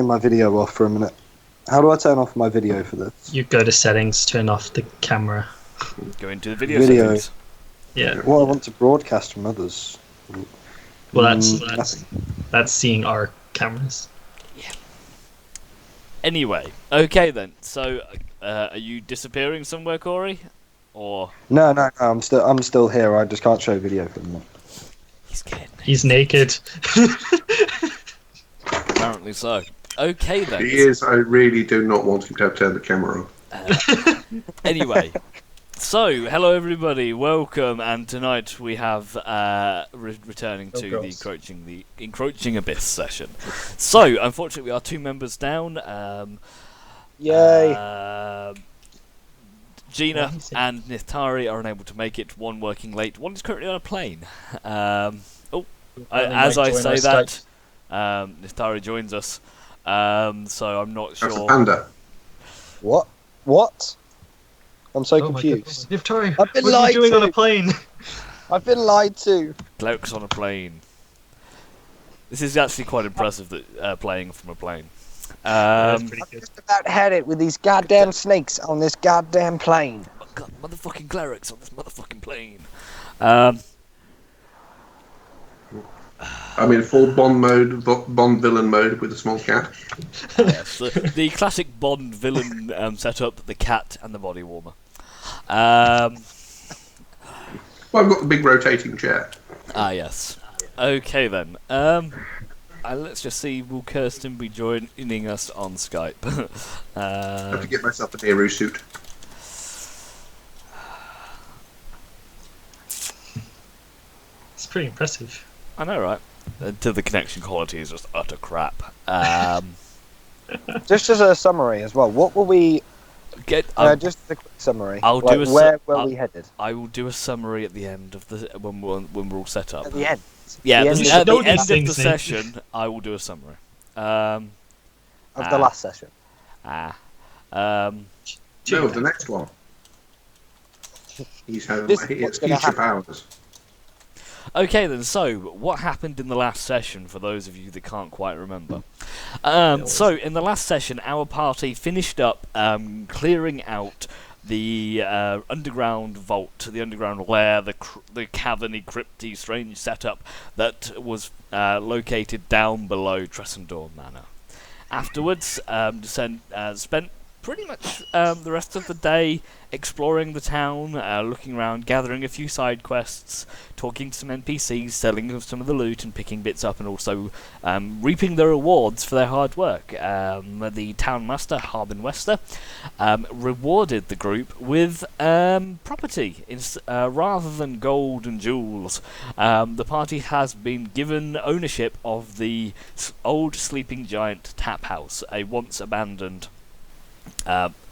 my video off for a minute. How do I turn off my video for this? You go to settings, turn off the camera. Go into the video settings. Yeah. Well, I want to broadcast from others. Well, Nothing. that's seeing our cameras. Yeah. Anyway, okay then. So, are you disappearing somewhere, Corey? Or No, I'm still here. I just can't show video for them. he's scared. He's naked. Apparently so. Okay then. He is. I really do not want him to have turned the camera off. Anyway, so hello everybody, welcome, and tonight we have returning to the encroaching abyss session. So unfortunately, we are 2 members down. Yay! Gina and Nithari are unable to make it. One working late. One is currently on a plane. As I say that, Nithari joins us. So I'm not That's sure. a panda. What? I'm so confused. Nithari, I've been what are lied you doing to. on a plane? I've been lied to. Clerks on a plane. This is actually quite impressive that playing from a plane. That's pretty good. Just about had it with these goddamn snakes on this goddamn plane. Oh God, motherfucking clerics on this motherfucking plane. I'm in full Bond mode, Bond villain mode with a small cat. Yes, the classic Bond villain setup: the cat and the body warmer. Well, I've got the big rotating chair. Yes. Okay then. Let's just see. Will Kirsten be joining us on Skype? I have to get myself a Nehru suit. It's pretty impressive. I know, right? Until the connection quality is just utter crap. Just as a summary as well, what will we... just as a quick summary. Where were we headed? I will do a summry at the end of the when we're all set up. At the end? Yeah, The at end the of end the of the session, I will do a summary. Of the last session? No, the next one. He has future powers. Okay then, so what happened in the last session for those of you that can't quite remember? So in the last session our party finished up clearing out the underground vault, the underground lair, the caverny, crypty, strange setup that was located down below Tressendor Manor. Afterwards, spent pretty much the rest of the day exploring the town, looking around, gathering a few side quests, talking to some NPCs, selling some of the loot and picking bits up, and also reaping the rewards for their hard work. The town master, Harbin Wester, rewarded the group with property rather than gold and jewels. The party has been given ownership of the old Sleeping Giant tap house, a once abandoned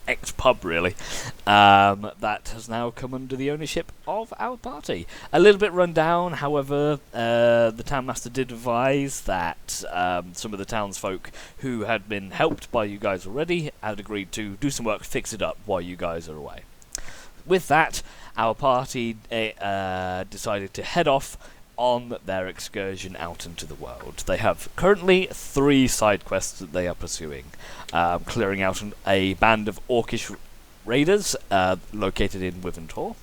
ex-pub really, that has now come under the ownership of our party. A little bit run down, however, the townmaster did advise that some of the townsfolk who had been helped by you guys already had agreed to do some work, fix it up while you guys are away. With that, our party decided to head off on their excursion out into the world. They have currently 3 side quests that they are pursuing. Clearing out a band of orcish raiders located in Wiventor.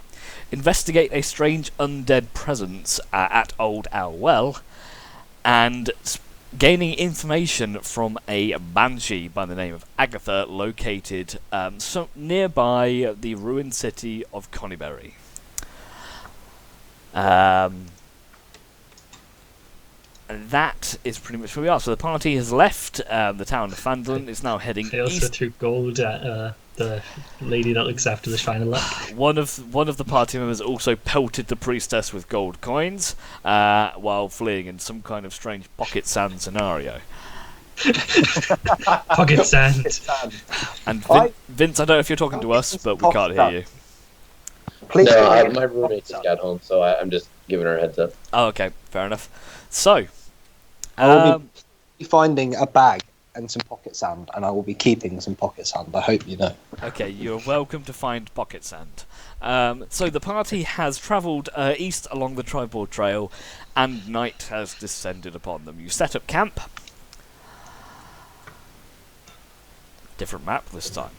Investigate a strange undead presence at Old Owl Well. And gaining information from a banshee by the name of Agatha located nearby the ruined city of Conyberry. And that is pretty much where we are. So the party has left the town of Fandolin. It's now heading They also east. threw gold at the lady that looks after the Shrine of Luck. One of the party members also pelted the priestess with gold coins while fleeing in some kind of strange pocket sand scenario. Pocket sand. And Vince, I don't know if you're talking to us, but we can't hear you. Please. No, my roommate just got home, so I'm just giving her a heads up. Oh, okay, fair enough. So, I will be finding a bag and some pocket sand, and I will be keeping some pocket sand. I hope you know. okay, you're welcome to find pocket sand. So the party has travelled east along the Tribord Trail, and night has descended upon them. You set up camp. different map this time.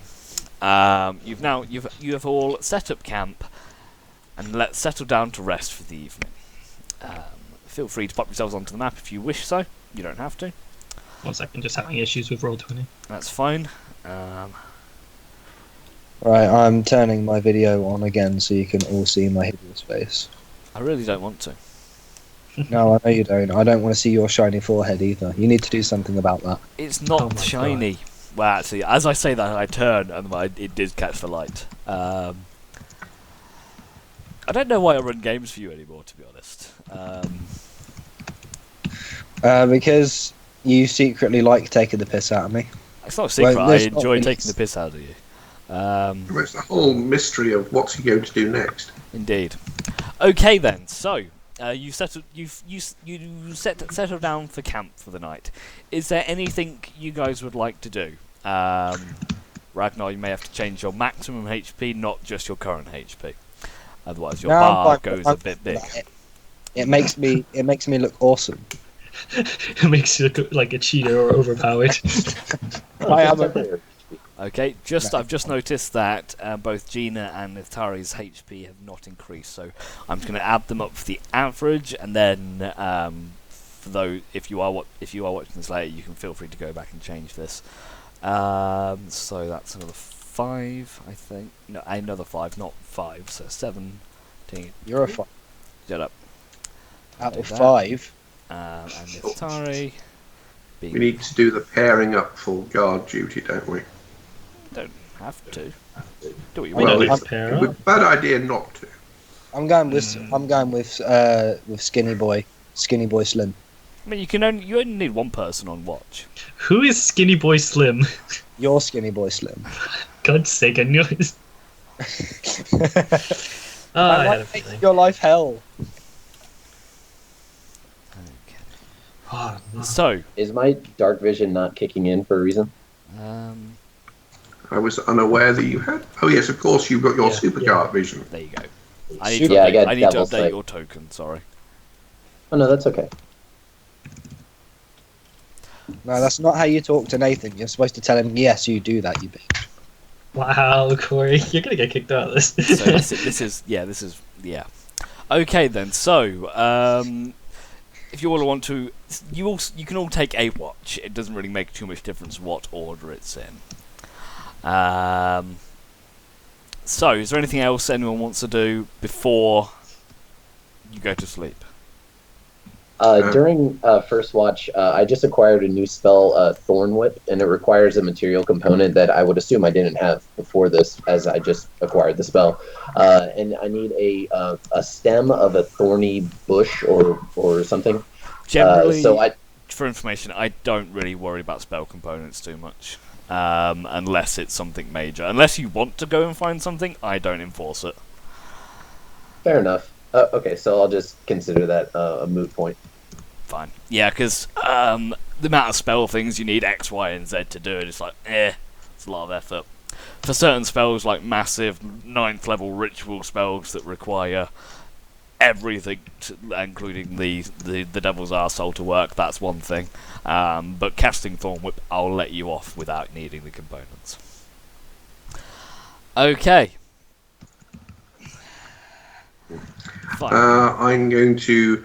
You have all set up camp, and let's settle down to rest for the evening. Feel free to pop yourselves onto the map if you wish so. You don't have to. 1 second, just having issues with Roll20. That's fine. Right, I'm turning my video on again so you can all see my hideous face. I really don't want to. No, I know you don't. I don't want to see your shiny forehead either. You need to do something about that. It's not Oh my shiny. God. Well, actually, as I say that, I turn and it did catch the light. I don't know why I run games for you anymore, to be honest. Because you secretly like taking the piss out of me. It's not a secret. Well, I there's not enjoy really- taking the piss out of you. It's the whole mystery of what's he going to do next. Indeed. Okay then. So you settle down for camp for the night. Is there anything you guys would like to do? Ragnar, you may have to change your maximum HP, not just your current HP. Otherwise, your bar goes a bit big. It makes me look awesome. It makes you look like a cheater or overpowered. I am a Okay, I've just noticed that both Gina and Ithari's HP have not increased, so I'm just going to add them up for the average, and then for those if you are watching this later, you can feel free to go back and change this. So that's another 5, I think. No, another 5, not 5. So 17. You're a 5 Shut up. out of 5. And Ithari. We need to do the pairing up for guard duty, don't we? Don't have to. Do what you We want. don't need I'm- to pair It would up. be a bad idea not to. I'm going with Skinny Boy Slim. I mean, you only need one person on watch. Who is Skinny Boy Slim? You're Skinny Boy Slim. God's sake, I knew it. I I had a like making feeling. your life hell. Okay. Oh, no. So, Is my dark vision not kicking in for a reason? I was unaware that you had. Oh yes, of course you've got your super guard vision. there you go. I need to Yeah, I update, got I need to Devil's update Sight. your token. Sorry. Oh no, that's okay. No, that's not how you talk to Nathan. You're supposed to tell him, yes, you do that, you bitch. Wow, Corey, you're gonna get kicked out of this. So this is okay then. So if you all want to, you can all take a watch. It doesn't really make too much difference what order it's in. So is there anything else anyone wants to do before you go to sleep? During first watch, I just acquired a new spell, Thorn Whip, and it requires a material component that I would assume I didn't have before this, as I just acquired the spell. And I need a stem of a thorny bush or something. Generally, So for information, I don't really worry about spell components too much, unless it's something major. Unless you want to go and find something, I don't enforce it. fair enough. Okay, so I'll just consider that a moot point. Fine. Yeah, because the amount of spell things you need X, Y, and Z to do it, it's like, it's a lot of effort. For certain spells, like massive 9th level ritual spells that require everything, including the Devil's Arsehole to work, that's one thing. But casting Thorn Whip, I'll let you off without needing the components. Okay. Fine. I'm going to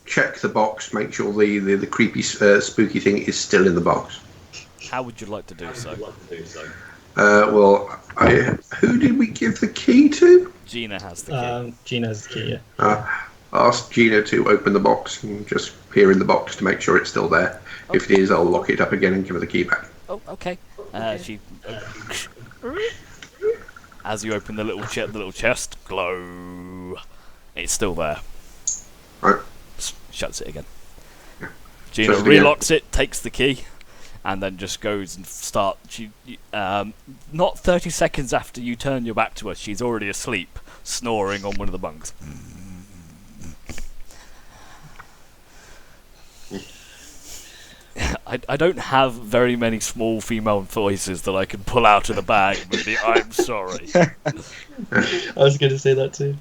check the box, make sure the creepy, spooky thing is still in the box. How would you like to do so? Who did we give the key to? Gina has the key. Gina's the key, yeah. Ask Gina to open the box and just peer in the box to make sure it's still there. If it is, I'll lock it up again and give her the key back. Oh, okay. She. As you open the little chest, glow. It's still there. Right. Shuts it again. Yeah. Gina Shuts it again. relocks it, takes the key, and then just goes and starts. Not 30 seconds after you turn your back to her, she's already asleep, snoring on one of the bunks. I don't have very many small female voices that I can pull out of the bag with the I'm sorry. I was going to say that too.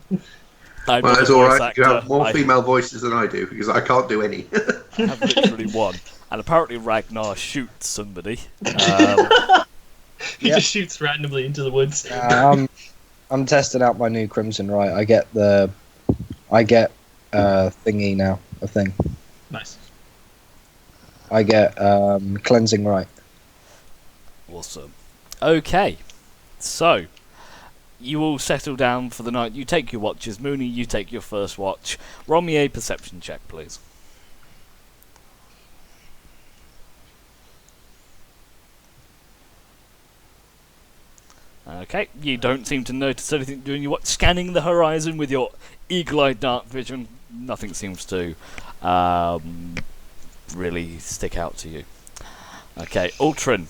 I'm Well, not it's a voice alright. You actor. have more I female voices than I do, because I can't do any. have literally one. and apparently Ragnar shoots somebody. He Yeah. just shoots randomly into the woods. I'm testing out my new Crimson Right. I get thingy now. A thing. Nice. I get Cleansing Right. Awesome. Okay, so you all settle down for the night. You take your watches. Mooney, you take your first watch. Roll me a perception check, please. Okay, you don't seem to notice anything doing your watch. Scanning the horizon with your eagle-eyed dark vision, nothing seems to really stick out to you. Okay, Ultron.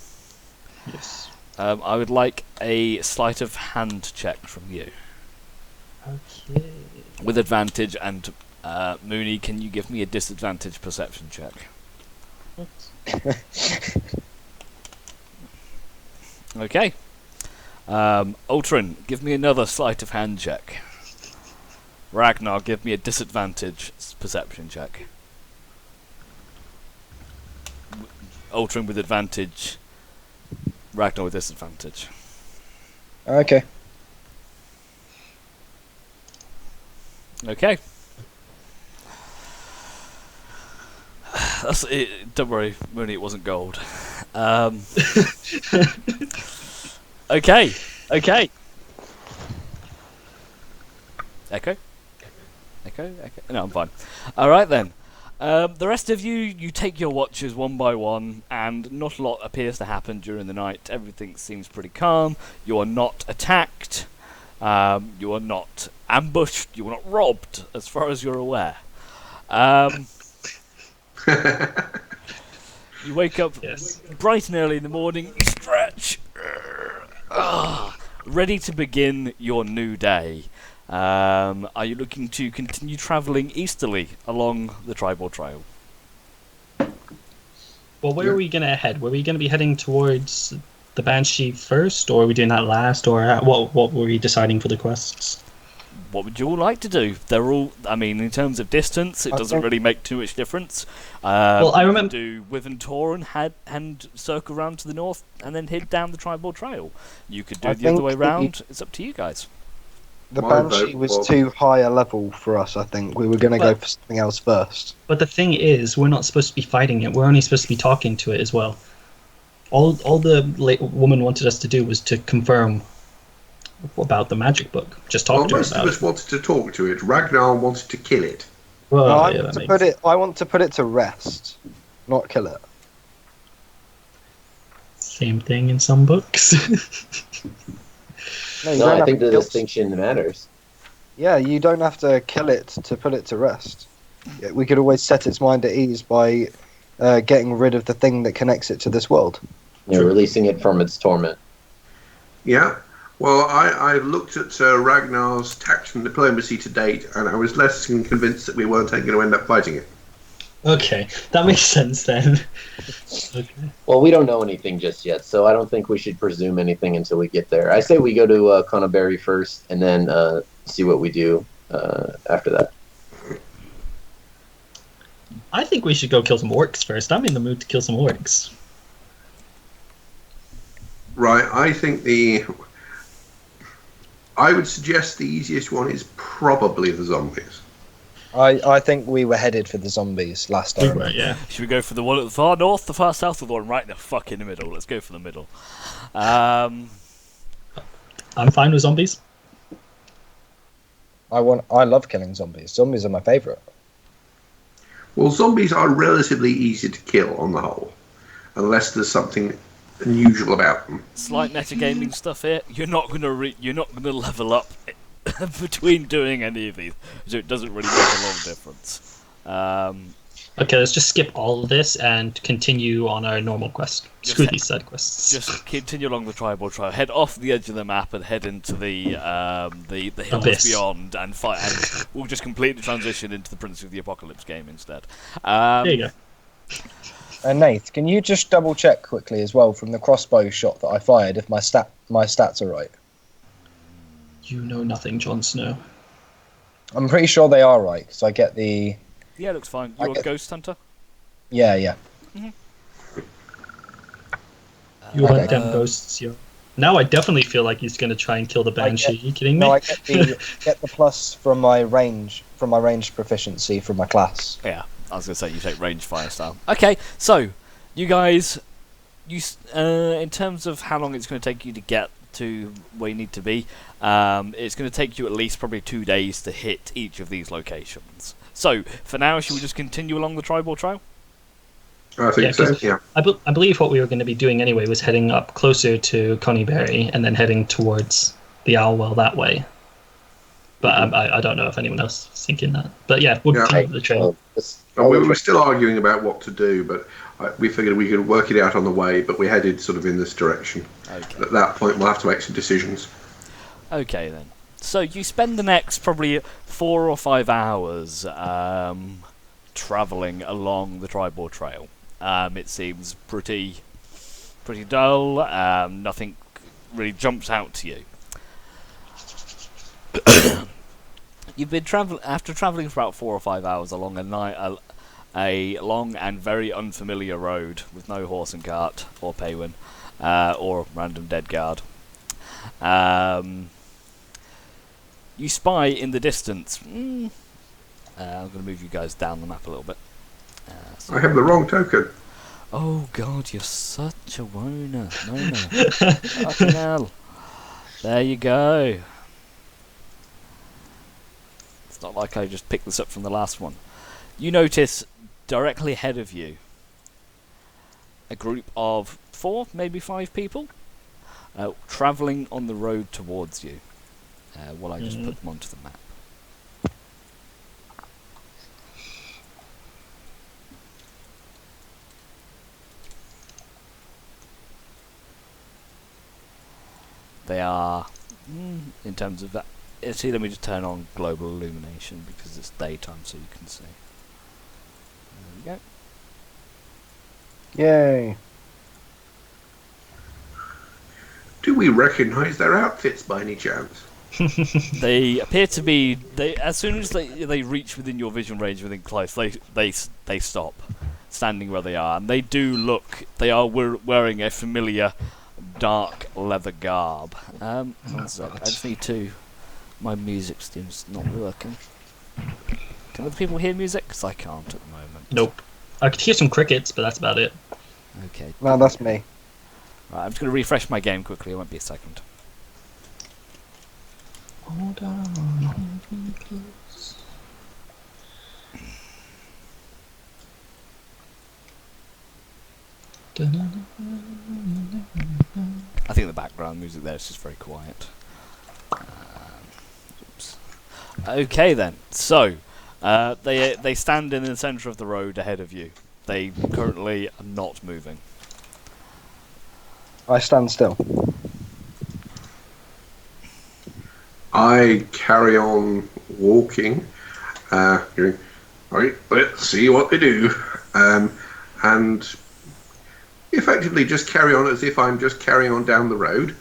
Yes. I would like a sleight of hand check from you. Okay. With advantage, and Mooney, can you give me a disadvantage perception check? Okay. Ultron, give me another sleight of hand check. Ragnar, give me a disadvantage perception check. Ultron with advantage. Ragnar with disadvantage. Okay. Okay. That's it. Don't worry, Mooney, it wasn't gold. Okay. Okay. Echo? Echo? No, I'm fine. Alright then. The rest of you take your watches one by one, and not a lot appears to happen during the night. Everything seems pretty calm. You are not attacked. You are not ambushed. You are not robbed, as far as you're aware. You wake up bright and early in the morning. You stretch. Ready to begin your new day. Are you looking to continue travelling easterly along the tribal trail? Well, where are we going to head? Were we going to be heading towards the Banshee first, or are we doing that last, or what were we deciding for the quests? What would you all like to do? They're all, I mean, in terms of distance, it doesn't really make too much difference. Well, I remember do Wyvern Tor and circle around to the north, and then head down the tribal trail. You could do the other way round. It's up to you guys. The My Banshee vote was for- too high a level for us, I think. We were going to go for something else first. But the thing is, we're not supposed to be fighting it. We're only supposed to be talking to it as well. All the woman wanted us to do was to confirm about the magic book. Just talk Well, to her most of about us it. wanted to talk to it. Ragnar wanted to kill it. Well, No, I yeah, want that to makes put it. I want to put it to rest, not kill it. same thing in some books. No, you No, don't I have think to the kill- distinction matters. Yeah, you don't have to kill it to put it to rest. Yeah, we could always set its mind at ease by getting rid of the thing that connects it to this world. You're releasing it from its torment. Yeah. Well, I looked at Ragnar's tact and diplomacy to date, and I was less than convinced that we weren't going to end up fighting it. Okay, that makes sense then. Okay. Well, we don't know anything just yet, so I don't think we should presume anything until we get there. I say we go to Conaberry first, and then see what we do after that. I think we should go kill some orcs first. I'm in the mood to kill some orcs. Right. I would suggest the easiest one is probably the zombies. I think we were headed for the zombies last time. Right, yeah. Should we go for the one at the far north, the far south, or the one right in the fucking middle? Let's go for the middle. I'm fine with zombies. I love killing zombies. Zombies are my favourite. Well, zombies are relatively easy to kill on the whole, unless there's something unusual about them. Slight metagaming stuff here. You're not gonna level up between doing any of these, so it doesn't really make a lot of difference. Okay, let's just skip all of this and continue on our normal quest. Just Screw he- these side quests. Just continue along the tribal trail, head off the edge of the map, and head into the hills Abyss. beyond, and fight. And we'll just completely transition into the Prince of the Apocalypse game instead. There you go. Nath, can you just double check quickly as well from the crossbow shot that I fired if my stats are right? You know nothing, Jon Snow. I'm pretty sure they are right because I get the Yeah, looks fine. You're a Okay. ghost hunter. yeah. You Okay. hunt down ghosts, yo. Now I definitely feel like he's gonna try and kill the banshee. Are you kidding me? No, I get the plus from my range proficiency from my class. Yeah, I was gonna say you take range fire style. Okay, so you guys, in terms of how long it's going to take you to get to where you need to be, it's going to take you at least probably 2 days to hit each of these locations. So for now, should we just continue along the tribal trail? I think so. Yeah. I believe what we were going to be doing anyway was heading up closer to Coneyberry and then heading towards the Owlwell that way. But I don't know if anyone else is thinking that. But yeah, we'll continue the trail. We were still arguing about what to do, but we figured we could work it out on the way, but we headed sort of in this direction. Okay. At that point, we'll have to make some decisions. Okay then. So you spend the next probably 4 or 5 hours travelling along the tribal trail. It seems pretty dull. Nothing really jumps out to you. You've been after travelling for about 4 or 5 hours along a long and very unfamiliar road with no horse and cart or Paywin or random dead guard. You spy in the distance. I'm going to move you guys down the map a little bit. I have the wrong token. Oh god, you're such a woner. Fucking hell. There you go. It's not like I just picked this up from the last one. You notice directly ahead of you a group of 4, maybe 5 people travelling on the road towards you. While I just put them onto the map. They are, in terms of that, see, let me just turn on global illumination because it's daytime so you can see. There we go. Yay! Do we recognise their outfits by any chance? They appear to be. As soon as they reach within your vision range, within close, they stop, standing where they are, and they do look. They are wearing a familiar dark leather garb. One sec, I just need to. My music stream's not working. Can other people hear music? Because I can't at the moment. Nope. I could hear some crickets, but that's about it. Okay. No, that's me. Right, I'm just going to refresh my game quickly. It won't be a second. Hold on, please. I think the background music there is just very quiet. Oops. Okay then. So they stand in the centre of the road ahead of you. They currently are not moving. I stand still. I carry on walking, going, right, let's see what they do, and effectively just carry on as if I'm just carrying on down the road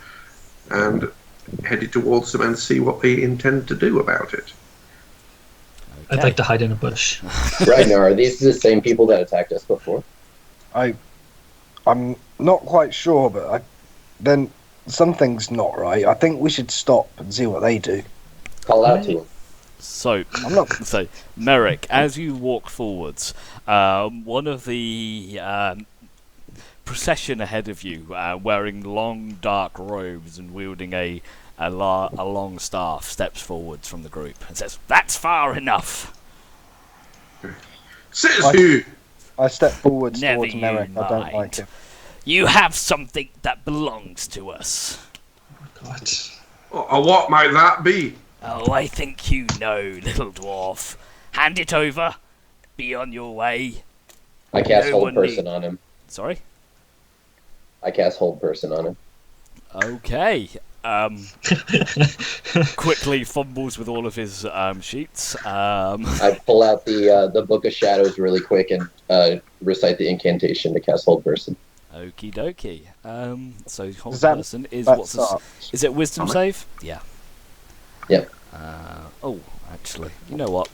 and headed towards them and see what they intend to do about it. I'd like to hide in a bush. Right now, are these the same people that attacked us before? I'm not quite sure, but then something's not right. I think we should stop and see what they do. Call out to them. So, I'm not. so Merrick, as you walk forwards, one of the procession ahead of you, wearing long dark robes and wielding a long staff, steps forwards from the group and says, "That's far enough." Says who? I step forwards Never towards you Merrick. I don't mind. like him. You have something that belongs to us. God. What might that be? Oh, I think you know, little dwarf. Hand it over. Be on your way. I cast No hold one person need- on him. Sorry? I cast hold person on him. Okay. Quickly fumbles with all of his sheets. I pull out the Book of Shadows really quick and recite the incantation to cast hold person. Okie dokie. So hold Does that- person is that what's this? sucks. Is it wisdom save? Yeah. Yep. Oh, actually, you know what?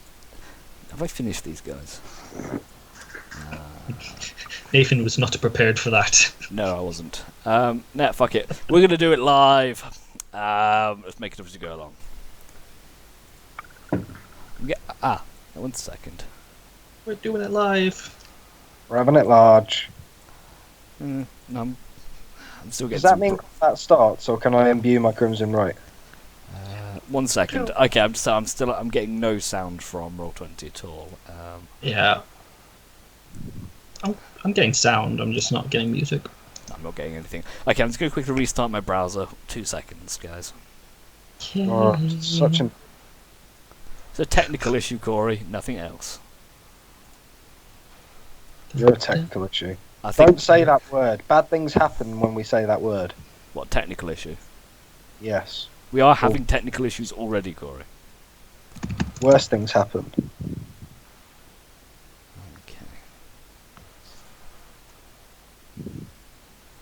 Have I finished these guys? Nathan was not prepared for that. No, I wasn't. Nah, fuck it. We're gonna do it live. Let's make it up as we go along. One second. We're doing it live. We're having it large. No, I'm still getting. Does that mean that starts, or can I imbue my Crimson right? 1 second. Okay, I'm getting no sound from Roll20 at all. Yeah. I'm getting sound. I'm just not getting music. I'm not getting anything. Okay, I'm just going to quickly restart my browser. 2 seconds, guys. Oh, such an... It's a technical issue, Corey. Nothing else. You're a technical issue. I think. Don't say that word. Bad things happen when we say that word. What technical issue? Yes. We are having technical issues already, Corey. Worse things happen. Okay.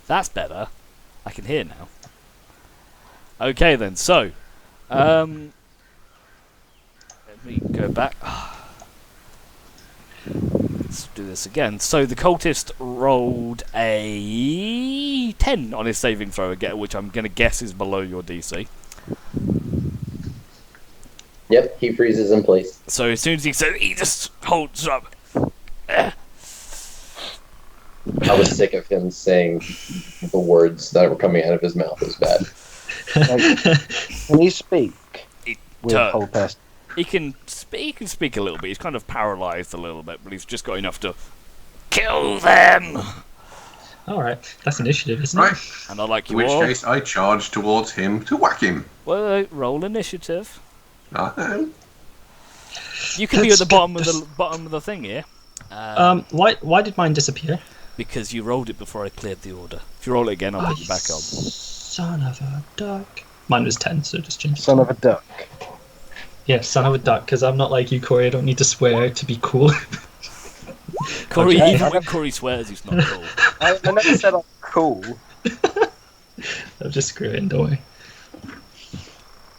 That's better. I can hear now. Okay then, so let me go back. Let's do this again. So the cultist rolled a 10 on his saving throw again, which I'm going to guess is below your DC. Yep, he freezes in place. So as soon as he says, he just holds up. I was sick of him saying the words that were coming out of his mouth. It was bad. Can you speak with turn. whole pest? He can speak a little bit. He's kind of paralysed a little bit, but he's just got enough to kill them. Alright, that's initiative, isn't Right. it? And I like In you which all. case, I charge towards him to whack him. Well, roll initiative. Uh-huh. You can be at the bottom of the thing here. Why did mine disappear? Because you rolled it before I cleared the order. If you roll it again, I'll put you back on. Son of a duck. Mine was 10, so just change it. Son of a duck. Yeah, son of a duck, because I'm not like you, Corey. I don't need to swear to be cool. Corey, Okay. even when Corey swears, he's not cool. I never said I'm cool. I'll just screw it in, don't worry.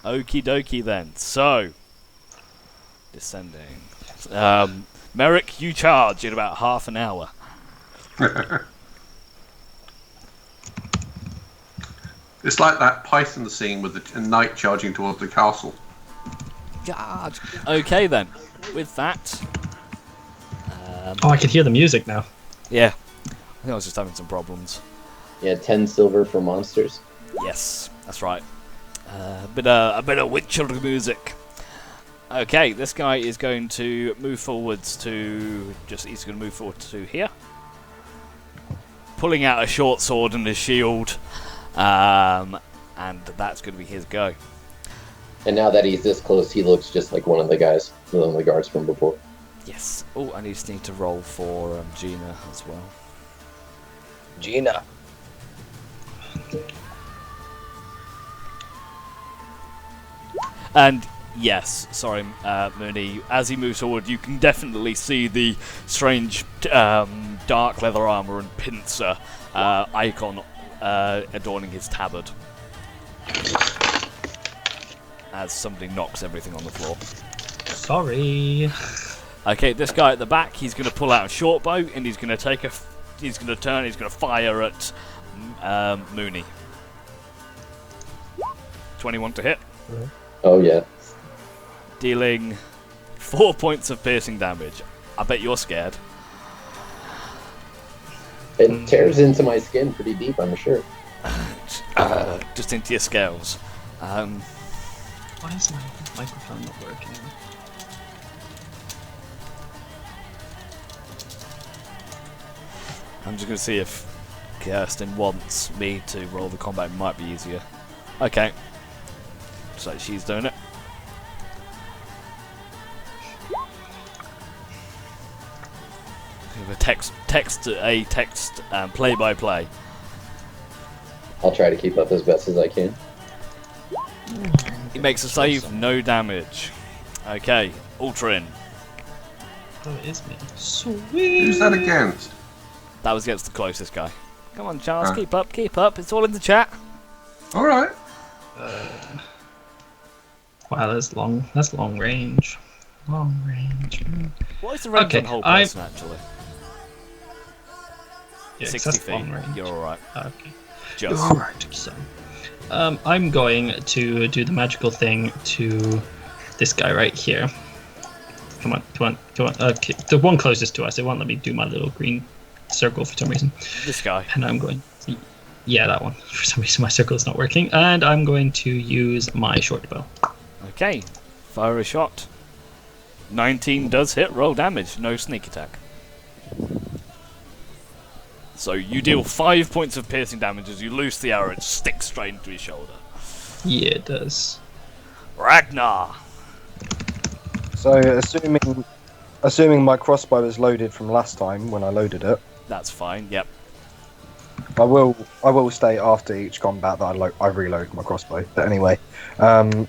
Okie dokie then. So, descending. Merrick, you charge in about half an hour. It's like that Python scene with the knight charging towards the castle. God. Okay then. With that. Oh, I can hear the music now. Yeah. I think I was just having some problems. Yeah, 10 silver for monsters. Yes, that's right. A bit of Witcher music. Okay, this guy is going to move forwards to he's going to move forward to here, pulling out a short sword and a shield, and that's going to be his go. And now that he's this close, he looks just like one of the guys, one of the guards from before. Yes. Oh, I just need to roll for Gina as well. Gina. And yes, sorry, Mooney. As he moves forward, you can definitely see the strange dark leather armor and pincer icon adorning his tabard. As somebody knocks everything on the floor. Sorry. Okay, this guy at the back, he's going to pull out a short bow and he's going to he's going to fire at Mooney. 21 to hit. Oh, yeah. Dealing 4 points of piercing damage. I bet you're scared. It tears into my skin pretty deep, I'm sure. Just into your scales. Why is my microphone not working? I'm just going to see if Kirsten wants me to roll the combat. It might be easier. Okay. Looks like she's doing it. A text play-by-play. I'll try to keep up as best as I can. He makes a save, no damage. Okay, Ultrin. Oh, it is me. Sweet. Who's that against? That was against the closest guy. Come on, Charles, keep up. It's all in the chat. All right. Wow, that's long range. Long range. What is the range Okay, on whole person, actually? Yeah, 60 that's feet. long range. You're alright. Okay. Just. You're alright. So, I'm going to do the magical thing to this guy right here. Come on, come on, come on. Okay, the one closest to us. It won't let me do my little green circle for some reason. This guy. And I'm going. Yeah, that one. For some reason, my circle is not working. And I'm going to use my short bow. Okay. Fire a shot. 19 does hit. Roll damage. No sneak attack. So you deal 5 points of piercing damage as you loose the arrow and stick straight into his shoulder. Yeah, it does. Ragnar. So assuming my crossbow is loaded from last time when I loaded it, That's fine. Yep. I will state after each combat that I reload my crossbow. But anyway, I'm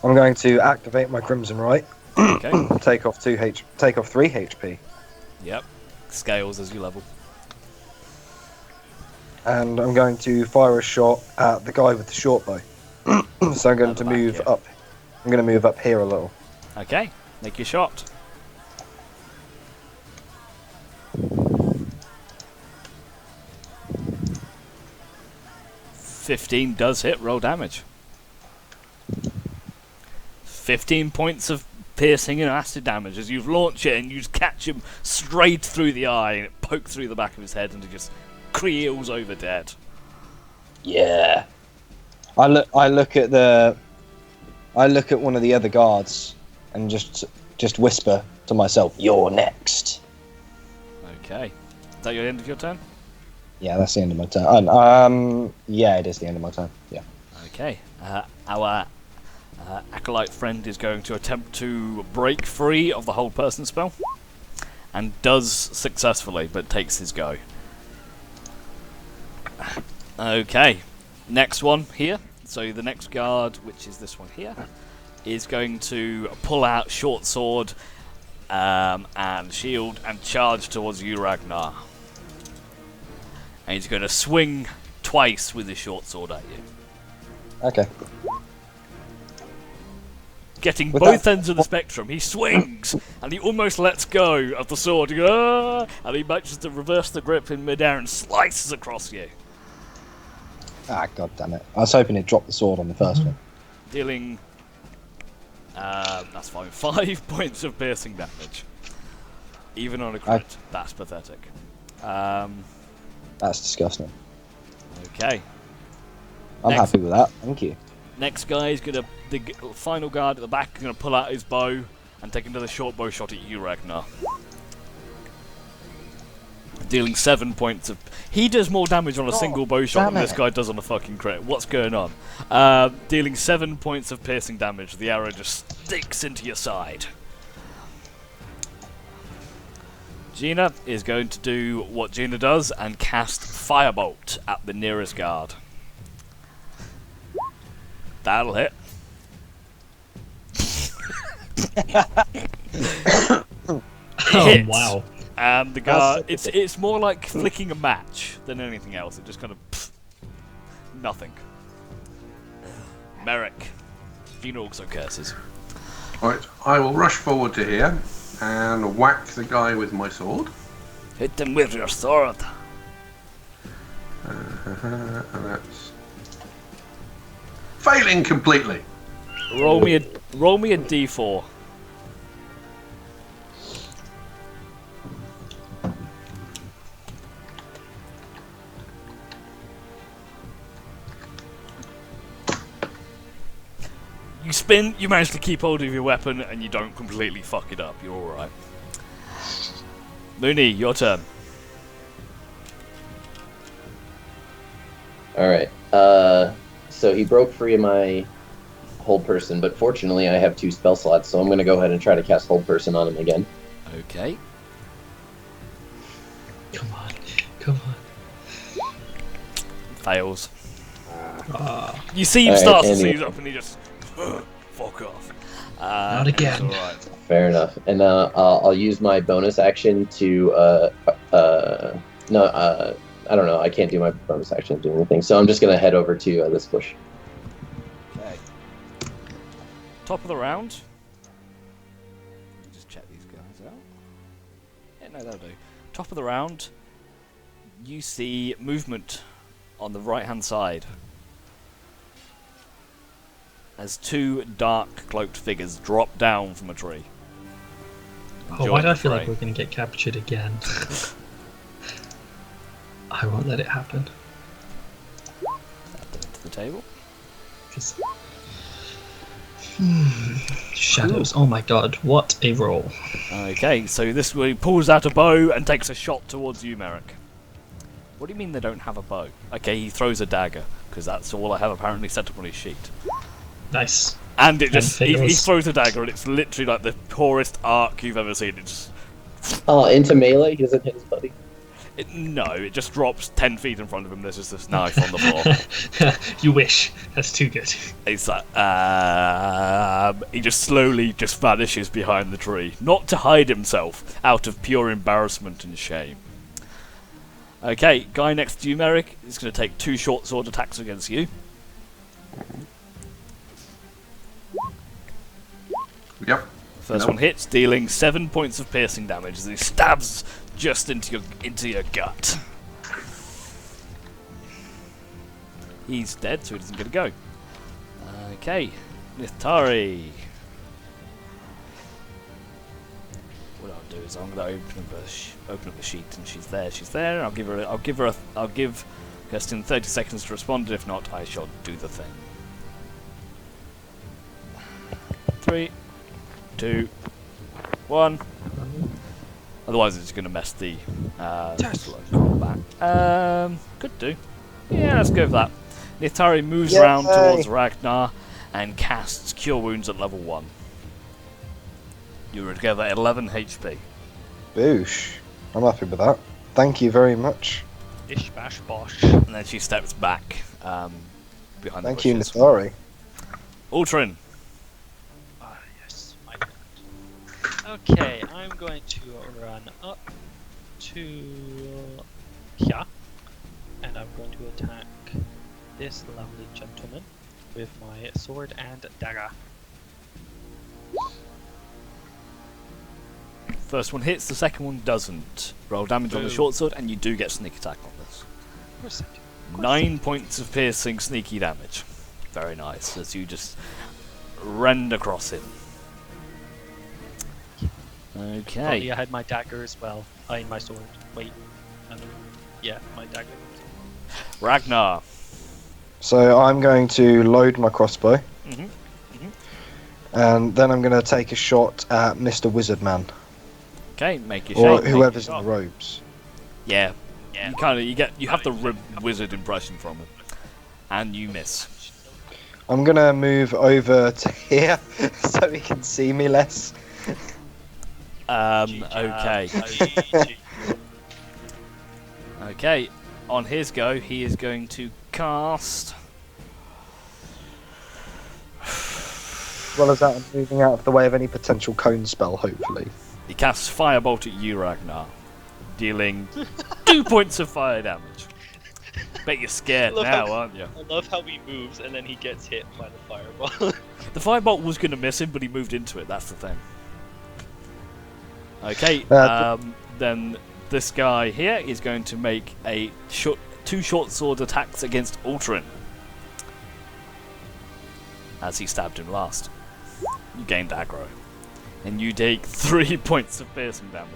going to activate my Crimson Right. Okay. Take off 3 HP, Yep. Scales as you level. and I'm going to fire a shot at the guy with the short bow. So I'm going At the to back, move yeah. up. I'm going to move up here a little. Okay. Make your shot. $15 does hit. Roll damage. 15 points of piercing and acid damage as you launch it and you just catch him straight through the eye and it pokes through the back of his head and he just creels over dead. Yeah. I look at one of the other guards and just whisper to myself, "You're next." Okay. Is that your end of your turn? Yeah, that's the end of my turn. Yeah, it is the end of my turn. Yeah. Okay. Our acolyte friend is going to attempt to break free of the hold person spell and does successfully, but takes his go. Okay. Next one here. So the next guard, which is this one here, is going to pull out short sword and shield and charge towards you, Ragnar. And he's going to swing twice with his short sword at you. Okay. Getting With both that- ends of the spectrum, he swings and he almost lets go of the sword. He goes, "Ah!" And he manages to reverse the grip in midair and slices across you, Ah, god damn it! I was hoping it dropped the sword on the first one. dealing. That's fine. 5 points of piercing damage, even on a crit. That's pathetic. That's disgusting. Okay. I'm Next. happy with that. Thank you. Next guy is gonna. The final guard at the back is gonna pull out his bow and take another short bow shot at you, Ragnar. Dealing 7 points of. He does more damage on a single bow shot damn than this it. guy does on a fucking crit. What's going on? Dealing 7 points of piercing damage. The arrow just sticks into your side. Gina is going to do what Gina does and cast Firebolt at the nearest guard. That'll hit. Oh, Hits. wow. And the guard, it's more like flicking a match than anything else. It just kind of nothing. Merrick, Gina also curses. Right, I will rush forward to here and whack the guy with my sword. Hit them with your sword. And that's failing completely. Roll me a d4. You spin, you manage to keep hold of your weapon, and you don't completely fuck it up. You're alright. Mooney, your turn. Alright. So he broke free of my hold person, but fortunately I have 2 spell slots, so I'm going to go ahead and try to cast hold person on him again. Okay. Come on. Come on. Fails. You see him Alright, start to and seize up, and he just fuck off. Not again. It's alright. Fair enough. And I'll use my bonus action to I don't know. I can't do my bonus action to do anything, so I'm just gonna head over to this bush. Okay. Top of the round. Just check these guys out. Yeah, no, that'll do. Top of the round. you see movement on the right-hand side as two dark cloaked figures drop down from a tree. Oh, why do I feel like we're going to get captured again? I won't let it happen. Set them to the table. Shadows. Oh my god, what a roll. Okay, so this way he pulls out a bow and takes a shot towards you, Merrick. What do you mean they don't have a bow? Okay, he throws a dagger, because that's all I have apparently set up on his sheet. Nice. And it just, he throws a dagger and it's literally like the poorest arc you've ever seen. It just... Oh, into melee? He doesn't hit his buddy? No, it just drops 10 feet in front of him. There's just this knife on the floor. You wish. That's too good. It's like, he just slowly just vanishes behind the tree. Not to hide himself, out of pure embarrassment and shame. Okay, guy next to you, Merrick, is going to take 2 short sword attacks against you. Yep. First one hits, dealing 7 points of piercing damage as he stabs just into your gut. He's dead, so he doesn't get a go. Okay, Nithari. What I'll do is I'm going to open up the sheet, and she's there. I'll give Kirsten 30 seconds to respond, and if not, I shall do the thing. 3, 2, 1. Otherwise, it's going to mess the flow back. Could do. Yeah, let's go for that. Nithari moves around towards Ragnar and casts Cure Wounds at level 1. You were together at 11 HP. Boosh. I'm happy with that. Thank you very much. Ish bash bosh. And then she steps back behind Thank the you, bushes. Nithari. Ultrin. Ah, yes, my god. Okay, I'm going to run up to here, and I'm going to attack this lovely gentleman with my sword and dagger. First one hits, the second one doesn't. Roll damage on the short sword, and you do get sneak attack on this. Of course I do. 9 points of piercing sneaky damage. Very nice, as you just rend across him. Okay. Oh, I had my dagger as well. My sword. Wait. Yeah, my dagger. Ragnar. So I'm going to load my crossbow, and then I'm going to take a shot at Mr. Wizardman, Okay, make your or shot. whoever's in the robes. Yeah. You have the wizard impression from him, and you miss. I'm going to move over to here so he can see me less. Okay. Okay, on his go, he is going to cast... As well as that, I'm moving out of the way of any potential cone spell, hopefully. He casts Firebolt at you, Ragnar, dealing 2 points of fire damage. Bet you're scared now, aren't you? I love how he moves and then he gets hit by the fireball. The Firebolt was going to miss him, but he moved into it, that's the thing. Okay, then this guy here is going to make a 2 short sword attacks against Ultrin, as he stabbed him last. You gained aggro, and you take 3 points of piercing damage.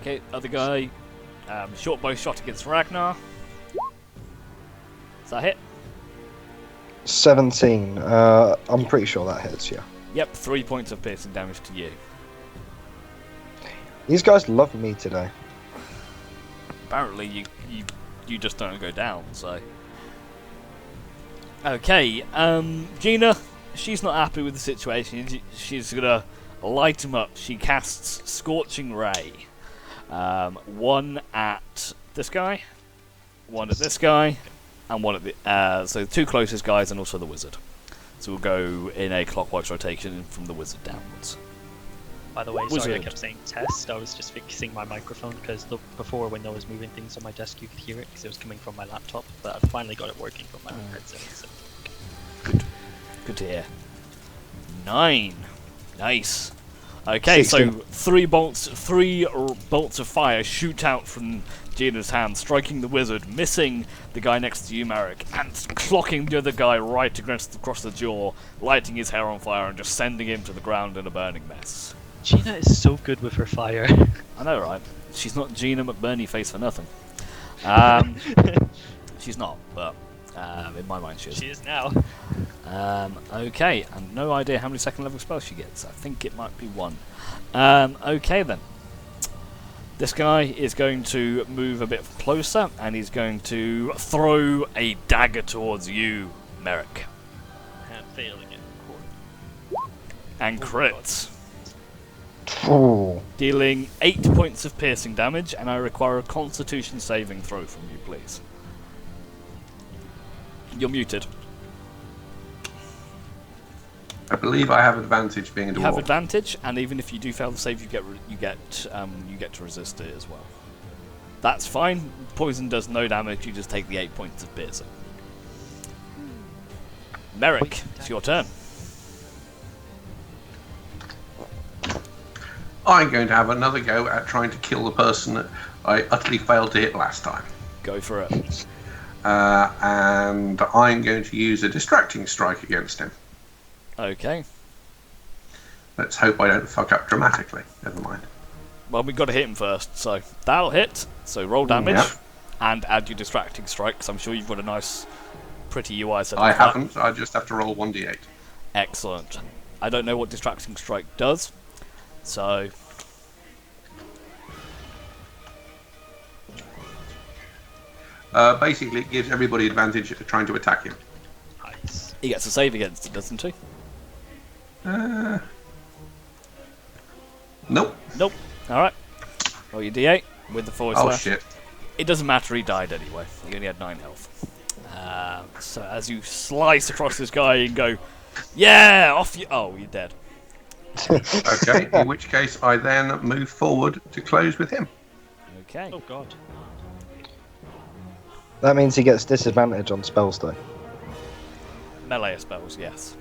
Okay, other guy, short bow shot against Ragnar. Does that hit? 17. I'm pretty sure that hits, yeah. Yep, 3 points of piercing damage to you. These guys love me today. Apparently, you just don't go down, so... Okay, Gina, she's not happy with the situation. She's gonna light him up. She casts Scorching Ray. One at this guy, one at this guy, and one at the... so the 2 closest guys and also the wizard. So we'll go in a clockwise rotation from the wizard downwards. By the way, sorry I Wizard. kept saying test. I was just fixing my microphone because before when I was moving things on my desk you could hear it because it was coming from my laptop, but I finally got it working from my headset. So. Good to hear. 9. Nice. Okay, so 16. three bolts of fire shoot out from Gina's hand, striking the wizard, missing the guy next to you, Merrick, and clocking the other guy right across the jaw, lighting his hair on fire and just sending him to the ground in a burning mess. Gina is so good with her fire. I know, right? She's not Gina McBurney face for nothing. She's not, but in my mind she is. She is now. Okay, and no idea how many second level spells she gets. I think it might be 1. Okay then. This guy is going to move a bit closer, and he's going to throw a dagger towards you, Merrick. And failing it. And crits. Ooh. Dealing 8 points of piercing damage, and I require a constitution saving throw from you, please. You're muted. I believe I have advantage being a You dwarf. have advantage, and even if you do fail the save, you get to resist it as well. That's fine. Poison does no damage. You just take the 8 points of piercing. Merrick, it's your turn. I'm going to have another go at trying to kill the person that I utterly failed to hit last time. Go for it. And I'm going to use a distracting strike against him. Okay. Let's hope I don't fuck up dramatically. Never mind. Well, we've got to hit him first, so that'll hit. So roll damage, Yep. and add your distracting strike, 'cause I'm sure you've got a nice, pretty UI set up. I for that. haven't. I just have to roll 1d8. Excellent. I don't know what distracting strike does, so Basically, it gives everybody advantage at trying to attack him. Nice. he gets a save against it, doesn't he? Nope. Nope. All right. Roll your d8 with the forward Oh slash. shit. It doesn't matter, he died anyway. He only had 9 health. So as you slice across this guy and go, yeah, off you. Oh, you're dead. Okay. In which case, I then move forward to close with him. Okay. Oh god. That means he gets disadvantage on spells, though. Melee spells, yes.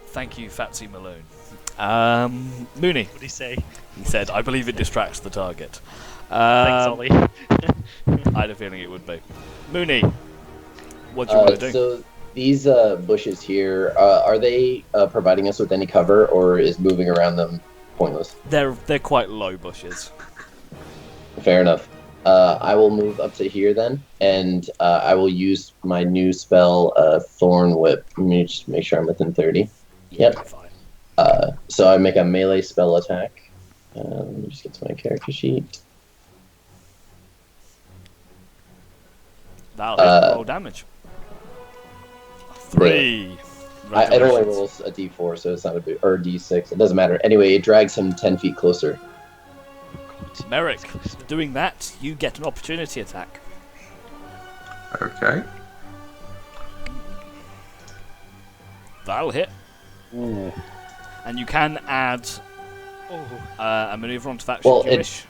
Thank you, Fatsy Malone. Mooney, What did he say? he said, I believe it distracts the target. Thanks, Ollie. I had a feeling it would be. Mooney, what do you want to do? So these bushes here, are they providing us with any cover, or is moving around them pointless? They're quite low bushes. Fair enough. I will move up to here then, and I will use my new spell, Thorn Whip. Let me just make sure I'm within 30. Yeah, Yep. fine. So I make a melee spell attack. Let me just get to my character sheet. That'll hit, roll damage. 3. It only Congratulations. rolls a d4, so it's not a big, or d6. It doesn't matter. Anyway, it drags him 10 feet closer. Merrick, doing that, you get an opportunity attack. Okay. That'll hit. Ooh. And you can add Oh, a maneuver onto that Well, should you wish.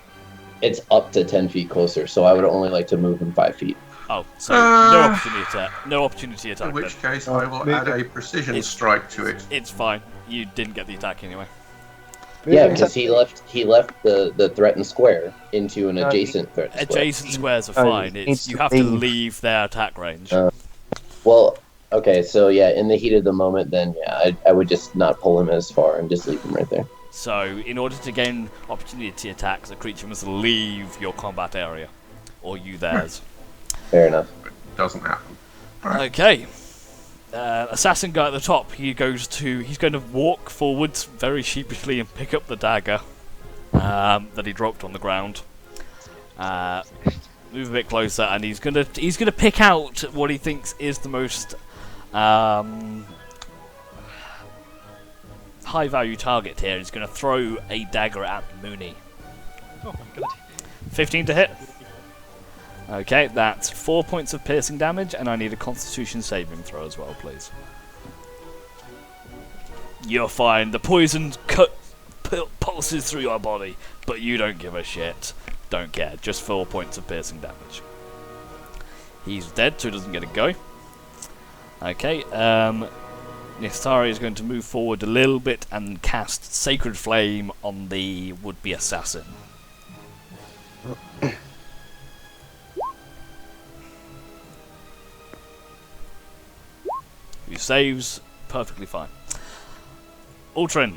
It's up to 10 feet closer, so I would only like to move him 5 feet. Oh, so no opportunity attack. No opportunity attack. In which then. case, I will add a precision It's- strike to it. It's fine. You didn't get the attack anyway. Yeah, because he left the threatened square into an No, adjacent threatened square. Adjacent squares are Oh, fine. he It's needs you to have to leave. leave their attack range. Well, okay, so yeah, in the heat of the moment, then yeah, I would just not pull him as far and just leave him right there. So in order to gain opportunity attacks, the creature must leave your combat area, or you theirs. Fair enough. Doesn't happen. Right. Okay. Assassin guy at the top. He's going to walk forwards very sheepishly and pick up the dagger that he dropped on the ground. Move a bit closer, and he's gonna pick out what he thinks is the most high value target here. He's gonna throw a dagger at Mooney. oh my god. 15 to hit. Okay, that's 4 points of piercing damage, and I need a Constitution saving throw as well, please. You're fine. The poison pulses through your body, but you don't give a shit. Don't care. Just 4 points of piercing damage. He's dead, so he doesn't get a go. Okay, Nistari is going to move forward a little bit and cast Sacred Flame on the would-be assassin. Who saves perfectly fine. Ultrin,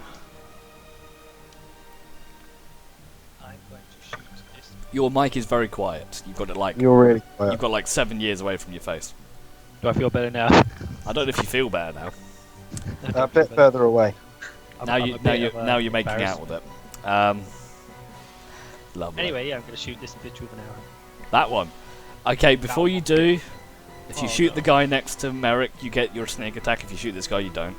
I'm going to shoot this. your mic is very quiet. You've got it like You're really quiet. you've got like 7 years away from your face. Do I feel better now? I don't know if you feel better now. A bit further away. Now you're making out with it. Lovely. Anyway, yeah, I'm going to shoot this bitch with an arrow. That one. Okay, before you do, if you shoot the guy next to Merrick, you get your sneak attack. If you shoot this guy, you don't.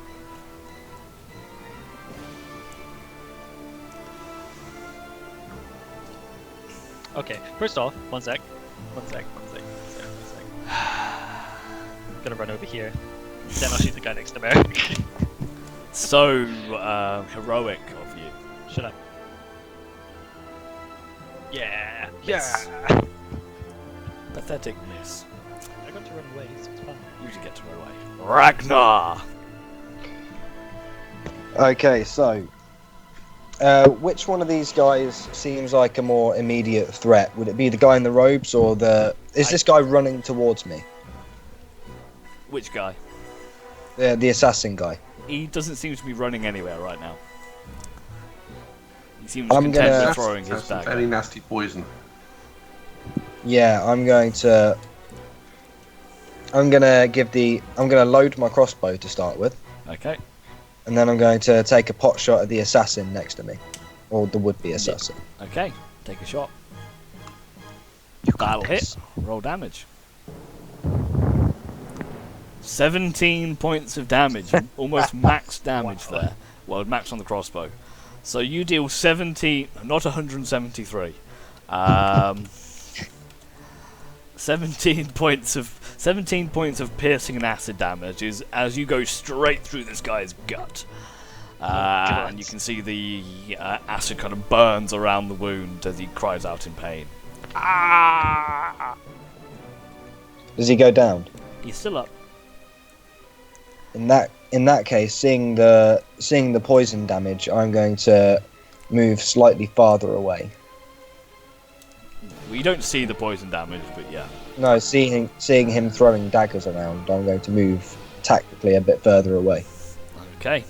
Okay, first off, one sec. I'm gonna run over here. Then I'll shoot the guy next to Merrick. So heroic of you. Shut up. Yeah. Miss. Yeah. Pathetic miss. I got to run away, so it's fun. You should get to run away. Ragnar! Okay, so which one of these guys seems like a more immediate threat? Would it be the guy in the robes, or is this guy running towards me? Which guy? The assassin guy. He doesn't seem to be running anywhere right now. He seems I'm content gonna- with throwing his That's some dagger. fairly nasty poison. Yeah, I'm gonna load my crossbow to start with, Okay. and then I'm going to take a pot shot at the assassin next to me, or the would-be assassin. Okay. Take a shot. That'll hit. Roll damage. 17 points of damage. Almost max damage there. Well, max on the crossbow. So you deal 17, not 173. 17 points of piercing and acid damage as you go straight through this guy's gut. And you can see the acid kind of burns around the wound as he cries out in pain. Ah! Does he go down? He's still up. In that case, seeing the poison damage, I'm going to move slightly farther away. Well, you don't see the poison damage, but yeah. No, seeing him throwing daggers around, I'm going to move tactically a bit further away. Okay.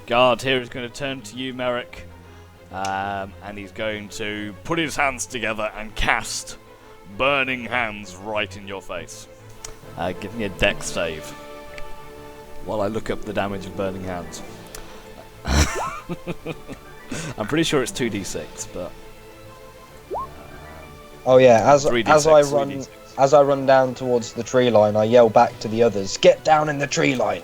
Guard here is going to turn to you, Merrick, and he's going to put his hands together and cast Burning Hands right in your face. Give me a dex save while I look up the damage of Burning Hands. I'm pretty sure it's 2d6, but Oh yeah, 3d6, as I run down towards the tree line, I yell back to the others, "Get down in the tree line!"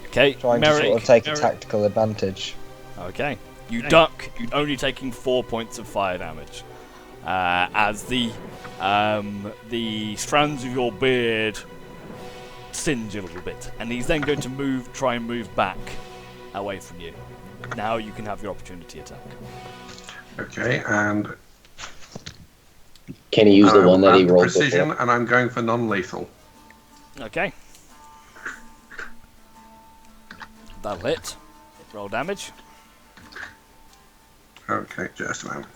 Okay, Trying Merrick. to sort of take a tactical advantage. Okay, you duck. You're only taking 4 points of fire damage, as the strands of your beard singe a little bit, and he's then going to try and move back away from you. Now you can have your opportunity attack. Okay, and Can he use the one that he and rolled precision, before? and I'm going for non-lethal. Okay, that'll hit. Roll damage. Okay, just a moment.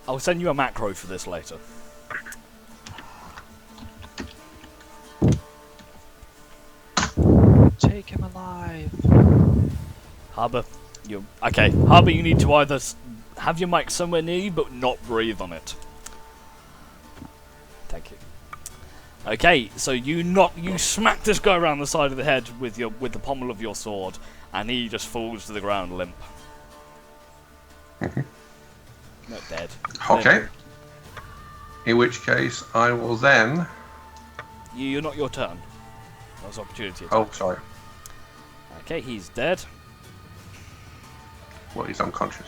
I'll send you a macro for this later. Take him alive. Harbour, Harbour, you need to either have your mic somewhere near you, but not breathe on it. Thank you. Okay, so you smack this guy around the side of the head with the pommel of your sword, and he just falls to the ground limp. Not dead. Okay. In which case, I will then. You're not your turn. That was opportunity attack. Oh, sorry. Okay, he's dead. Well, he's unconscious.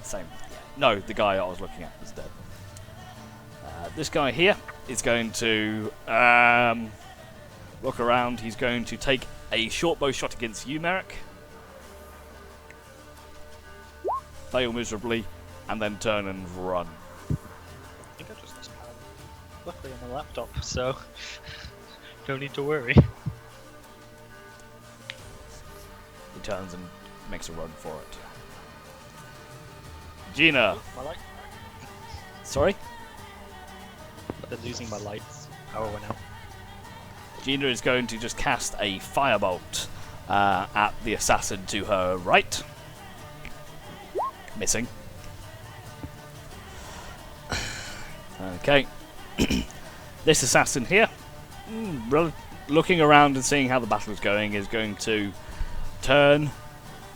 Same. Yeah. No, the guy I was looking at is dead. This guy here is going to look around. He's going to take a short bow shot against you, Merrick. Fail miserably, and then turn and run. I think I just lost power. Luckily I'm on a laptop, so No need to worry. He turns and makes a run for it. Gina! Oh, my light. Sorry? I'm losing my lights. Power went out. Gina is going to just cast a firebolt at the assassin to her right. Missing. Okay. This assassin here, looking around and seeing how the battle is going, is going to turn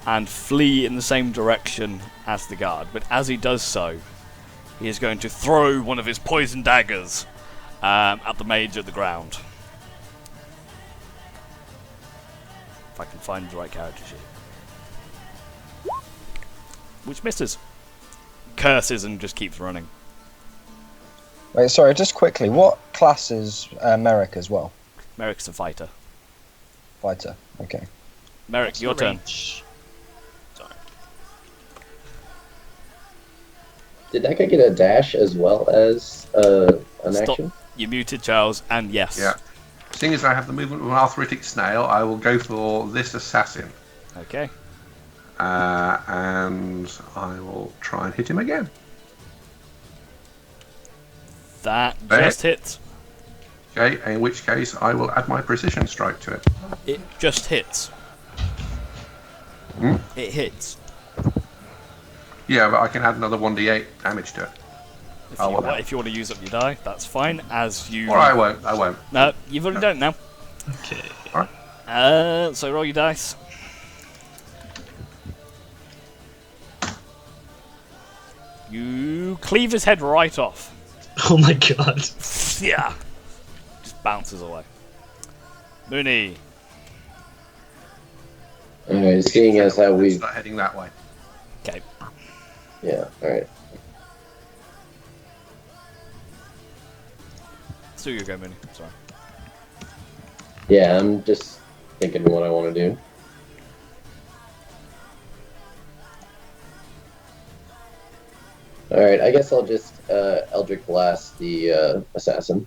and flee in the same direction as the guard. But as he does so, he is going to throw one of his poison daggers at the mage at the ground. If I can find the right character sheet. Which misses. Curses and just keeps running. Wait, sorry, just quickly, what class is Merrick as well? Merrick's a fighter. Fighter, okay. Merrick, What's your the turn. range? Sorry. Did that guy get a dash as well as an Stop. action? You muted, Charles, and yes. Yeah. Seeing as I have the movement of an arthritic snail, I will go for this assassin. Okay. And I will try and hit him again. That Right. just hits. Okay, in which case I will add my precision strike to it. It just hits. Hmm? It hits. Yeah, but I can add another 1d8 damage to it. If you want to use up your die, that's fine. As you. Or I won't. I won't. No, you've already done it now. Okay. So roll your dice. You cleave his head right off. Oh my god. Yeah. Just bounces away. Mooney. Alright, seeing as how we... Start heading that way. Okay. Yeah, alright. So you go, Mooney. Sorry. Yeah, I'm just thinking what I want to do. Alright, I guess I'll just Eldritch Blast the assassin.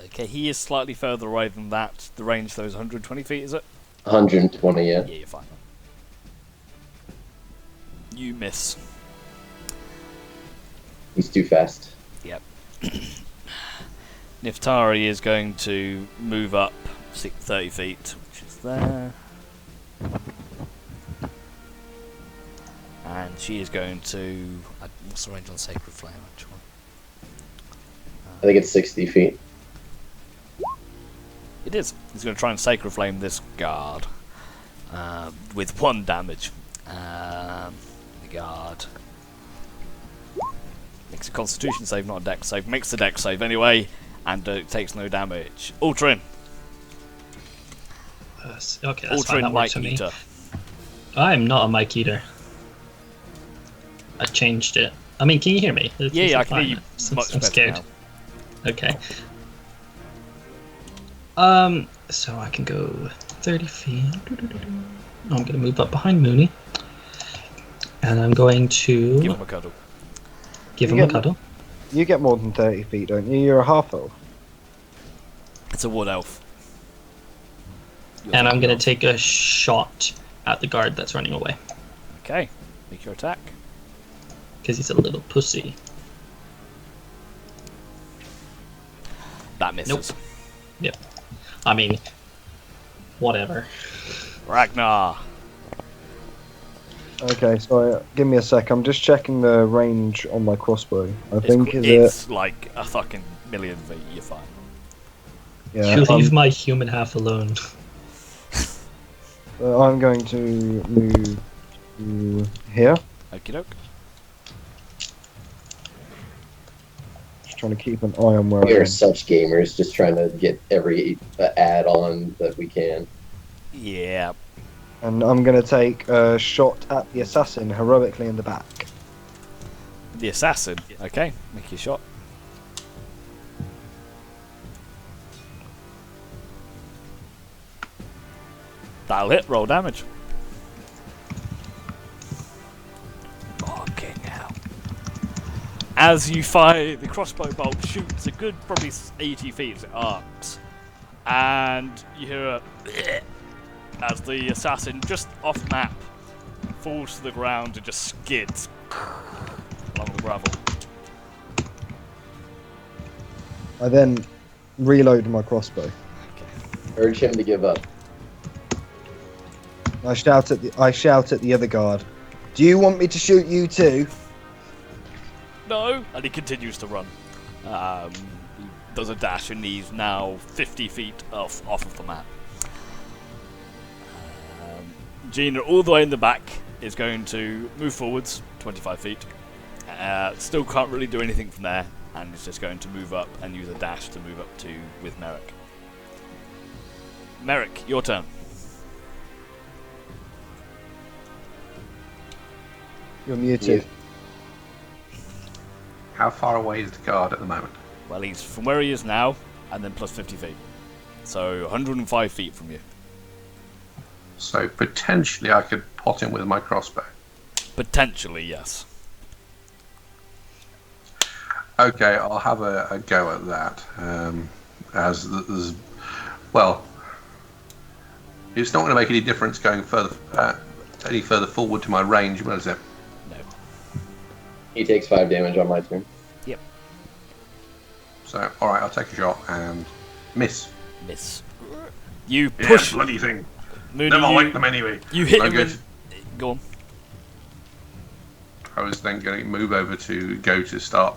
Okay, he is slightly further away than that. The range, though, is 120 feet, is it? 120, yeah. Yeah, you're fine. You miss. He's too fast. Yep. Niftari is going to move up 30 feet, which is there. And she is going to... what's the range on Sacred Flame, actually? I think it's 60 feet. It is. He's going to try and Sacred Flame this guard. With 1 damage. The guard... makes a Constitution save, not a Dex save. Makes the Dex save anyway, and takes no damage. Ultrin. Okay, that's fine. Ultrin That works for Mike me. Eater. I'm not a Mike Eater. I changed it. I mean, can you hear me? Yeah, I can hear you I'm much better scared. now. Okay. So I can go 30 feet. I'm going to move up behind Mooney. And I'm going to Give him a cuddle. give him You a get- cuddle. You get more than 30 feet, don't you? You're a half elf. It's a wood elf. And I'm going to take a shot at the guard that's running away. Okay, make your attack. Because he's a little pussy. That misses. Yep. I mean, whatever. Ragnar. Okay, so give me a sec. I'm just checking the range on my crossbow. I think It's like a fucking million feet. You're fine. Yeah, You leave my human half alone. I'm going to move to here. Okie doke. Just trying to keep an eye on where I We are am. such gamers, just trying to get every add-on that we can. Yeah. And I'm going to take a shot at the assassin heroically in the back. The assassin. Okay, make your shot. That'll hit. Roll damage. Fucking hell. As you fire, the crossbow bolt shoots a good probably 80 feet as it arcs. and you hear a as the assassin just off map falls to the ground and just skids along the gravel. I then reload my crossbow. Urge him to give up. I shout at the other guard. Do you want me to shoot you too? No, and he continues to run. He does a dash and he's now 50 feet off of the map. Gina, all the way in the back, is going to move forwards 25 feet. Still can't really do anything from there, and is just going to move up and use a dash to move up to with Merrick. Merrick, your turn. You're muted. How far away is the guard at the moment? Well, he's from where he is now, and then plus 50 feet. So 105 feet from you. So potentially I could pot him with my crossbow. Potentially, yes. Okay, I'll have a go at that. Well, it's not going to make any difference going any further forward to my range, was it? No. He takes 5 damage on my turn. Yep. So, alright, I'll take a shot and miss. Miss. You push. Yeah, bloody thing. Moody, Never like them anyway. You hit him. Good. Go on. I was then going to move over to go to start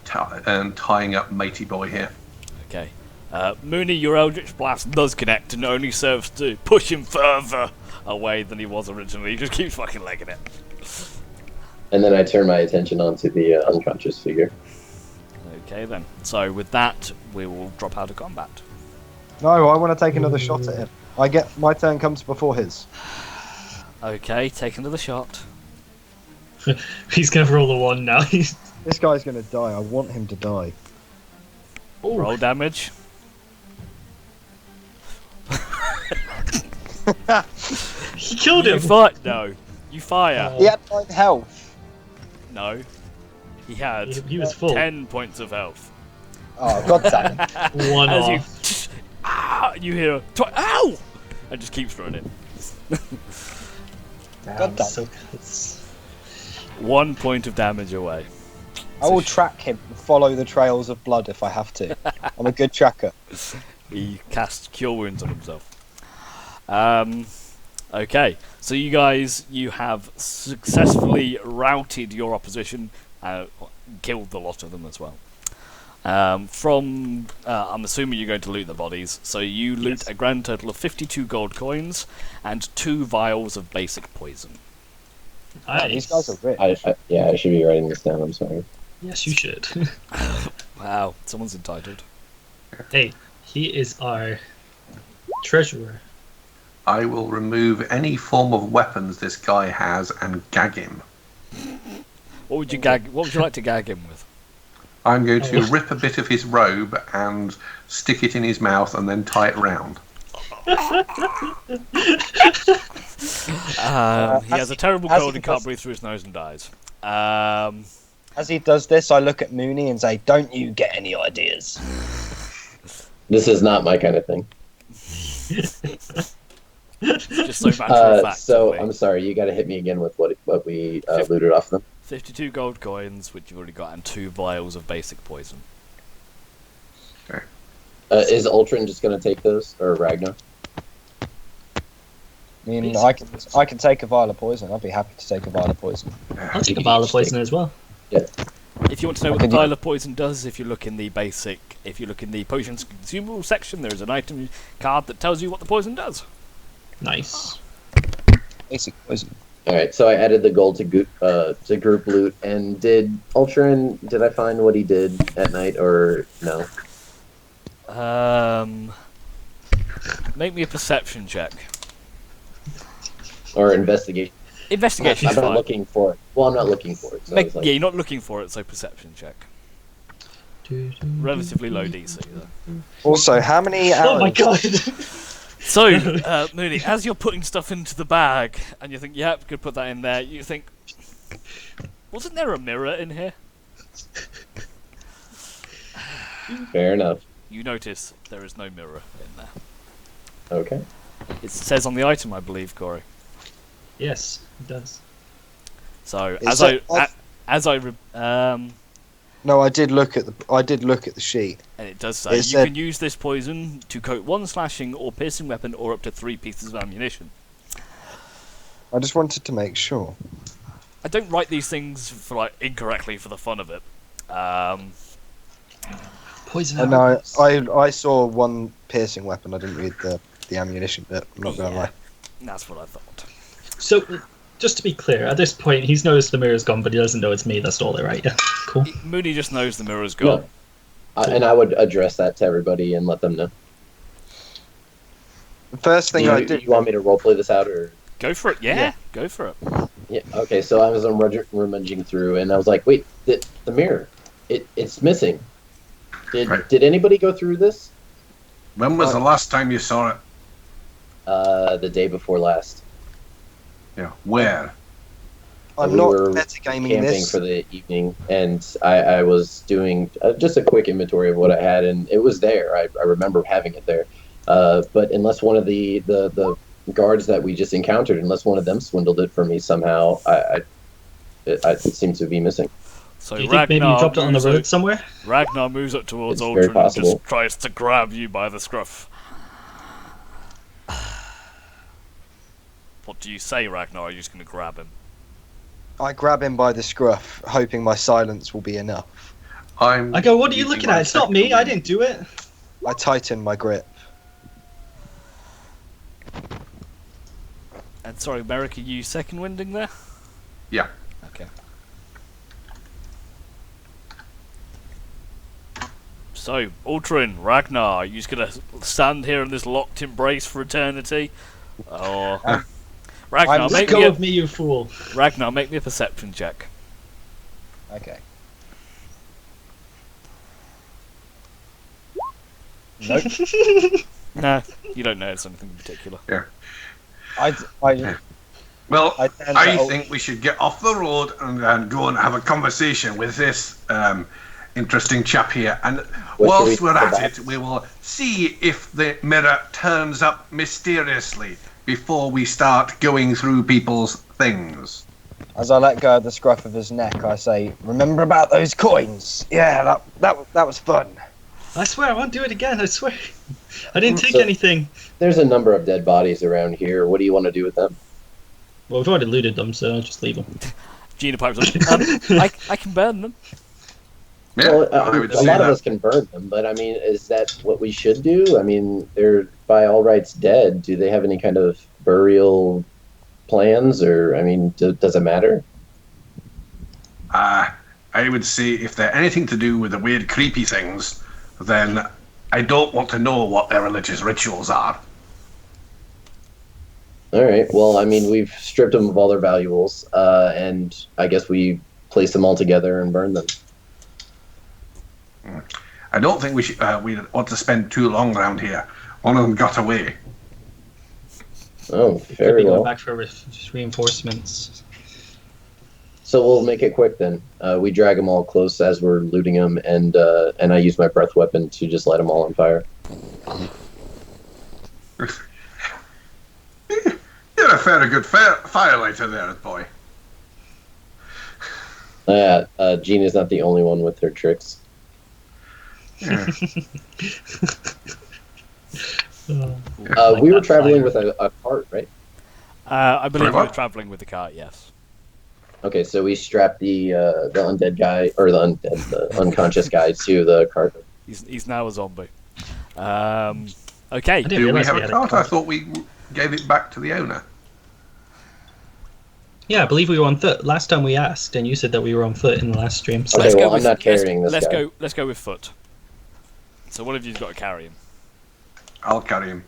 tying up matey boy here. Okay. Mooney, your Eldritch Blast does connect and only serves to push him further away than he was originally. He just keeps fucking legging it. And then I turn my attention onto the unconscious figure. Okay then. So with that, we will drop out of combat. No, I want to take another shot at him. My turn comes before his. Okay, take another shot. He's gonna roll a 1 now. This guy's gonna die. I want him to die. Roll damage. He killed him. No. You fire. He had 9 health. No. He had He was full. 10 points of health. Oh, god damn it. 1 As off. you hear ow! And just keeps running. God damn. So close. 1 point of damage away. I will track him and follow the trails of blood if I have to. I'm a good tracker. He casts Cure Wounds on himself. Okay, so you have successfully routed your opposition, killed the lot of them as well. I'm assuming you're going to loot the bodies, so you loot a grand total of 52 gold coins and 2 vials of basic poison. Wow, these guys are rich. I should be writing this down, I'm sorry. Yes, you should. Wow, someone's entitled. Hey, he is our treasurer. I will remove any form of weapons this guy has and gag him. What would you like to gag him with? I'm going to rip a bit of his robe and stick it in his mouth and then tie it round. He has a terrible cold and can't breathe through his nose and dies. As he does this, I look at Mooney and say, "Don't you get any ideas?" This is not my kind of thing. Just so matter of fact. So I'm sorry, you got to hit me again with what we looted off them. 52 gold coins, which you've already got, and 2 vials of basic poison. Okay. Is Ultron just going to take those, or Ragnar? I mean, I can take a vial of poison. I'd be happy to take a vial of poison. I'll take a vial of poison as well. Yeah. If you want to know what the vial of poison does, if you look in the potions consumable section, there is an item card that tells you what the poison does. Nice. Basic poison. All right, so I added the gold to group loot, and did I find what he did at night, or no? Make me a perception check. Or investigation? Investigation's I'm not fine. looking for it. Well, I'm not looking for it. So I was like, Yeah, you're not looking for it, so perception check. Relatively low DC, though. Also, how many hours? Oh my god! So, Mooney, as you're putting stuff into the bag, and you think, yep, could put that in there, you think, wasn't there a mirror in here? Fair enough. you notice there is no mirror in there. Okay. It says on the item, I believe, Corey. Yes, it does. So Is No, I did look at the sheet. and it does say It you said- can use this poison to coat one slashing or piercing weapon or up to 3 pieces of ammunition. I just wanted to make sure. I don't write these things for incorrectly for the fun of it. Poison And arrows. I saw one piercing weapon. I didn't read the ammunition bit. I'm not gonna lie. That's what I thought. So, just to be clear, at this point, he's noticed the mirror's gone, but he doesn't know it's me. That's all right. Yeah, cool. Mooney just knows the mirror's gone. No. And I would address that to everybody and let them know. The first thing I did. You want me to roleplay this out, or? Go for it. Yeah, go for it. Yeah. Okay. So I was rummaging through, and I was like, "Wait, the mirror, it's missing. Did anybody go through this? When was the last time you saw it? The day before last. Yeah. Where? I'm We not were metagaming camping this. for the evening, and I was doing just a quick inventory of what I had, and it was there. I remember having it there. But unless one of the guards that we just encountered, unless one of them swindled it for me somehow, it seems to be missing. So Do you think maybe you dropped it on the road somewhere? Ragnar moves up towards It's very Aldrin and possible. just tries to grab you by the scruff. What do you say, Ragnar? Are you just going to grab him? I grab him by the scruff, hoping my silence will be enough. I go, what are you looking at? It's not me. I didn't do it. I tighten my grip. And sorry, Merrick, are you second winding there? Yeah. Okay. So, Ultrin, Ragnar, are you just going to stand here in this locked embrace for eternity? Or... Ragnar, I'm- Let go of me, you fool. Ragnar, make me a perception check. Okay. Nope. No, you don't notice anything in particular. I Well, turned I to think we should get off the road and go and have a conversation with this interesting chap here. And whilst we're at it, we will see if the mirror turns up mysteriously before we start going through people's things. As I let go of the scruff of his neck, I say, "Remember about those coins? Yeah, that was fun." I swear, I won't do it again. I swear. I didn't take So- anything. There's a number of dead bodies around here. What do you want to do with them? Well, we've already looted them, so I'll just leave them. Gina pipes up. I can burn them. Yeah, Well, I would a say lot of that. us can burn them, but I mean, is that what we should do? I mean, they're by all rights dead. Do they have any kind of burial plans, or I mean, does it matter? I would say if they're anything to do with the weird, creepy things, then I don't want to know what their religious rituals are. All right. Well, I mean, we've stripped them of all their valuables, and I guess we place them all together and burn them. I don't think we ought to spend too long around here. One of them got away. Oh, Could very be going well. back for reinforcements. So we'll make it quick then. We drag them all close as we're looting them, and I use my breath weapon to just light them all on fire. You're a very good firelighter there, boy. Gina's not the only one with her tricks. Yeah. We were traveling with a cart, right? I believe Sorry, we're what? travelling with the cart, yes. Okay, so we strapped the undead guy, or the unconscious guy to the cart. He's now a zombie. Okay. I didn't Do we realize have we a had a cart? I cart. thought we gave it back to the owner. Yeah, I believe we were on foot. Last time we asked, and you said that we were on foot in the last stream. So Okay, Let's go well, I'm with- not carrying this guy. Let's go with foot. So one of you's got to carry him. I'll carry him.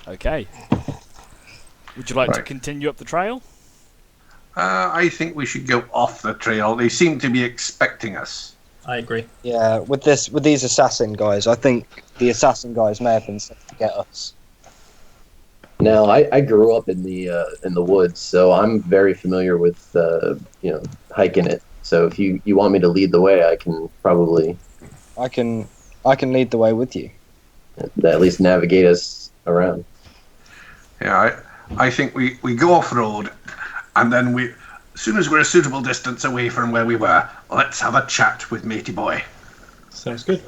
Okay. Would you like to Right. continue up the trail? I think we should go off the trail. They seem to be expecting us. I agree. Yeah, with these assassin guys, I think the assassin guys may have been sent to get us. Now, I grew up in the woods, so I'm very familiar with hiking it. So if you want me to lead the way, I can probably. I can I can lead the way with you. At least navigate us around. Yeah, I think we go off road, and then as soon as we're a suitable distance away from where we were, let's have a chat with matey boy. Sounds good.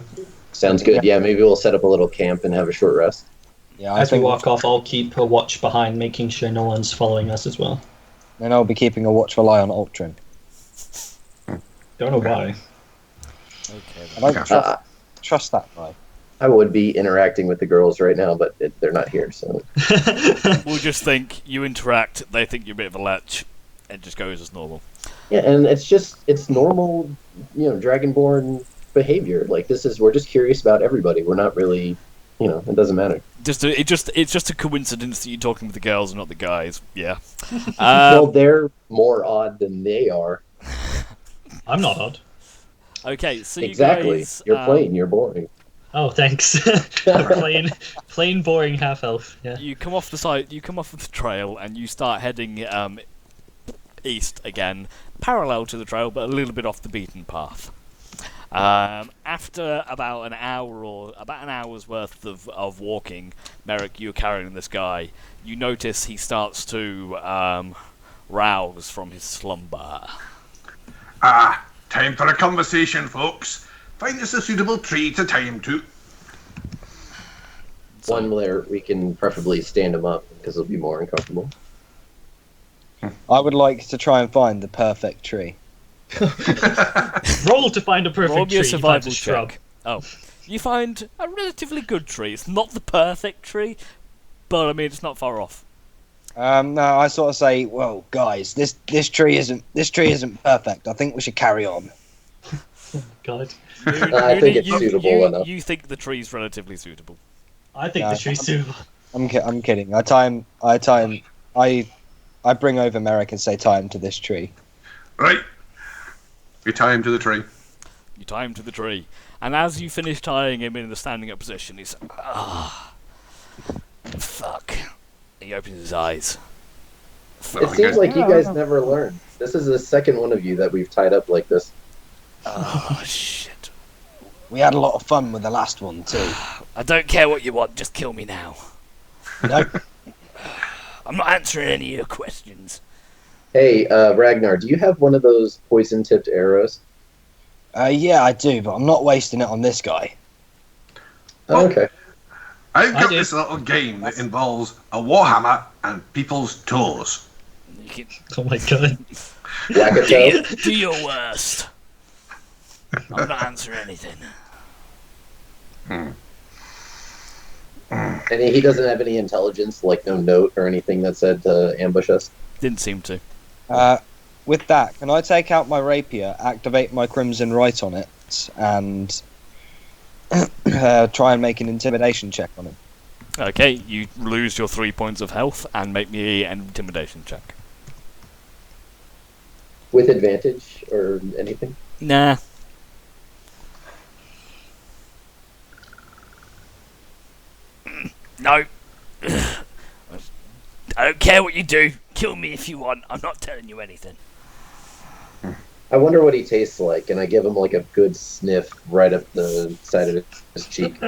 Sounds good. Yeah, maybe we'll set up a little camp and have a short rest. Yeah, As we walk off, I'll keep a watch behind, making sure no one's following us as well. Then I'll be keeping a watchful eye on Ultron. Don't know why. Okay. I don't trust that guy. I would be interacting with the girls right now, but they're not here, so... We'll just think you interact, they think you're a bit of a lech, and just goes as normal. Yeah, and it's normal, Dragonborn behavior. Like, we're just curious about everybody. We're not really, it doesn't matter. It's just a coincidence that you're talking with the girls and not the guys. Yeah. Well, they're more odd than they are. I'm not odd. Okay, so you Exactly. guys, You're plain. You're boring. Oh, thanks. plain, boring half elf. Yeah. You come off the side. You come off of the trail and you start heading east again, parallel to the trail, but a little bit off the beaten path. After about an hour's worth of walking, Merrick, you're carrying this guy. You notice he starts to rouse from his slumber. Time for a conversation, folks. Find us a suitable tree to tie him to. One where we can preferably stand him up, because it'll be more uncomfortable. I would like to try and find the perfect tree. Roll to find a perfect Roll me tree. a You find survival a shrub. check. Oh, you find a relatively good tree. It's not the perfect tree, but I mean it's not far off. No, I sort of say, well, guys, this tree isn't perfect. I think we should carry on. God. I think it's suitable enough. You think the tree's relatively suitable. I think the tree's suitable. I'm kidding. I bring over Merrick and say, tie him to this tree. Right. We tie him to the tree. You tie him to the tree, and as you finish tying him in the standing up position, he's fuck. He opens his eyes. It seems like you guys never learn. This is the second one of you that we've tied up like this. Oh shit. We had a lot of fun with the last one too. I don't care what you want, just kill me now. No. I'm not answering any of your questions. Hey, Ragnar, do you have one of those poison-tipped arrows? Yeah, I do, but I'm not wasting it on this guy. Oh, okay. I've got this little game that involves a warhammer and people's toes. You can Oh my god. Whack a toe? do your worst. I'm not answering anything. And he doesn't have any intelligence, like no note or anything that said to ambush us? Didn't seem to. With that, can I take out my rapier, activate my Crimson Right on it, and try and make an intimidation check on him? Okay, you lose your 3 points of health and make me an intimidation check. With advantage or anything? Nah. No. I don't care what you do. Kill me if you want. I'm not telling you anything. I wonder what he tastes like, and I give him like a good sniff right up the side of his cheek.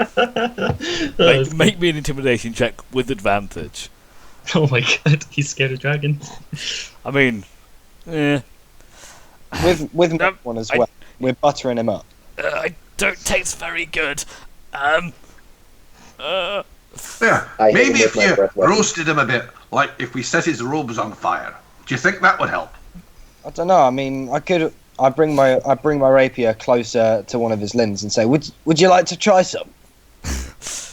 Make me an intimidation check with advantage. Oh my god, he's scared of dragons. I mean, With one as well. We're buttering him up. I don't taste very good. Yeah, I hit maybe him if with my you breath weapon. roasted him a bit, like if we set his robes on fire. Do you think that would help? I don't know. I mean, I bring my rapier closer to one of his limbs and say, "Would you like to try some?"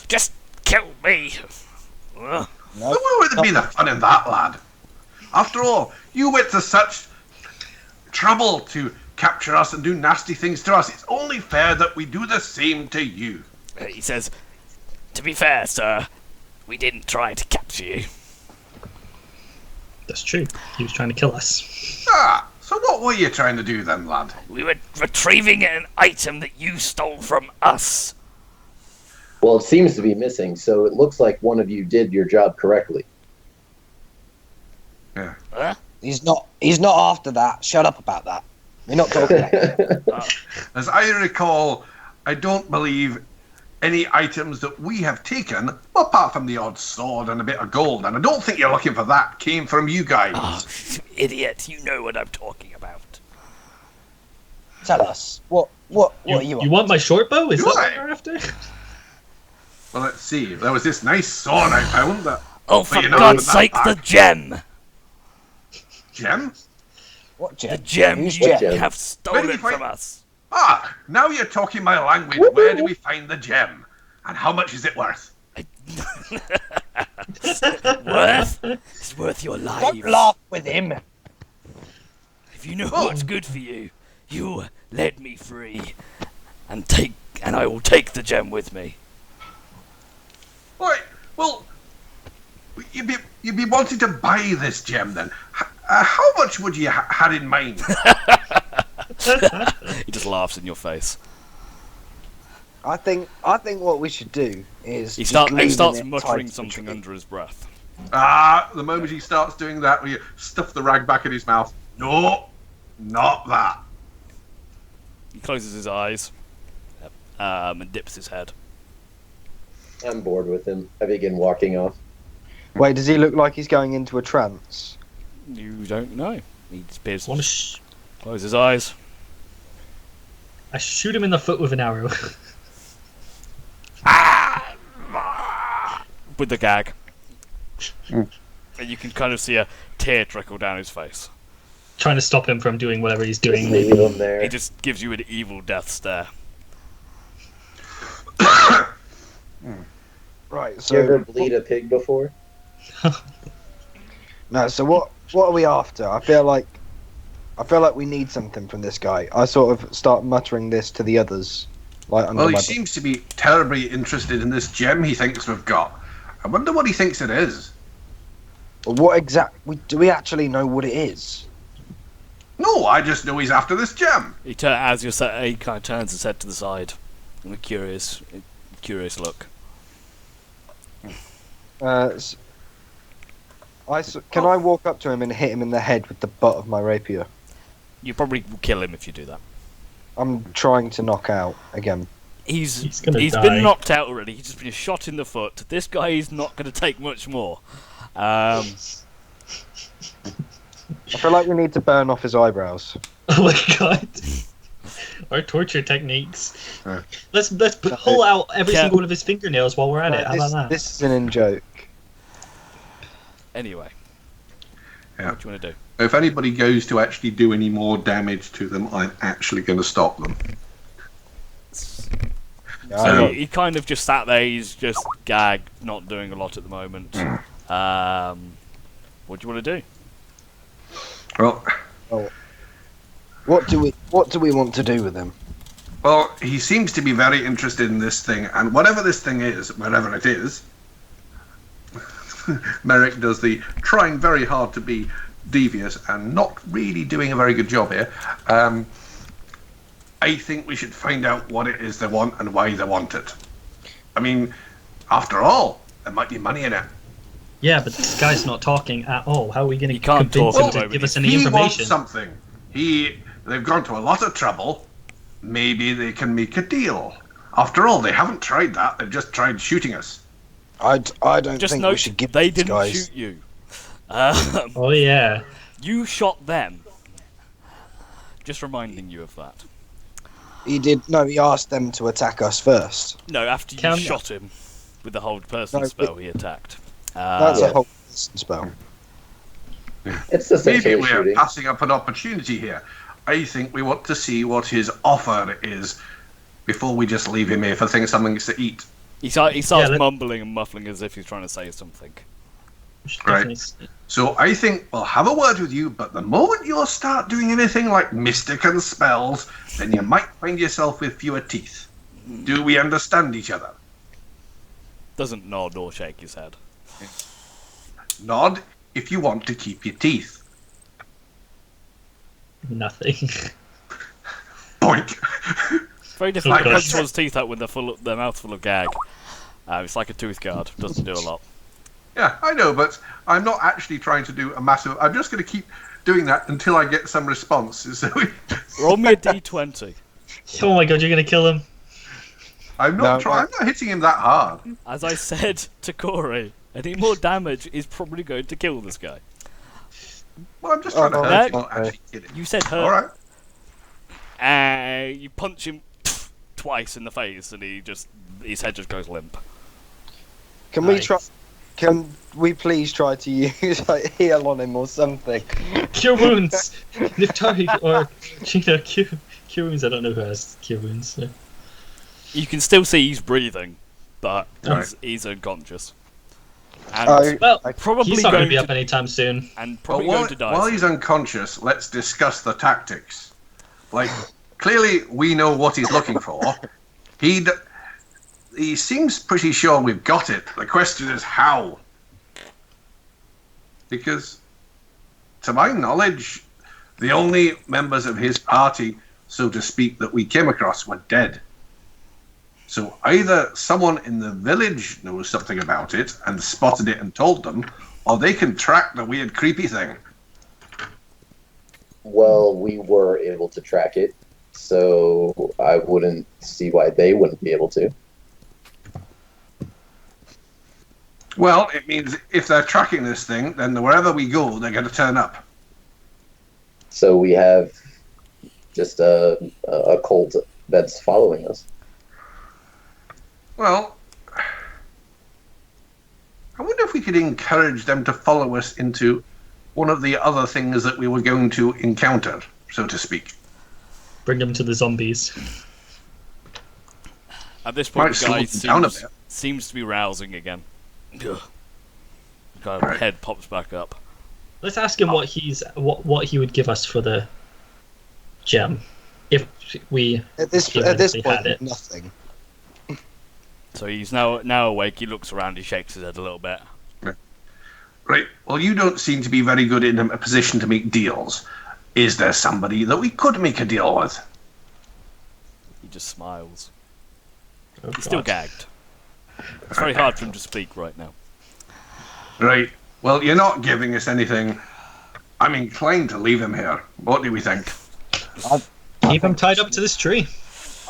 Just kill me. Ugh. No. Where would be the fun in that, lad? After all, you went to such trouble to capture us and do nasty things to us. It's only fair that we do the same to you. He says, "To be fair, sir, we didn't try to capture you." That's true. He was trying to kill us. So what were you trying to do then, lad? We were retrieving an item that you stole from us. Well, it seems to be missing, so it looks like one of you did your job correctly. Yeah. Huh? He's not after that. Shut up about that. We're not talking about it. As I recall, I don't believe any items that we have taken, apart from the odd sword and a bit of gold, and I don't think you're looking for that, came from you guys. Oh, idiot, you know what I'm talking about. Tell us, what are you You want my short bow? Is Do that I? what you're after? Well, let's see. There was this nice sword I found that... Oh, for you know, God's that sake, bag. the gem! Gem? What The gem? gem Whose you gem? have Where did stolen you find- from us. Ah, now you're talking my language. Where do we find the gem? And how much is it worth? Worth? It's worth your lives. Don't laugh with him. If you know Oh. what's good for you, you let me free, and I will take the gem with me. Right, well, you'd be wanting to buy this gem then. How much would you had in mind? He just laughs in your face. I think what we should do is He just leave starts him muttering tied to the something tree. under his breath. The moment he starts doing that, we stuff the rag back in his mouth. No, not that. He closes his eyes, and dips his head. I'm bored with him. I begin walking off. Wait, does he look like he's going into a trance? You don't know. He disappears. Want to Close his eyes. I shoot him in the foot with an arrow. With the gag. And you can kind of see a tear trickle down his face. Trying to stop him from doing whatever he's Just doing. leave him there. He just gives you an evil death stare. Right. You ever So bleed a pig before? no. So what are we after? I feel like we need something from this guy. I sort of start muttering this to the others, like under Well, he my. seems to be terribly interested in this gem he thinks we've got. I wonder what he thinks it is. What exactly? Do we actually know what it is? No, I just know he's after this gem. He as you're he kind of turns his head to the side, with a curious look. Can I walk up to him and hit him in the head with the butt of my rapier? You probably will kill him if you do that. I'm trying to knock out again. He's gonna die. been knocked out already. He's just been shot in the foot. This guy is not going to take much more. I feel like we need to burn off his eyebrows. Oh my god. Our torture techniques. Let's pull out every Yeah. single one of his fingernails while we're at it. How about that? This is an in-joke. Anyway, Yeah. what do you want to do? If anybody goes to actually do any more damage to them, I'm actually going to stop them. Yeah, So he kind of just sat there. He's just gagged, not doing a lot at the moment. What do you want to do? Well, what do we want to do with him? well, he seems to be very interested in this thing, and whatever this thing is, wherever it is, Merrick does the trying very hard to be devious and not really doing a very good job here. I think we should find out what it is they want and why they want it. I mean, after all, there might be money in it. Yeah, but this guy's not talking at all. How are we going He to can't convince talk him at the to moment. give us any He wants information? something. They've gone to a lot of trouble. Maybe they can make a deal. After all, they haven't tried that. They've just tried shooting us. I don't Just think we note should give they these didn't guys. shoot you. Oh yeah. You shot them. Just reminding you of that. He did. No, he asked them to attack us first. No, after you Can- shot him with the hold person No, spell, he attacked. That's Yeah. a whole spell. It's essentially Maybe we're shooting. passing up an opportunity here. I think we want to see what his offer is before we just leave him here for something to eat. He starts let- mumbling and muffling as if he's trying to say something. We should Right. definitely- So I think we'll have a word with you, but the moment you start doing anything like mystic and spells, then you might find yourself with fewer teeth. Do we understand each other? Doesn't nod or shake his head. Nod if you want to keep your teeth. Nothing. Point. Very difficult to Okay. punch someone's teeth out with their mouth full of gag. It's like a tooth guard. Doesn't do a lot. Yeah, I know, but I'm not actually trying to do a massive... I'm just going to keep doing that until I get some response. So Roll me a d20. Oh my god, you're going to kill him. I'm not I'm not hitting him that hard. As I said to Corey, any more damage is probably going to kill this guy. Well, I'm just trying to hurt him, not actually kill him. You said hurt. All right. And you punch him twice in the face, and his head just goes limp. Can we try? Can we please try to use like heal on him or something? Cure wounds. Niftari or Gina, cure wounds. I don't know who has cure wounds. So. You can still see he's breathing, but Right. he's unconscious. And Well, probably he's not going to be to- up anytime soon. and But probably going to die. while soon. he's unconscious, let's discuss the tactics. Like, clearly we know what he's looking for. He seems pretty sure we've got it. The question is how. Because, to my knowledge, the only members of his party, so to speak, that we came across were dead. So either someone in the village knows something about it and spotted it and told them, or they can track the weird creepy thing. Well, we were able to track it, so I wouldn't see why they wouldn't be able to. Well, it means if they're tracking this thing, then wherever we go, they're going to turn up. So we have just a cult that's following us. Well, I wonder if we could encourage them to follow us into one of the other things that we were going to encounter, so to speak. Bring them to the zombies. At this point, Might the guy slow them down a bit. seems to be rousing again. Ugh. Kind of Right. head pops back up. Let's ask him what he would give us for the gem, if we At this theoretically point, had it. nothing. So he's now awake. He looks around. He shakes his head a little bit. Right, well, you don't seem to be very good in a position to make deals. Is there somebody that we could make a deal with? He just smiles. Oh, He's still God. gagged. It's very hard for him to speak right now. Right, well, you're not giving us anything. I'm inclined to leave him here. What do we think? Keep him tied up to this tree.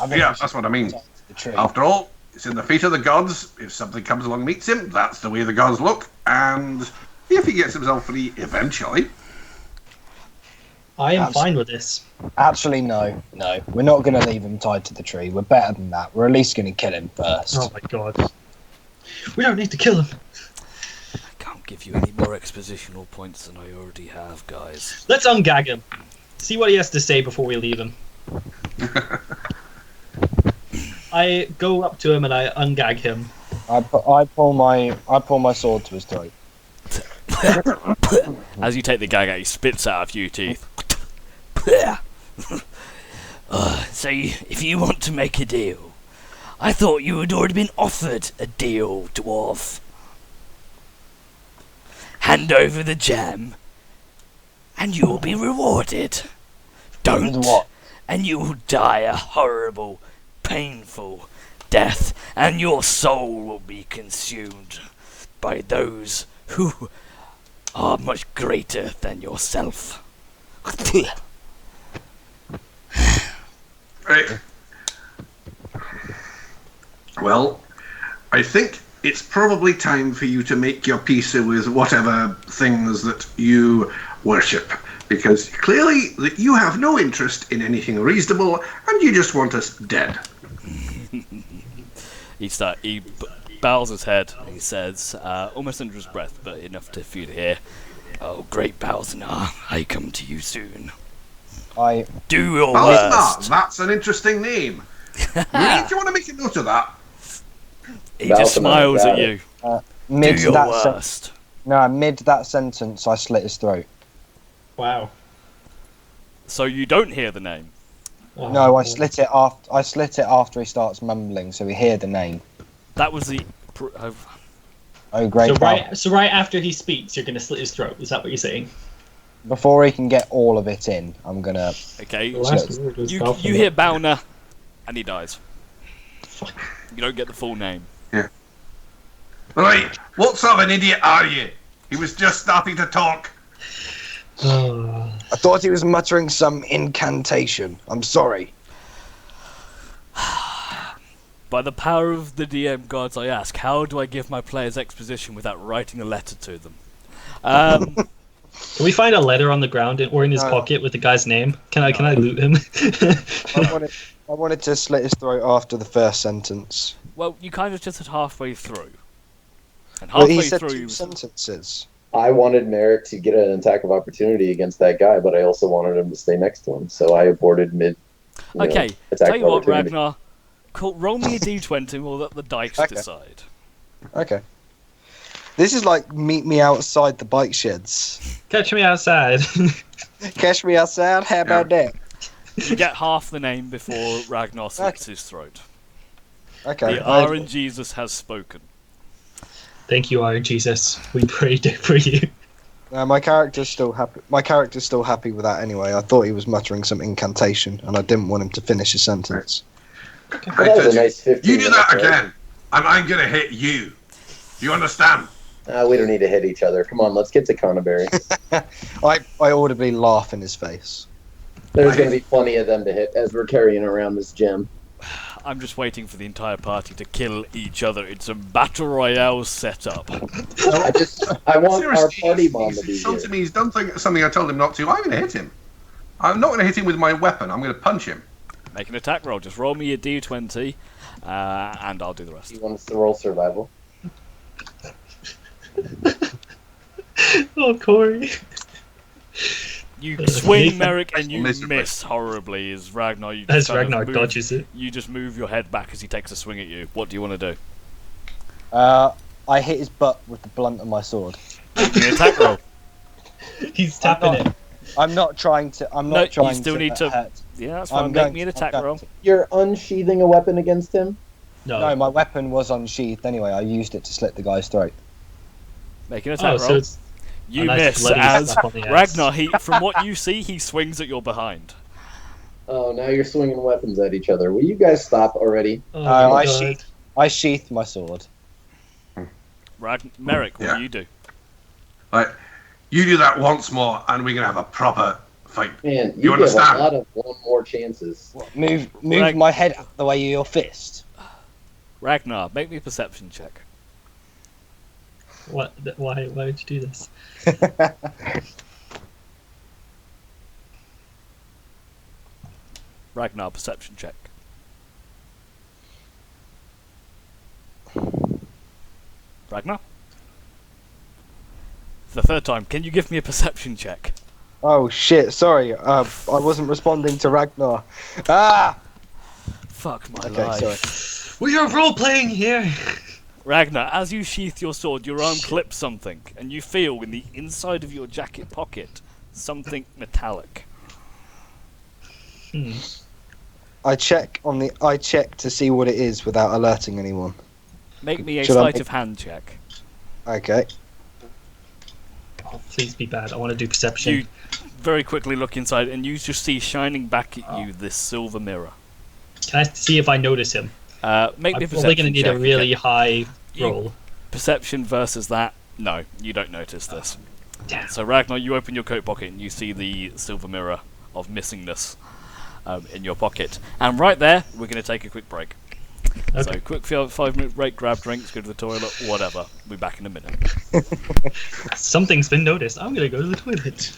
I think Yeah, we should that's what I mean. go to the tree. After all, it's in the feet of the gods. If something comes along and meets him, that's the way the gods look. And if he gets himself free eventually, I am Abs- fine with this. Actually, no. We're not going to leave him tied to the tree. We're better than that. We're at least going to kill him first. Oh my god. We don't need to kill him. I can't give you any more expositional points than I already have, guys. Let's ungag him. See what he has to say before we leave him. I go up to him and I ungag him. I pull my sword to his throat. As you take the gag out, he spits out a few teeth. So, if you want to make a deal, I thought you had already been offered a deal, dwarf. Hand over the gem, and you will be rewarded. Don't, With what? and you will die a horrible, painful death, and your soul will be consumed by those who are much greater than yourself. right. Well, I think it's probably time for you to make your peace with whatever things that you worship. Because clearly that you have no interest in anything reasonable and you just want us dead. He bows his head and he says, almost under his breath, but enough for you to hear, "Oh, great Balzanar, I come to you soon. I Do your Balzanar, worst." that's an interesting name. Really? Do you want to make a note of that? He just Balzanar, smiles got at it. you. mid Do your that worst. mid that sentence, I slit his throat. Wow. So you don't hear the name. Oh, No, I slit it after he starts mumbling, so we hear the name. That was the... Oh, great! So right after he speaks, you're gonna slit his throat. Is that what you're saying? Before he can get all of it in, I'm gonna. Okay, The last word was you Balzanar. hear Balna, and he dies. Fuck. You don't get the full name. Right, what sort of an idiot are you? He was just starting to talk. Oh. I thought he was muttering some incantation. I'm sorry. By the power of the DM gods, I ask, how do I give my players exposition without writing a letter to them? Can we find a letter on the ground or in his No. pocket with the guy's name? Can I loot him? I wanted to slit his throat after the first sentence. Well, you kind of just said halfway through. And But he halfway said through... 2 sentences. I wanted Merrick to get an attack of opportunity against that guy, but I also wanted him to stay next to him, so I aborted mid. Okay, attack tell you of what, opportunity. Ragnar. Roll me a d20 and we'll let the dice Okay. decide. Okay. This is like meet me outside the bike sheds. Catch me outside. Catch me outside, how about that? You get half the name before Ragnar slits his throat. Okay. The R in Jesus has spoken. Thank you, Iron Jesus. We prayed for you. My character's still happy. My character's still happy with that anyway. I thought he was muttering some incantation, and I didn't want him to finish his sentence. Well, that was a nice 15 You do that minutes, right? again, and I'm gonna hit you. Do you understand? We don't need to hit each other. Come on, let's get to Conneberry. I audibly laugh in his face. There's going to be plenty of them to hit as we're carrying around this gem. I'm just waiting for the entire party to kill each other. It's a battle royale setup. I want our Seriously, party bomb to be he's done here. to me. He's done something I told him not to. I'm gonna hit him. I'm not gonna hit him with my weapon. I'm gonna punch him. Make an attack roll. Just roll me a d20, and I'll do the rest. He wants to roll survival. Oh, Corey. You swing, Merrick, and you miss horribly as Ragnar. You just As kind of Ragnar move- dodges it. You just move your head back as he takes a swing at you. What do you want to do? I hit his butt with the blunt of my sword. Make an attack roll. He's tapping it. I'm not trying to. I'm No, not trying you still to need to. hurt. Yeah, that's I'm fine. Make going me an to- attack I'm going roll. to. You're unsheathing a weapon against him? No, my weapon was unsheathed anyway. I used it to slit the guy's throat. Make an attack Oh, so roll. it's You a nice miss bloody as slap on the ass. Ragnar. From what you see, he swings at your behind. Oh, now you're swinging weapons at each other. Will you guys stop already? Oh, I God. sheathed my sword. Merrick, what Yeah. do you do? Like, you do that once more, and we're gonna have a proper fight. Man, You you give a understand? lot of one more chances. What, move Rag- my head out the way of your fist. Ragnar, make me a perception check. What? Why would you do this? Ragnar, perception check. Ragnar? For the third time, can you give me a perception check? Oh shit! Sorry, I wasn't responding to Ragnar. Ah! Fuck my Okay, life. sorry. We are role playing here. Ragnar, as you sheath your sword, your arm clips something, and you feel in the inside of your jacket pocket something metallic. I check to see what it is without alerting anyone. Make me a Should I sleight make- of hand check. Okay. Oh, please be bad. I want to do perception. You very quickly look inside, and you just see shining back at you this silver mirror. Can I see if I notice him? Make me a I'm perception probably going to need check. a really Okay. high You- roll. Perception versus that. No, you don't notice this. Damn. So Ragnar, you open your coat pocket and you see the silver mirror of missingness in your pocket. And right there, we're going to take a quick break. So Okay. quick 5-minute break, grab drinks, go to the toilet, whatever. We'll be back in a minute. Something's been noticed. I'm going to go to the toilet.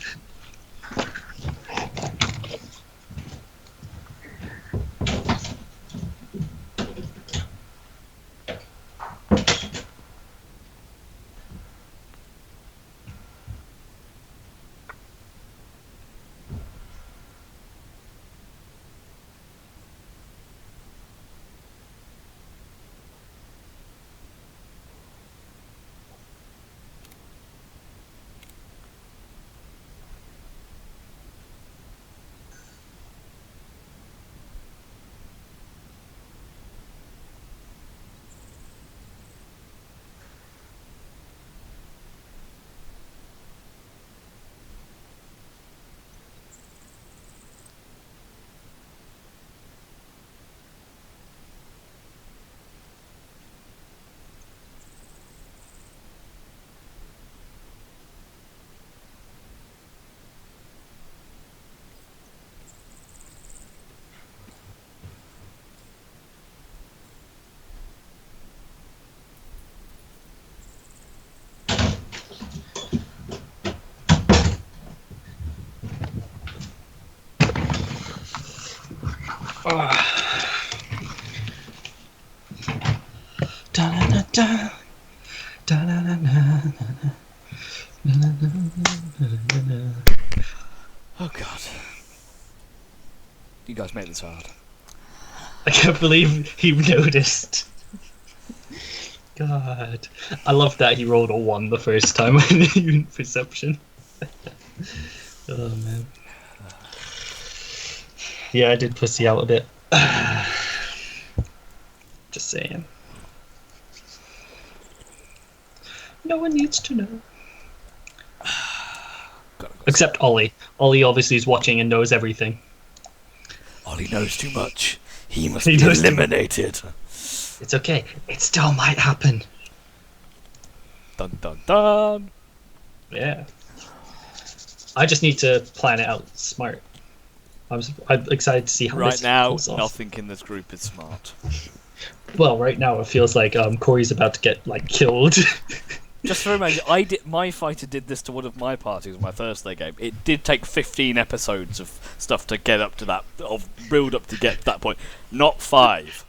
Da-na-na-da. Da-na-na-na-na-na. Na-na-na-na-na-na. Oh god. You guys make this hard. I can't believe he noticed. God. I love that he rolled a 1 the first time in perception. Oh man. Yeah, I did pussy out a bit. Just saying. No one needs to know. Except Ollie. Ollie obviously is watching and knows everything. Ollie knows too much. He must He be knows too eliminated. It's okay. It still might happen. Dun dun dun. Yeah. I just need to plan it out smart. I'm excited to see how Right this now, pulls off. nothing in this group is smart. Well, right now it feels like Corey's about to get killed. Just to remind you, my fighter did this to one of my parties on my Thursday game. It did take 15 episodes of stuff to get up to that, of build up to get to that point, not 5.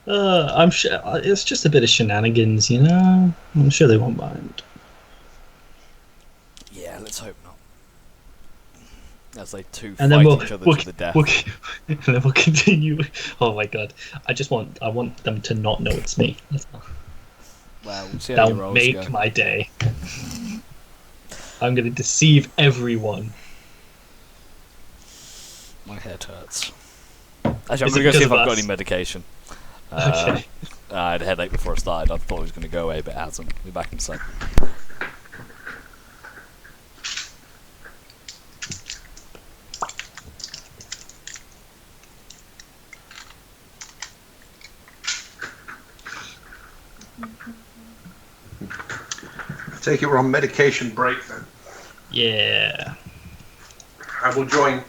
I'm sure it's just a bit of shenanigans, you know. I'm sure they won't mind. Yeah, let's hope not. As they two And fight then each other to the death. and then we'll continue. Oh my god! I want them to not know it's me. That's all. Well, we'll see how your That'll rolls make go. my day. I'm gonna deceive everyone. My head hurts. Actually, I'm Is it going to go see because if of I've got us? any medication. Okay. I had a headache before I started. I thought it was going to go away, but it hasn't. Be back in a sec. I take it we're on medication break then. Yeah. I will join.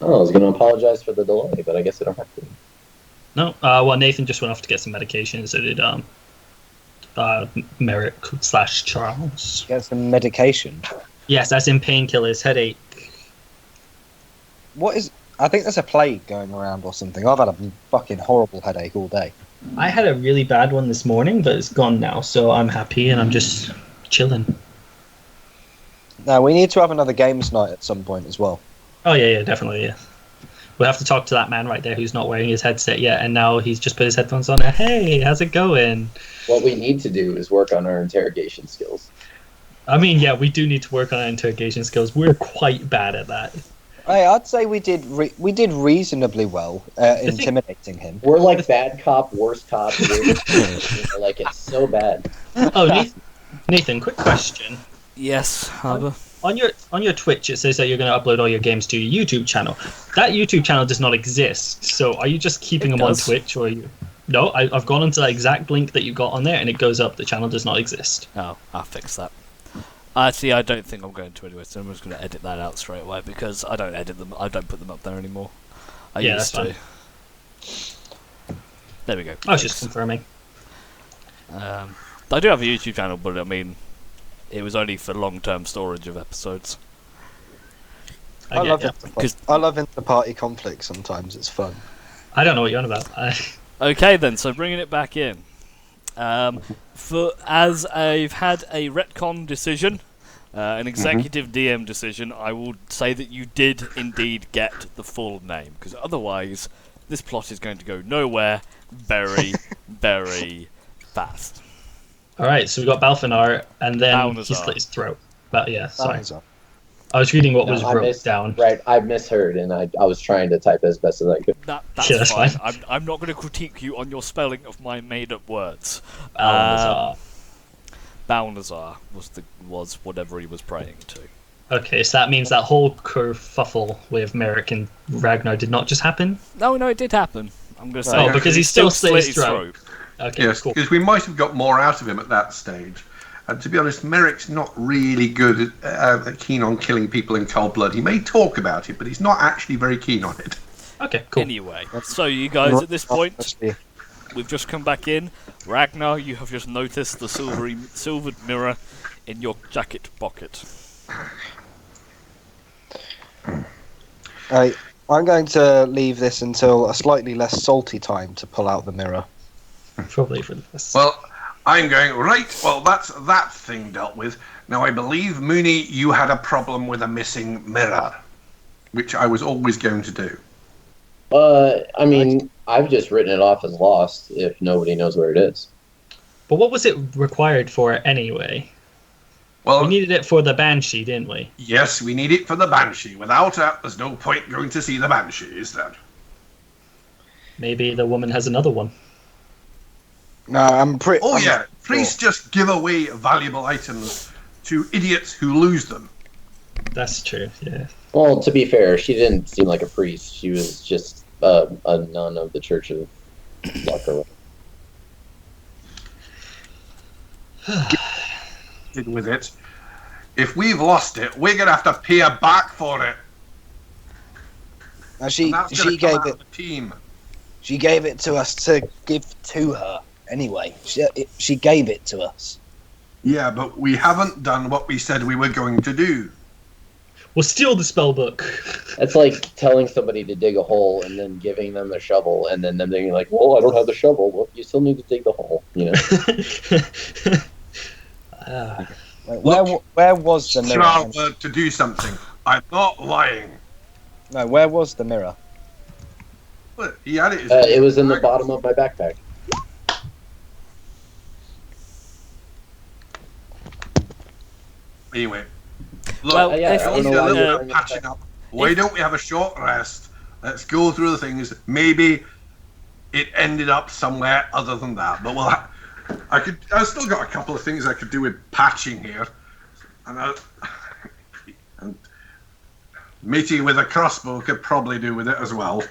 Oh, I was going to apologize for the delay, but I guess I don't have to. No. Well, Nathan just went off to get some medication. So did Merrick / Charles. Get some medication. Yes, that's in painkillers, headache. What is? I think there's a plague going around or something. I've had a fucking horrible headache all day. I had a really bad one this morning, but it's gone now, so I'm happy and I'm just chilling. Now we need to have another games night at some point as well. Oh yeah, definitely, yeah. We'll have to talk to that man right there who's not wearing his headset yet, and now he's just put his headphones on. Hey, how's it going? What we need to do is work on our interrogation skills. I mean, yeah, we do need to work on our interrogation skills. We're quite bad at that. Hey, I'd say we did reasonably well intimidating him. We're like bad cop, worst cop. Like, it's so bad. Oh, Nathan, quick question. Yes, Harbour. On your Twitch, it says that you're going to upload all your games to your YouTube channel. That YouTube channel does not exist. So are you just keeping them on Twitch, or are you? No, I've gone onto that exact link that you got on there, and it goes up. The channel does not exist. Oh, I'll fix that. Actually, I don't think I'm going to anyway, so I'm just going to edit that out straight away because I don't edit them. I don't put them up there anymore. I used to. There we go. I was just confirming. I do have a YouTube channel, but I mean, it was only for long-term storage of episodes. I love inter-party conflict sometimes. It's fun. I don't know what you're on about. Okay then, so bringing it back in. As I've had a retcon decision, an executive DM decision, I will say that you did indeed get the full name, because otherwise this plot is going to go nowhere very, very fast. Alright, so we got Balthinar, and then Balnazar. he slit his throat. But yeah, sorry. Balnazar. I was reading what was wrote down. Right, I misheard, and I was trying to type as best as I could. That's Yeah, that's fine. fine. I'm not going to critique you on your spelling of my made-up words. Balnazar. Balnazar was whatever he was praying to. Okay, so that means that whole kerfuffle with Merrick and Ragnar did not just happen? No, it did happen. I'm going to say. Oh, because he still slit his throat. Okay, Yes, cool. because we might have got more out of him at that stage. And to be honest, Merrick's not really good keen on killing people in cold blood. He may talk about it, but he's not actually very keen on it. Okay, cool. Anyway, so you guys at this point, we've just come back in. Ragnar, you have just noticed the silvered mirror in your jacket pocket. I'm going to leave this until a slightly less salty time to pull out the mirror. Probably for this. Well, I'm going, right, well, that's that thing dealt with. Now, I believe, Mooney, you had a problem with a missing mirror, which I was always going to do. I mean, I've just written it off as lost if nobody knows where it is. But what was it required for anyway? Well, We needed it for the Banshee, didn't we? yes, we need it for the Banshee. Without that, there's no point going to see the Banshee, is there? Maybe the woman has another one. No, I'm pretty. Oh, yeah, priests just give away valuable items to idiots who lose them. That's true, yeah. Well, to be fair, she didn't seem like a priest. She was just a nun of the Church of Lucker. With it. If we've lost it, we're going to have to pay her back for it. She And that's gonna she come gave out it. of the team. She gave it to us to give to her. Anyway, she gave it to us. Yeah, but we haven't done what we said we were going to do. We'll steal the spell book. That's like telling somebody to dig a hole and then giving them a shovel, and then them being like, "Well, I don't have the shovel." Well, you still need to dig the hole, you know. Where was the mirror? Sure, to do something. I'm not lying. No, where was the mirror? But he had it. It was in the bottom of my backpack. Anyway, look, Well, yeah, if, I don't we know need a why little you're bit of bringing it patching back. up. Why don't we have a short rest? Let's go through the things. Maybe it ended up somewhere other than that. But I've still got a couple of things I could do with patching here, and Matey with a crossbow could probably do with it as well.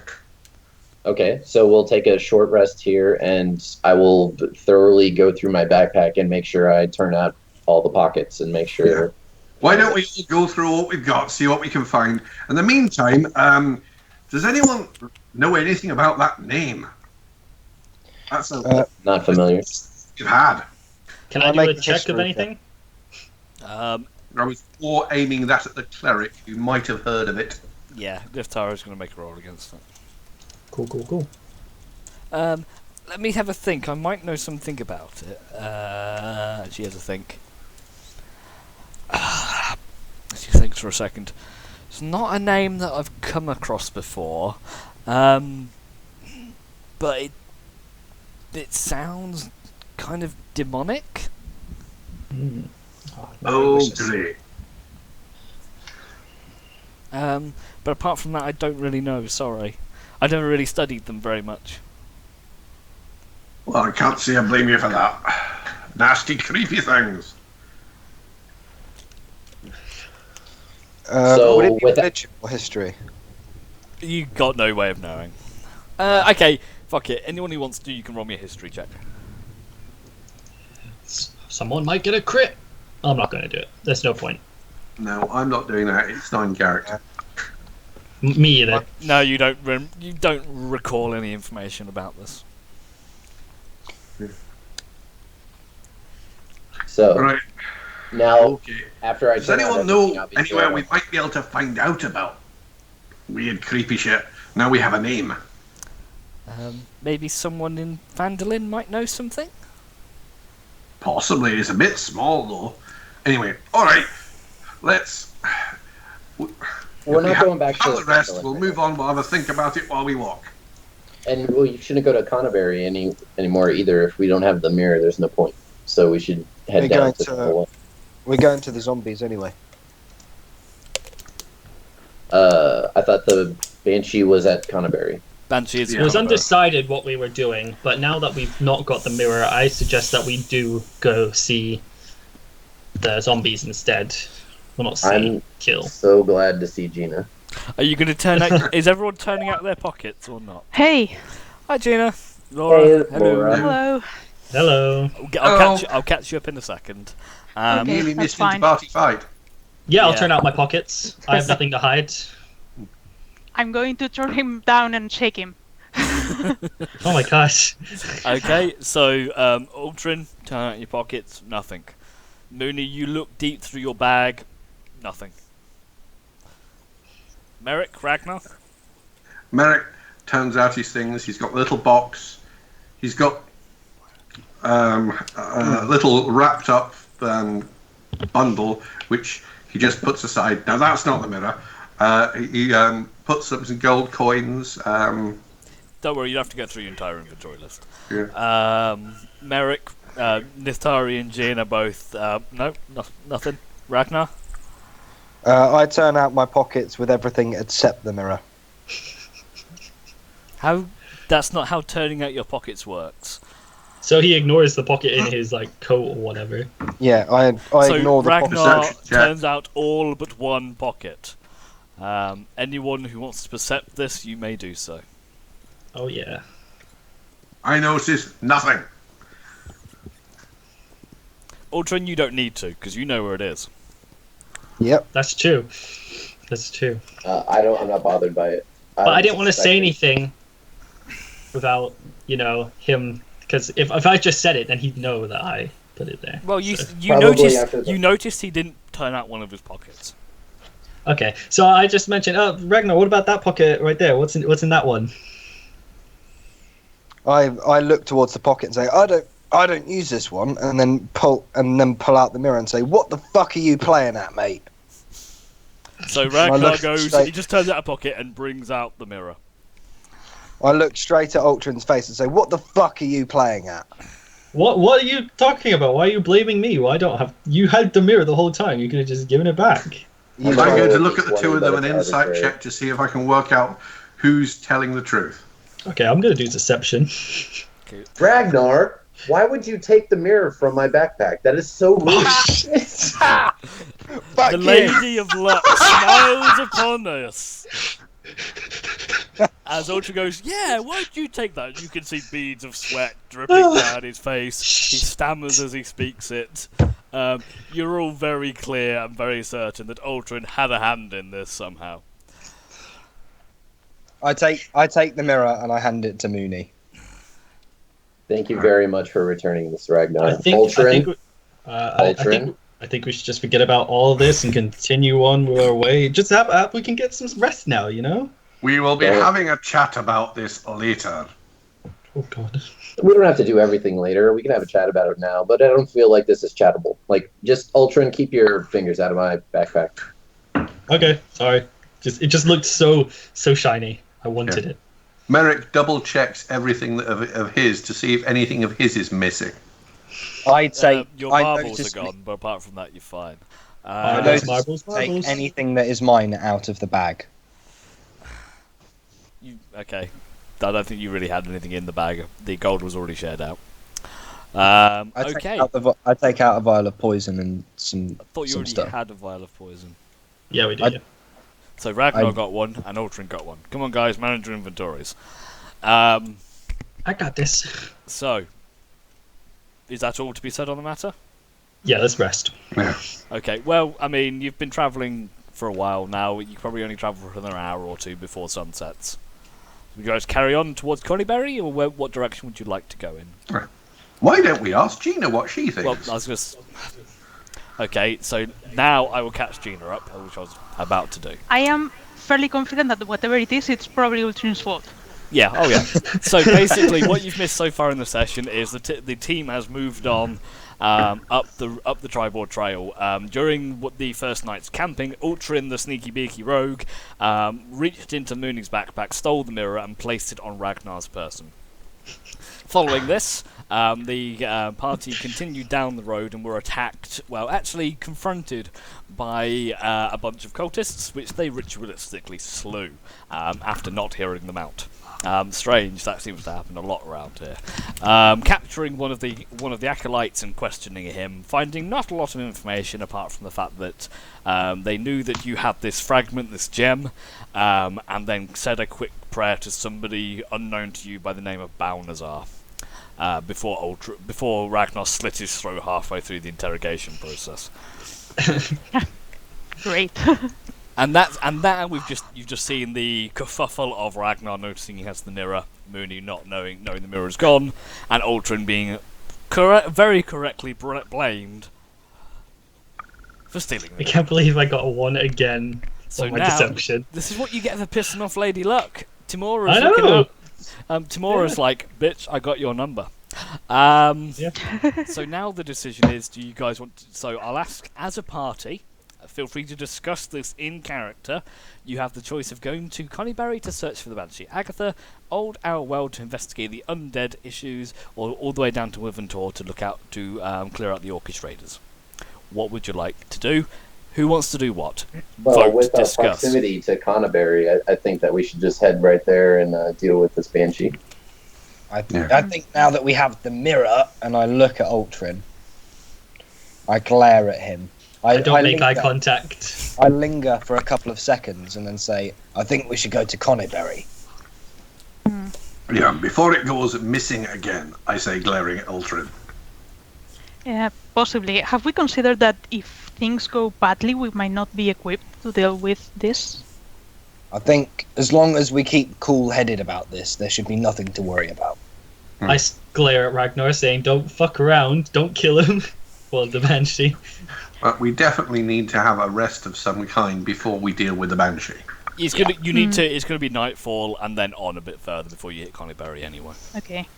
Okay, so we'll take a short rest here, and I will thoroughly go through my backpack and make sure I turn out all the pockets and make sure. Yeah. Why don't we all go through what we've got, see what we can find? In the meantime, does anyone know anything about that name? That's Not familiar. you've had. Can I I'll do a make a check history of anything? I was more aiming that at the cleric who might have heard of it. Yeah, Liftara's going to make a roll against it. Cool. Let me have a think. I might know something about it. She has a think. She thinks for a second. It's not a name that I've come across before, but it sounds kind of demonic. Oh, great. But apart from that, I don't really know. Sorry, I never really studied them very much. Well, I can't say I blame you for that. Nasty, creepy things. So would it be with that- religion or history? You got no way of knowing. Okay, fuck it. Anyone who wants to, you can roll me a history check. Someone might get a crit. I'm not going to do it. There's no point. No, I'm not doing that. It's not in character. Me either. No, you don't. You don't recall any information about this. So Right. now, Okay. after I Does turn out anyone everything, know obviously, anywhere we might be able to find out about weird, creepy shit? Now we have a name. Maybe someone in Vandalin might know something. Possibly. It's a bit small, though. Anyway, all right. Let's. We're not going back to the rest. Vandalin We'll right move now. on. We'll have a think about it while we walk. And well, you shouldn't go to Conneberry anymore either. If we don't have the mirror, there's no point. So we should head We're down going to to- the one. We're going to the zombies anyway. I thought the Banshee was at Conneberry. Banshee is. Yeah. It was Convo. undecided what we were doing, but now that we've not got the mirror, I suggest that we do go see the zombies instead. Well, not see, I'm kill. so glad to see Gina. Are you going to turn out? Is everyone turning out their pockets or not? Hey, Hi, Gina. Laura. Hey, hello. Laura. hello. Hello. I'll catch you up in a second. Okay. Nearly that's missed into fine. party fight. Yeah, I'll Yeah. turn out my pockets. I have nothing to hide. I'm going to throw him down and shake him. Oh my gosh. Okay, so Ultrin, turn out your pockets, nothing. Mooney, you look deep through your bag, nothing. Merrick, Ragnar? Merrick turns out his things. He's got a little box. He's got a little wrapped up bundle, which he just puts aside. Now that's not the mirror. He puts up some gold coins. Don't worry, you don't have to go through your entire inventory list. Yeah. Merrick, Nithari and Jean are both... nothing. Ragnar? I turn out my pockets with everything except the mirror. How? That's not how turning out your pockets works. So he ignores the pocket in his coat or whatever. Yeah, I So ignore the Ragnar pockets. turns out all but one pocket. Anyone who wants to percept this, you may do so. Oh yeah. I notice nothing. Ultron, you don't need to, because you know where it is. Yep. That's true. That's true. I'm not bothered by it. But I didn't want to say anything without, him, because if I just said it, then he'd know that I put it there. Well, you Probably after the- noticed he didn't turn out one of his pockets. Okay, so I just mentioned, Ragnar, what about that pocket right there? What's in that one? I look towards the pocket and say, I don't use this one, and then pull out the mirror and say, what the fuck are you playing at, mate? So Ragnar look goes, straight- he just turns out a pocket and brings out the mirror. I look straight at Ultron's face and say, what the fuck are you playing at? What are you talking about? Why are you blaming me? Why don't have you had the mirror the whole time? You could have just given it back. You I'm try- going to look at the two of them One an that's insight arbitrary. check to see if I can work out who's telling the truth. Okay, I'm gonna do deception. Ragnar, why would you take the mirror from my backpack? That is so rude. Fuck The you! Lady of Luck smiles upon us. As Ultra goes, yeah, why'd you take that? You can see beads of sweat dripping down his face. He stammers as he speaks it. You're all very clear and very certain that Ultron had a hand in this somehow. I take the mirror and I hand it to Mooney. Thank you very much for returning this, Ragnar. I think we should just forget about all of this and continue on with our way. Just we can get some rest now, We will be Yeah. having a chat about this later. Oh god. We don't have to do everything later. We can have a chat about it now, but I don't feel like this is chattable. Just Ultron, keep your fingers out of my backpack. Okay, sorry. It just looked so shiny. I wanted it. Merrick double checks everything of his to see if anything of his is missing. I'd say Your I marbles notice are gone, but apart from that, you're fine. I Marbles, notice marbles. take anything that is mine out of the bag. Okay. I don't think you really had anything in the bag. The gold was already shared out. Okay. I take out a vial of poison and some. I thought you some already stuff. had a vial of poison. Yeah, we did. So Ragnar I- got one, and Ultron got one. Come on, guys, manage your inventories. I got this. So, is that all to be said on the matter? Yeah, let's rest. Okay, well, I mean, you've been travelling for a while now. You probably only travel for another hour or two before sun sets. Would you guys carry on towards Coneyberry, or what direction would you like to go in? Why don't we ask Gina what she thinks? Well, I was going to... Okay, so now I will catch Gina up, which I was about to do. I am fairly confident that whatever it is, it's probably Ultron's fault. Yeah, oh yeah. So basically, what you've missed so far in the session is the team has moved on up the Triboard Trail. During the first night's camping, Ultron, the sneaky beaky rogue, reached into Mooney's backpack, stole the mirror, and placed it on Ragnar's person. Following this, the party continued down the road and were attacked, well, actually confronted by a bunch of cultists, which they ritualistically slew after not hearing them out. Strange, that seems to happen a lot around here. Capturing one of the acolytes and questioning him, finding not a lot of information apart from the fact that they knew that you had this fragment, this gem, and then said a quick prayer to somebody unknown to you by the name of Balnazar. Before Ragnar slit his throat halfway through the interrogation process. Great. And you've just seen the kerfuffle of Ragnar noticing he has the mirror, Mooney not knowing the mirror is gone, and Ultron being very correctly blamed for stealing I the mirror. can't believe I got a 1 again So on my now, deception. this is what you get for pissing off Lady Luck. Timora's I looking know. up. Timora's like, bitch, I got your number. Yeah. So now the decision is, do you guys want to... So I'll ask, as a party, feel free to discuss this in character. You have the choice of going to Connieberry to search for the Banshee, Agatha, Old Owl Well to investigate the undead issues, or all the way down to Wiventor to look out to clear out the Orcish raiders. What would you like to do? Who wants to do what? Well, Vote, with our discuss. proximity to Connieberry, I think that we should just head right there and deal with this Banshee. I think now that we have the mirror and I look at Ultron, I glare at him. I don't make eye linger- contact. I linger for a couple of seconds and then say, I think we should go to Connieberry. Yeah, before it goes missing again, I say, glaring at Ultron. Yeah, possibly. Have we considered that if things go badly, we might not be equipped to deal with this? I think as long as we keep cool-headed about this, there should be nothing to worry about. I glare at Ragnar saying, don't fuck around, don't kill him. Well, the Banshee. But we definitely need to have a rest of some kind before we deal with the Banshee. It's gonna be nightfall and then on a bit further before you hit Connieberry anyway. Okay.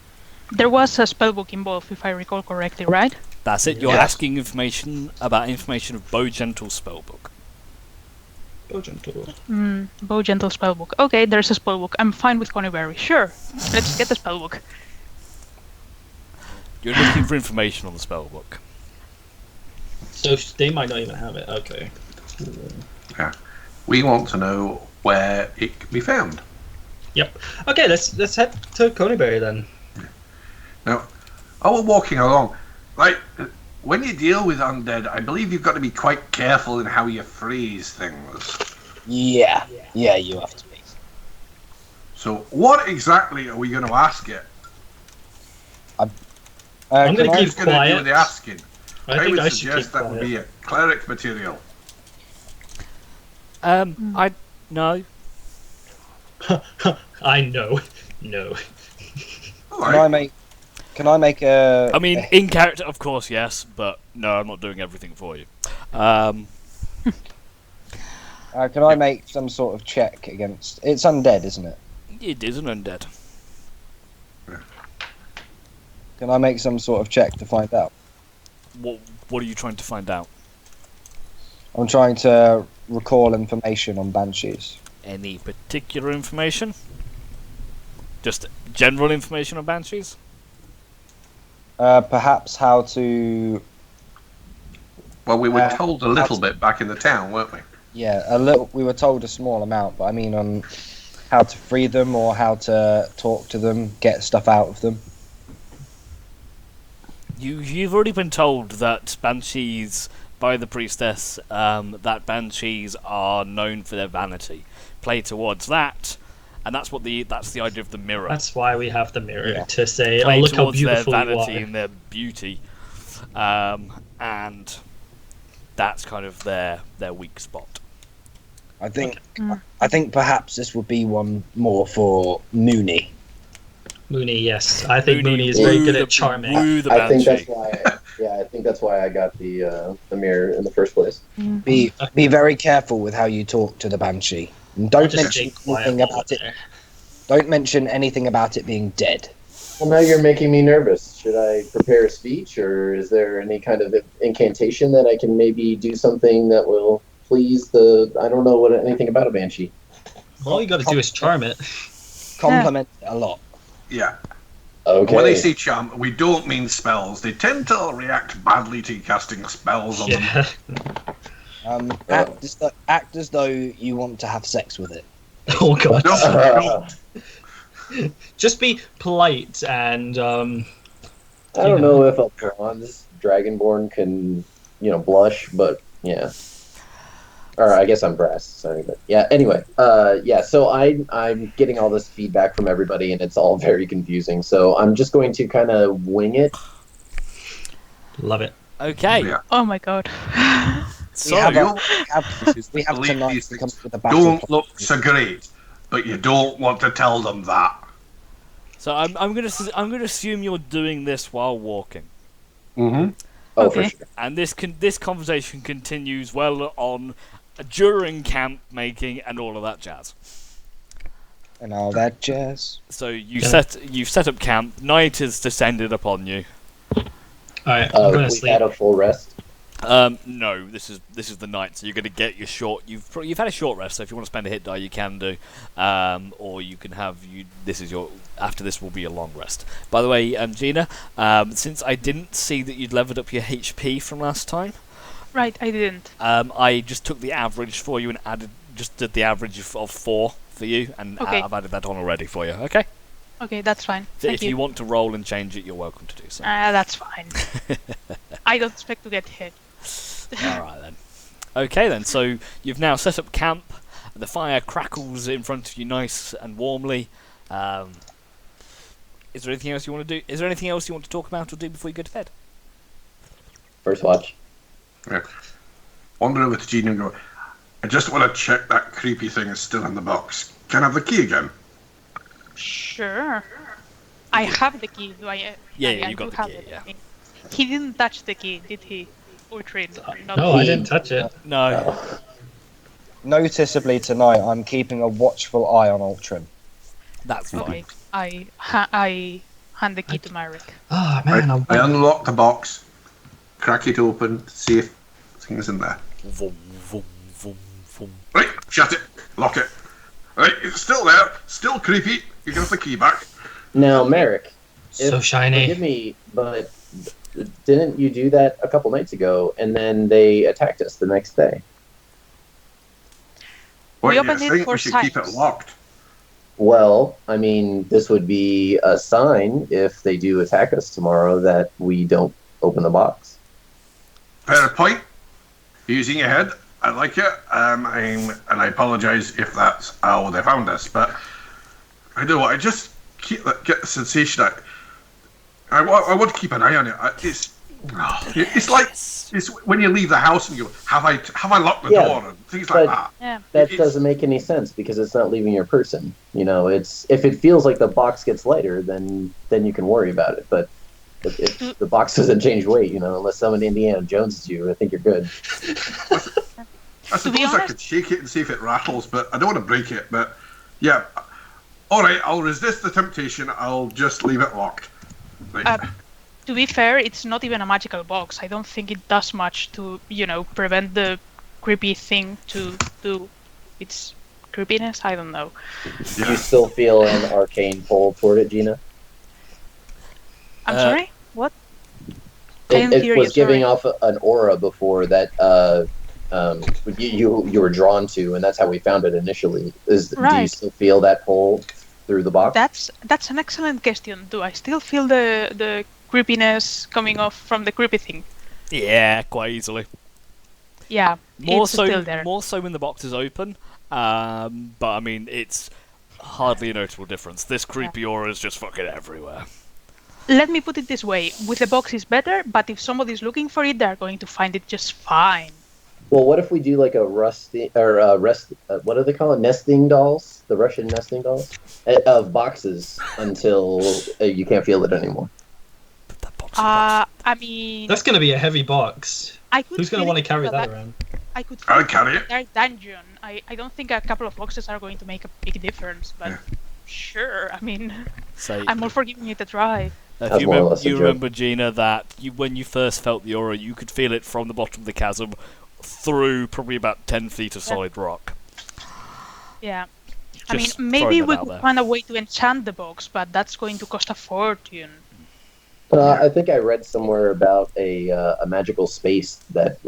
There was a spellbook involved, if I recall correctly, right? That's it. You're Yes. asking information of Bowgentle's spellbook. Bowgentle spellbook. Okay, there's a spellbook. I'm fine with Connieberry. Sure. Let's get the spellbook. You're looking for information on the spellbook. So they might not even have it. Okay. Yeah. We want to know where it can be found. Yep. Okay, let's head to Coneyberry then. Now, while we're walking along, like, when you deal with undead, I believe you've got to be quite careful in how you freeze things. Yeah, you have to be. So, what exactly are we going to ask it? I'm can gonna I- keep Who's going to do quiet. the asking? I think would I should keep suggest that quiet. would be a cleric material. I no. I know. No. Alright. Can I make a? I mean, in character, of course, yes, but no, I'm not doing everything for you. Can I make some sort of check against? It's undead, isn't it? It is an undead. Can I make some sort of check to find out? What are you trying to find out? I'm trying to recall information on banshees. Any particular information? Just general information on banshees? Perhaps how to. Well, we were Uh, told a little bit back in the town, weren't we? Yeah, a little. We were told a small amount, but I mean on how to free them or how to talk to them, get stuff out of them. You've already been told that banshees by the priestess, that banshees are known for their vanity. Play towards that, and that's the idea of the mirror. That's why we have the mirror Yeah. to say, Play "Oh, look how towards their beautiful you vanity are." and their beauty, and that's kind of their weak spot. I think perhaps this would be one more for Mooney. Mooney, yes, I think Mooney is woo very good the- at charming. woo the I think banshee. that's why. Yeah, I think that's why I got the mirror in the first place. Be very careful with how you talk to the banshee. And I'll don't just mention stay quiet anything while about it. there. Don't mention anything about it being dead. Well, now you're making me nervous. Should I prepare a speech, or is there any kind of incantation that I can maybe do something that will please the? I don't know anything about a banshee. All you got to do is charm it. Compliment it a lot. Yeah. Okay. When they say charm, we don't mean spells. They tend to react badly to casting spells on them. Yeah. Act as though you want to have sex with it. Oh god. No, Just be polite and I don't know if a bronze dragonborn can, blush, but yeah. Or I guess I'm brass. Sorry, but yeah. Anyway, yeah. So I'm getting all this feedback from everybody, and it's all very confusing. So I'm just going to kind of wing it. love it. Okay. Yeah. Oh my god. So We have believe tonight these to come things up with a battle don't plan. look so great, but you don't want to tell them that. So I'm gonna assume you're doing this while walking, Mm-hmm. Oh, Okay. for sure. and this conversation continues well on during camp making and all of that jazz. And all that jazz. So you've Yeah. set up camp. Night has descended upon you. Alright, I'm going to We sleep. had a full rest. No, this is the night, so you're going to get your short. You've had a short rest, so if you want to spend a hit die, you can do, or you can have you. This is your after this will be a long rest. By the way, Gina, since I didn't see that you'd leveled up your HP from last time, Right, I didn't. I just took the average for you and did the average of 4 for you, and Okay. I've added that on already for you. Okay. Okay, that's fine. So Thank if you want to roll and change it, you're welcome to do so. That's fine. I don't expect to get hit. Alright then. Okay then, so you've now set up camp, the fire crackles in front of you nice and warmly. Is there anything else you want to do? Is there anything else you want to talk about or do before you go to bed? First watch. Yeah. Wander over to Gene and go, I just want to check that creepy thing is still in the box. Can I have the key again? Sure. I have the key. Do I? Yeah, I you got do the have key, it. yeah. He didn't touch the key, did he? Ultrin. Not No, me. I didn't touch it. No. Noticeably tonight, I'm keeping a watchful eye on Ultron. That's fine. Okay. I hand the key to Myrick. Ah, man, I unlock the box, crack it open, see if things in there. Vroom, vroom, vroom, vroom. Right, shut it, lock it. Right, it's still there, still creepy. You can have the key back. Now, Merrick, So shiny. forgive me, but didn't you do that a couple nights ago, and then they attacked us the next day? What, you opened it think 4 we should keep it times. locked? Well, I mean, this would be a sign if they do attack us tomorrow that we don't open the box. Fair point. Using your head, I like it. And I apologise if that's how they found us, but I know what. I just get the sensation that I want to keep an eye on it. It's like it's when you leave the house and you go, have I locked the Yeah, door and things like but- that. Yeah. That It's- doesn't make any sense because it's not leaving your person. You know, it's if it feels like the box gets lighter, then you can worry about it. But if the box doesn't change weight, unless someone Indiana Jones you, I think you're good. I suppose I honest- could shake it and see if it rattles, but I don't want to break it. But yeah, all right, I'll resist the temptation. I'll just leave it locked. Right. To be fair, it's not even a magical box. I don't think it does much to, prevent the creepy thing to do its creepiness. I don't know. Do you still feel an arcane pull toward it, Gina? I'm Uh, sorry? What? I didn't It hear was you, giving sorry. off an aura before that you were drawn to, and that's how we found it initially. Do you Right. still feel that pull through the box? That's an excellent question. Do I still feel the creepiness coming off from the creepy thing? Yeah, quite easily. Yeah, More it's still there. more so when the box is open. But I mean, it's hardly a notable difference. This creepy aura is just fucking everywhere. Let me put it this way: with the box is better, but if somebody's looking for it, they're going to find it just fine. Well, what if we do like a what do they call it? Nesting dolls? The Russian nesting dolls? Of boxes until you can't feel it anymore. Put that box in the box. I mean, That's going to be a heavy box. I could. Who's going to feel want to it carry in that the around? I could. I'll feel it carry in it. the entire dungeon. I don't think a couple of boxes are going to make a big difference, but Yeah. sure. I mean, So, I'm all for giving it a try. if That's you more or remember, less a joke. remember, Gina, that when you first felt the aura, you could feel it from the bottom of the chasm through probably about 10 feet of solid rock. Yeah. I mean, Just maybe throwing we that out could there. find a way to enchant the box, but that's going to cost a fortune. I think I read somewhere about a magical space that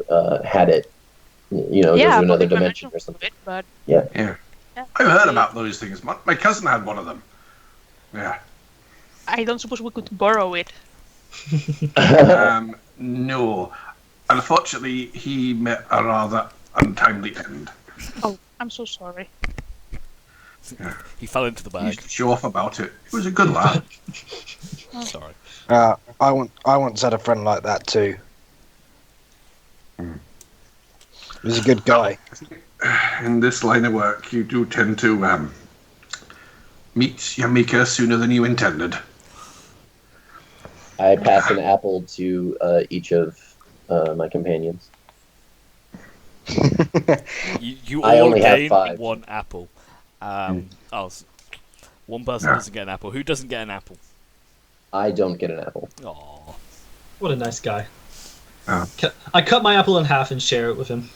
had it. Goes yeah, to another public dimension or of something. it, but Yeah. yeah, I've heard about those things. My cousin had one of them. Yeah. I don't suppose we could borrow it. No. Unfortunately, he met a rather untimely end. Oh, I'm so sorry. He fell into the He used bag. to show off about it. He was a good lad. Sorry. I once had a friend like that too. He's a good guy. In this line of work, you do tend to meet your maker sooner than you intended. I pass an apple to each of my companions. You I all only have gain 5. 1 apple. One person doesn't get an apple. Who doesn't get an apple? I don't get an apple. Aww. What a nice guy. Oh. I cut my apple in half and share it with him.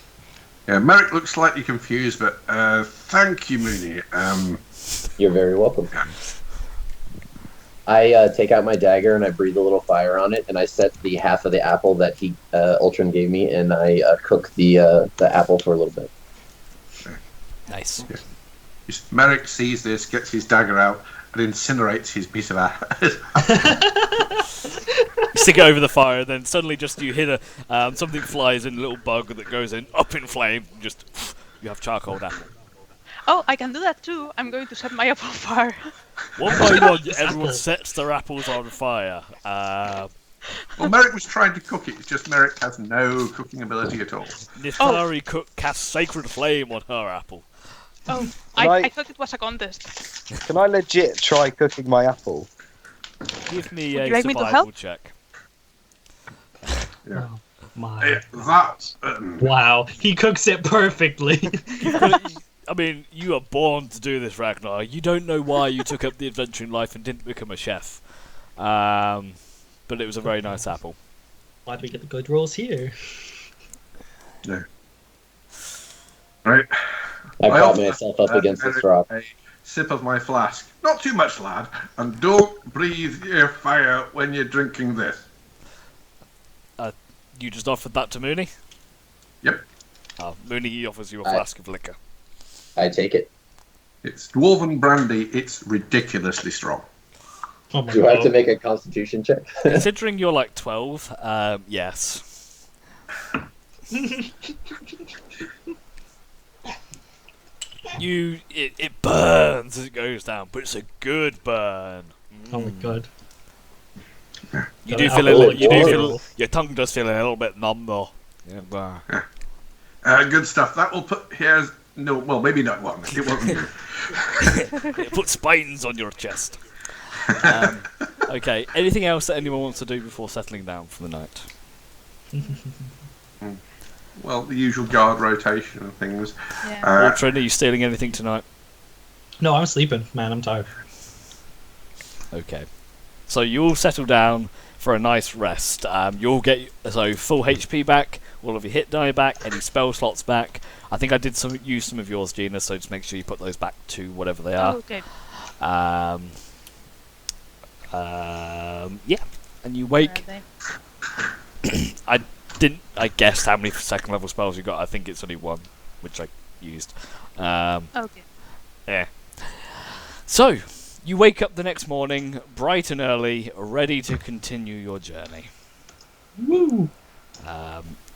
Yeah, Merrick looks slightly confused, but thank you, Mooney. You're very welcome. I take out my dagger and I breathe a little fire on it, and I set the half of the apple that Ultron gave me, and I cook the apple for a little bit. Nice. Merrick sees this, gets his dagger out, and incinerates his piece of apple. You stick it over the fire, then suddenly just you hit something flies in, a little bug that goes in, up in flame, just you have charcoal apple. Oh, I can do that too. I'm going to set my apple on fire. One by one, everyone sets their apples on fire. Well, Merrick was trying to cook it. It's just Merrick has no cooking ability at all. Nithari cook casts sacred flame on her apple. Oh, I thought it was a contest. Can I legit try cooking my apple? Give me Would you a like me to survival help? check. Yeah. Oh, my. Wow, he cooks it perfectly. I mean, you are born to do this, Ragnar. You don't know why you took up the adventure in life and didn't become a chef. But it was a very nice apple. Why'd we get the good rolls here? No. Right. I prop also- myself up against this rock. A sip of my flask. Not too much, lad. And don't breathe your fire when you're drinking this. You just offered that to Mooney? Yep. Mooney offers you a flask of liquor. I take it. It's dwarven brandy. It's ridiculously strong. Oh my Do I have to god. make a constitution check? Considering you're like 12, yes. It burns as it goes down, but it's a good burn. Oh my god. You do That feel a apple little, is you do feel, horrible. your tongue does feel a little bit numb though. Yeah, but- Good stuff. That will put here's no. Well, maybe not one. It wasn't you. It puts spines on your chest. Okay, anything else that anyone wants to do before settling down for the night? Well, the usual guard rotation and things. Yeah. Ultron, are you stealing anything tonight? No, I'm sleeping, man. I'm tired. Okay. So you all settle down for a nice rest. You'll get full HP back, all of your hit die back, any spell slots back. I think I did use some of yours, Gina, so just make sure you put those back to whatever they are. Oh, okay. Yeah, and you wake. Where are they? I guessed how many second level spells you got. I think it's only 1, which I used. Okay. Yeah. So, you wake up the next morning, bright and early, ready to continue your journey. Woo!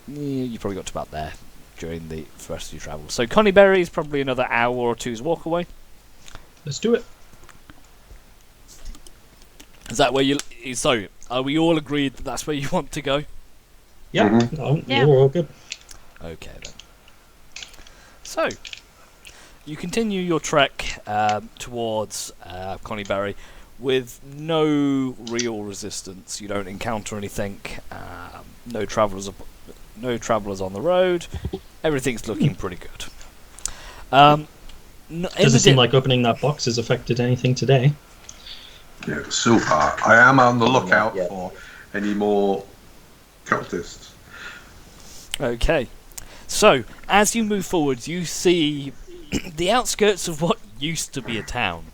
You probably got to about there during the rest of your travel. So, Connieberry is probably another hour or two's walk away. Let's do it. Is that where you? So, are we all agreed that that's where you want to go? Yeah. Mhm. Oh, Yeah. we're all good. Okay then. So, you continue your trek towards Connieberry with no real resistance. You don't encounter anything. No travellers on the road. Everything's looking pretty good. Does it seem like opening that box has affected anything today? Yeah, so far, I am on the lookout Yeah. for any more cultists. Okay. So, as you move forwards, you see the outskirts of what used to be a town.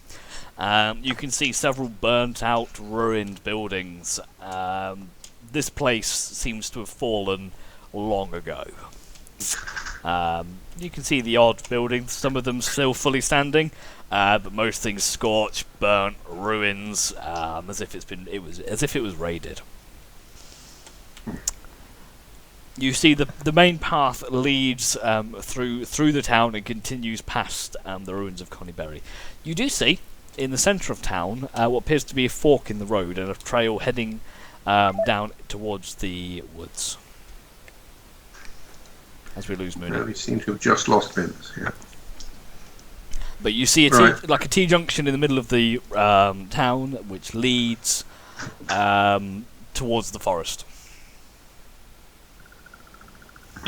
You can see several burnt out, ruined buildings. This place seems to have fallen long ago. You can see the odd buildings, some of them still fully standing, but most things scorched, burnt, ruins, as if it was raided. You see the main path leads through the town and continues past the ruins of Connieberry. You do see in the centre of town what appears to be a fork in the road and a trail heading down towards the woods. as we lose Mooney. Yeah, we seem to have just lost Vince. Yeah. But you see Right. like a T-junction in the middle of the town, which leads towards the forest.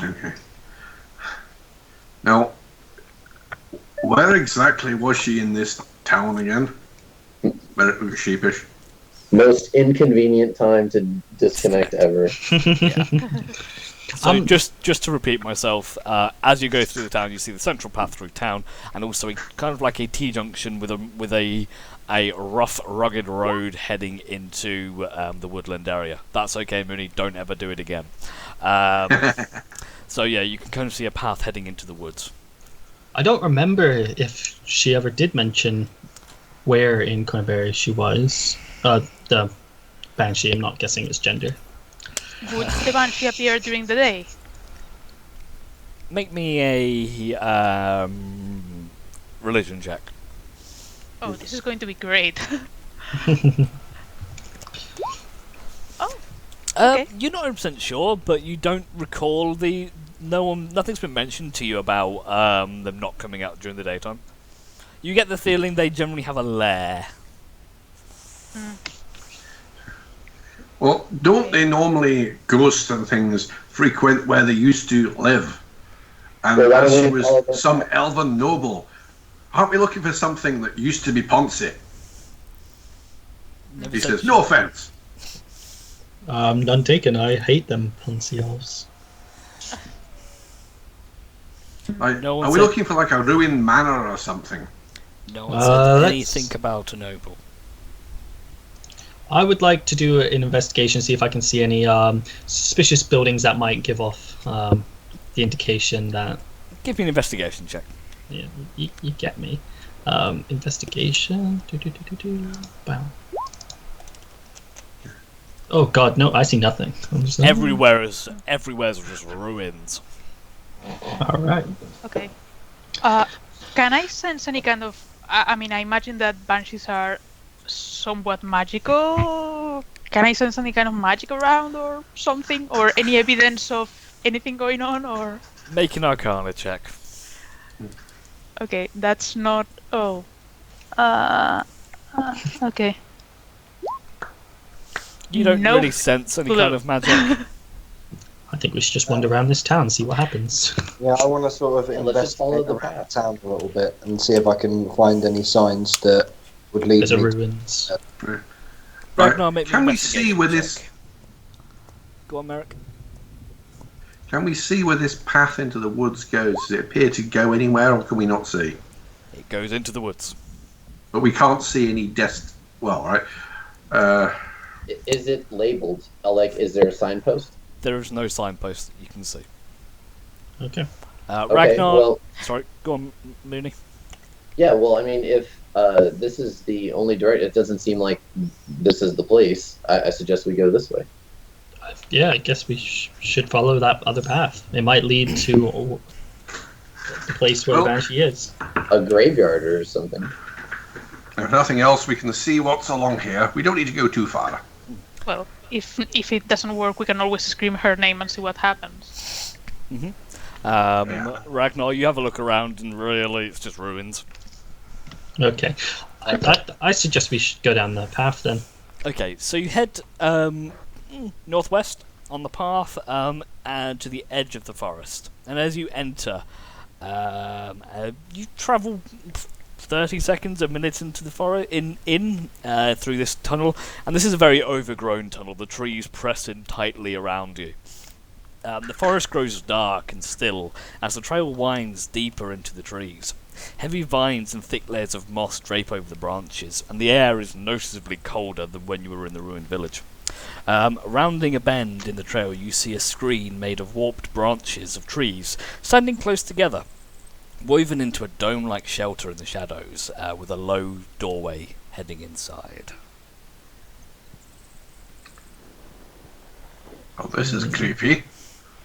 Okay. Now, where exactly was she in this town again? Very sheepish. Most inconvenient time to disconnect ever. So just to repeat myself, as you go through the town, you see the central path through town, and also kind of like a T-junction with a rough, rugged road heading into the woodland area. That's okay, Mooney. Don't ever do it again. So yeah, you can kind of see a path heading into the woods. I don't remember if she ever did mention where in Cornberry she was. The Banshee, I'm not guessing its gender. Would the Banshee appear during the day? Make me a religion check. Oh, this is going to be great. Oh, okay. You're not 100% sure, but you don't recall nothing's been mentioned to you about them not coming out during the daytime. You get the feeling they generally have a lair. Well, don't they normally ghosts and things frequent where they used to live? And Well, why as don't she we call was it- some elven noble, aren't we looking for something that used to be Ponce? Never He said says, she- no offence. None taken. I hate them Ponzi elves. No one Are we said- looking for like a ruined manor or something? No one said let's- anything about a noble. I would like to do an investigation, see if I can see any suspicious buildings that might give off the indication that. Give me an investigation check. Yeah, you get me. Investigation. Bam. Oh God, no! I see nothing. I'm just Everywhere is just ruins. All right. Okay. Can I sense any kind of? I mean, I imagine that banshees are somewhat magical. Can I sense any kind of magic around or something, or any evidence of anything going on, or? Make an Arcana check. Okay, that's not. Oh. Okay. You don't No really sense any clue. kind of magic. I think we should just wander around this town, see what happens. Yeah, I want to sort of Yeah, let's just follow investigate the around the path. town a little bit and see if I can find any signs that would lead There's a me. ruins. Ragnar, make me Can an we see investigation where check. this? Go on, Merrick. Can we see where this path into the woods goes? Does it appear to go anywhere, or can we not see? It goes into the woods. But we can't see any Well, right. Is it labeled? Like, is there a signpost? There is no signpost that you can see. Okay. Okay, Ragnar. well, Sorry, go on, Mooney. yeah, well, I mean, if this is the only direct, it doesn't seem like this is the place. I suggest we go this way. Yeah, I guess we should follow that other path. It might lead to the place where Well- the Banshee is. A graveyard or something. If nothing else, we can see what's along here. We don't need to go too far. Well, if it doesn't work, we can always scream her name and see what happens. Ragnar, you have a look around, and really, it's just ruins. Okay. I suggest we should go down the path then. Okay, so you head northwest on the path and to the edge of the forest. And as you enter, you travel 30 seconds, a minute into the forest, through this tunnel. And this is a very overgrown tunnel. The trees press in tightly around you. The forest grows dark and still as the trail winds deeper into the trees. Heavy vines and thick layers of moss drape over the branches, and the air is noticeably colder than when you were in the ruined village. Rounding a bend in the trail, you see a screen made of warped branches of trees standing close together, woven into a dome-like shelter in the shadows, with a low doorway heading inside. Oh, this is creepy.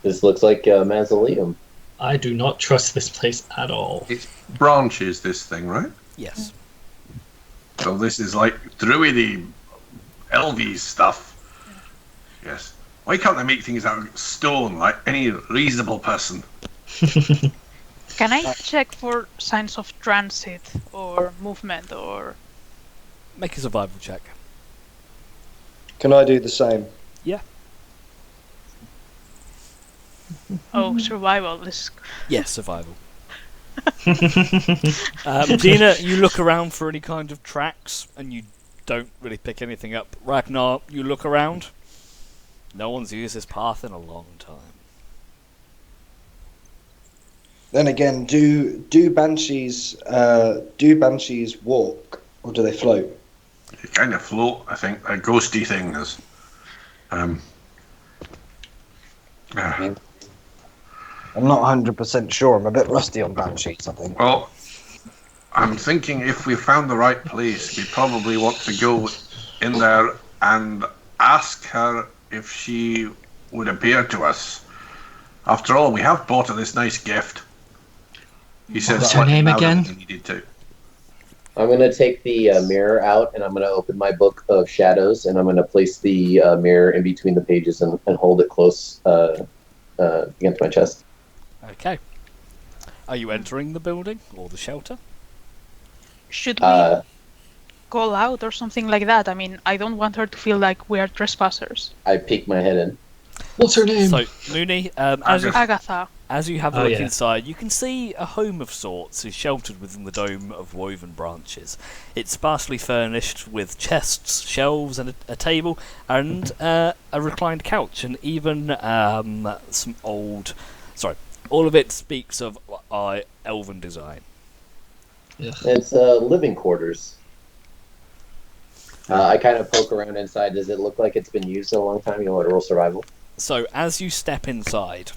This looks like a mausoleum. I do not trust this place at all. It's branches, this thing, right? Yes. So this is like druidy, elvy stuff. Yes. Why can't they make things out of stone like any reasonable person? Can I check for signs of transit or movement or? Make a survival check. Can I do the same? Oh, survival. This. Yes, survival. Dina, you look around for any kind of tracks, and you don't really pick anything up. Ragnar, you look around. No one's used this path in a long time. Then again, do banshees walk or do they float? They kind of float, I think. A ghosty thing is. I'm not 100% sure. I'm a bit rusty on banshees, I think. Well, I'm thinking if we found the right place, we probably want to go in there and ask her if she would appear to us. After all, we have bought her this nice gift. He said What's her name now that again? he needed to. I'm going to take the mirror out, and I'm going to open my book of shadows, and I'm going to place the mirror in between the pages and hold it close against my chest. Okay. Are you entering the building or the shelter? Should we call out or something like that? I mean, I don't want her to feel like we are trespassers. I peek my head in. What's her name? So, Mooney, Agatha. as you have a Oh, look yeah. inside, you can see a home of sorts is sheltered within the dome of woven branches. It's sparsely furnished with chests, shelves, and a table, and a reclined couch, and even some old... Sorry, all of it speaks of elven design. Ugh. It's living quarters. I kind of poke around inside. Does it look like it's been used in a long time? You want to roll survival? So, as you step inside,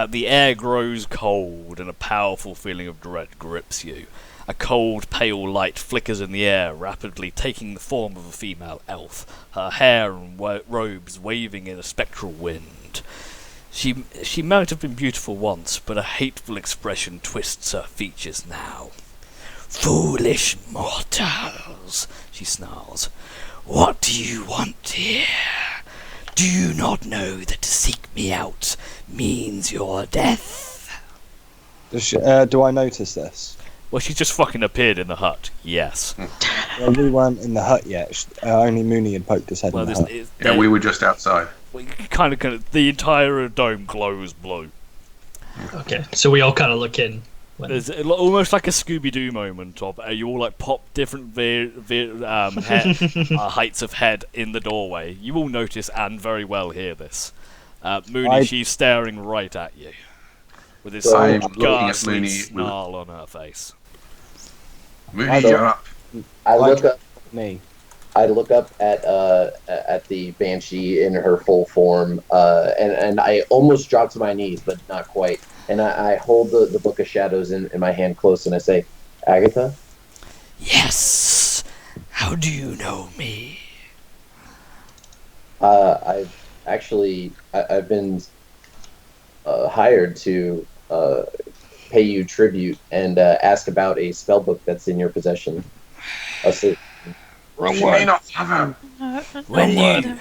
the air grows cold and a powerful feeling of dread grips you. A cold, pale light flickers in the air, rapidly taking the form of a female elf, her hair and robes waving in a spectral wind. She might have been beautiful once, but a hateful expression twists her features now. "Foolish mortals," she snarls. "What do you want here? Do you not know that to seek me out means your death?" Do I notice this? Well, she just fucking appeared in the hut. Yes. Well, we weren't in the hut yet. Only Mooney had poked his head Well, in the hut. Yeah, we were just outside. kind of the entire dome glows blue. Okay, so we all kind of look in. There's almost like a Scooby-Doo moment of you all like pop different heights of head in the doorway. You all notice and very well hear this. Mooney, she's staring right at you with this I'm looking at ghastly Mooney. snarl on her face. Mooney, you're up. I look up. Me. I look up at the banshee in her full form, and I almost drop to my knees, but not quite. And I hold the book of shadows in my hand close, and I say, "Agatha." Yes. How do you know me? I've been hired to pay you tribute and ask about a spell book that's in your possession. She may not have him. When you...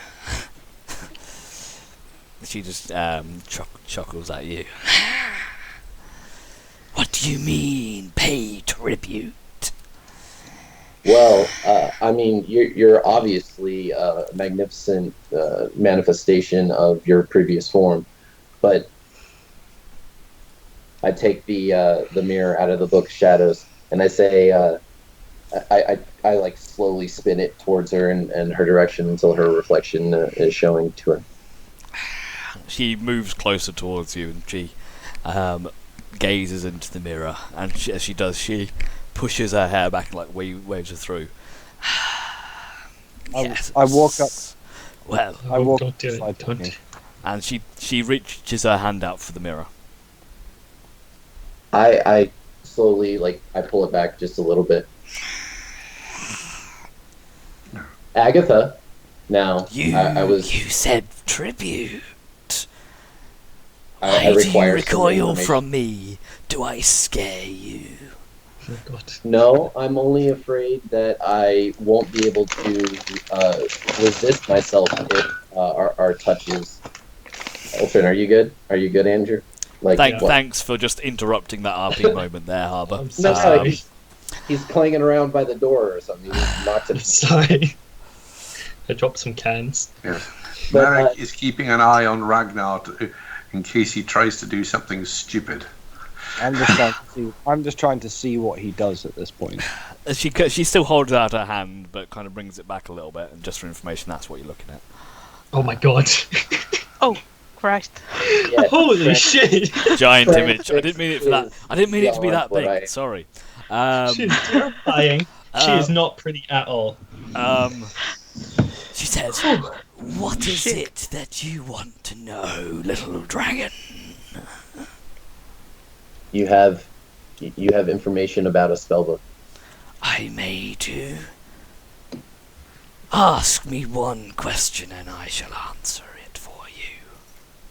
She just chuckles at you. What do you mean, pay tribute? Well, I mean, you're obviously a magnificent manifestation of your previous form, but I take the mirror out of the book of shadows and I say, I like slowly spin it towards her and her direction until her reflection is showing to her. She moves closer towards you and she gazes into the mirror, and as she does, she pushes her hair back and like waves her through. Yes. I walk up. Well, I walk Don't do it. beside Don't. me. and she reaches her hand out for the mirror. I slowly, I pull it back just a little bit. Agatha, now, You said tribute. I Why do you require some recoil information. from me? Do I scare you? Oh, God. No, I'm only afraid that I won't be able to resist myself if our touches. Elton, are you good? Are you good, Andrew? Like, Thanks for just interrupting that RP moment there, Harbour. I'm No, sorry. he's clanging around by the door or something. He knocks I'm it. sorry. I dropped some cans. Yes. But, Merrick is keeping an eye on Ragnar in case he tries to do something stupid. I'm just trying to see what he does at this point. She still holds out her hand, but kind of brings it back a little bit. And just for information, that's what you're looking at. Oh my god. Oh, Christ. Yeah, Holy shit. Giant Frank image. I didn't mean it for that. I didn't mean it to be that beyond what big. Sorry. She's terrifying. She is not pretty at all. She says, "What is it that you want to know, little dragon?" You have information about a spellbook. I may do. Ask me one question and I shall answer it for you.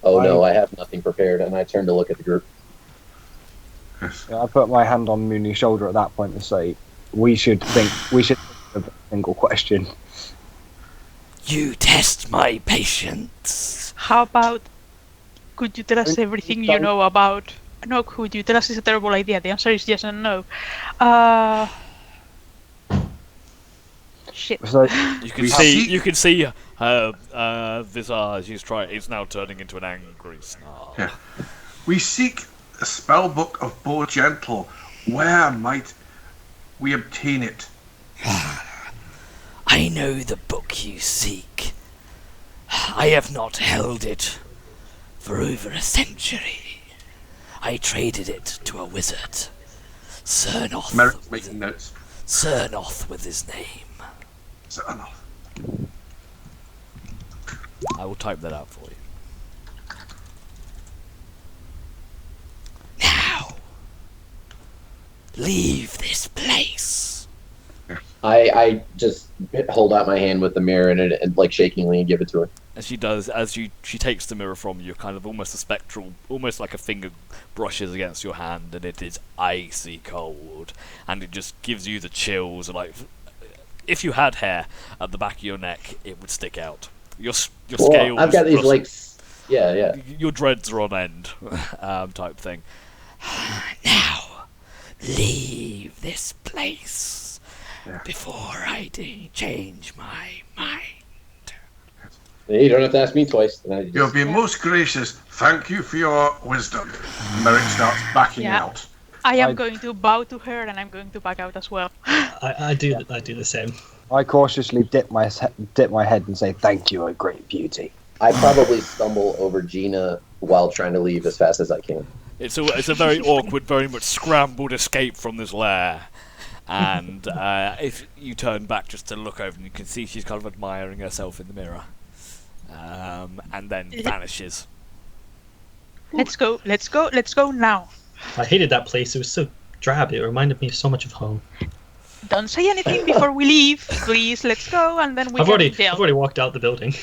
Oh no, I have nothing prepared, and I turn to look at the group. I put my hand on Mooney's shoulder at that point and say, we should think of a single question. You test my patience. How about, could you tell us everything you know about... No, could you tell us is a terrible idea. The answer is yes and no. Shit. So You can see her visage is now turning into an angry snarl. Yeah. We seek a spellbook of Bo Gentle. Where might we obtain it? I know the book you seek. I have not held it for over a century. I traded it to a wizard. Cernoth. Merrick's making notes. Cernoth with his name. Cernoth. I will type that out for you. Now, leave this place. I just hold out my hand with the mirror in it and like shakingly and give it to her. As she does, she takes the mirror from you, kind of almost a spectral, almost like a finger brushes against your hand, and it is icy cold, and it just gives you the chills. Like if you had hair at the back of your neck, it would stick out. Your scales. I've got these like, yeah. Your dreads are on end, type thing. Now, leave this place before I change my mind. You don't have to ask me twice. You'll be most gracious. Thank you for your wisdom. Merrick starts backing out. I am going to bow to her, and I'm going to back out as well. I do the same. I cautiously dip my head and say, "Thank you, a great beauty." I probably stumble over Gina while trying to leave as fast as I can. It's a very awkward, very much scrambled escape from this lair. And if you turn back just to look over, and you can see she's kind of admiring herself in the mirror. And then vanishes. Let's go now. I hated that place. It was so drab. It reminded me so much of home. Don't say anything before we leave, please. Let's go, and then I've already walked out the building.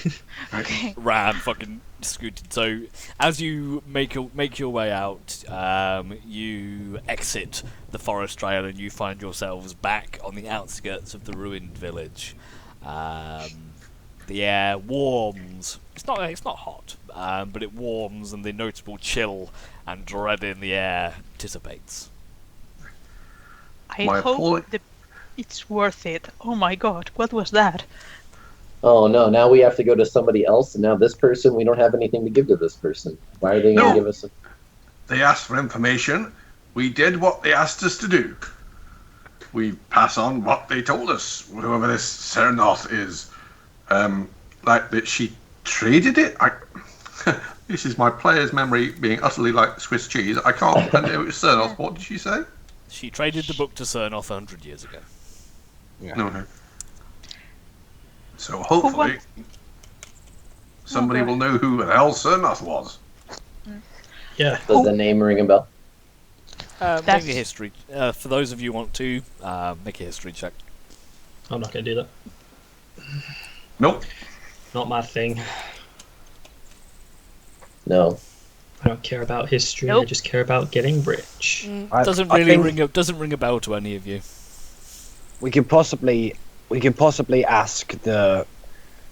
Okay. Ran, fucking scooted. So as you make your way out, you exit the forest trail and you find yourselves back on the outskirts of the ruined village. The air warms. It's not hot, but it warms, and the notable chill and dread in the air dissipates. I hope it's worth it. Oh my god, what was that? Oh no, now we have to go to somebody else, and now this person, we don't have anything to give to this person. Why are they going to give us... They asked for information. We did what they asked us to do. We pass on what they told us, whoever this Cernoth is. Like that she traded it? This is my player's memory being utterly like Swiss cheese. I can't remember it was Cernoth. What did she say? She traded the book to Cernoth 100 years ago. Yeah. No. So hopefully somebody will know who the hell Cernoth was. Yeah. Does the name ring a bell? Make a history. For those of you who want to, make a history check. I'm not going to do that. Nope. Not my thing. No. I don't care about history. Nope. I just care about getting rich. Doesn't ring a bell to any of you. We could possibly ask the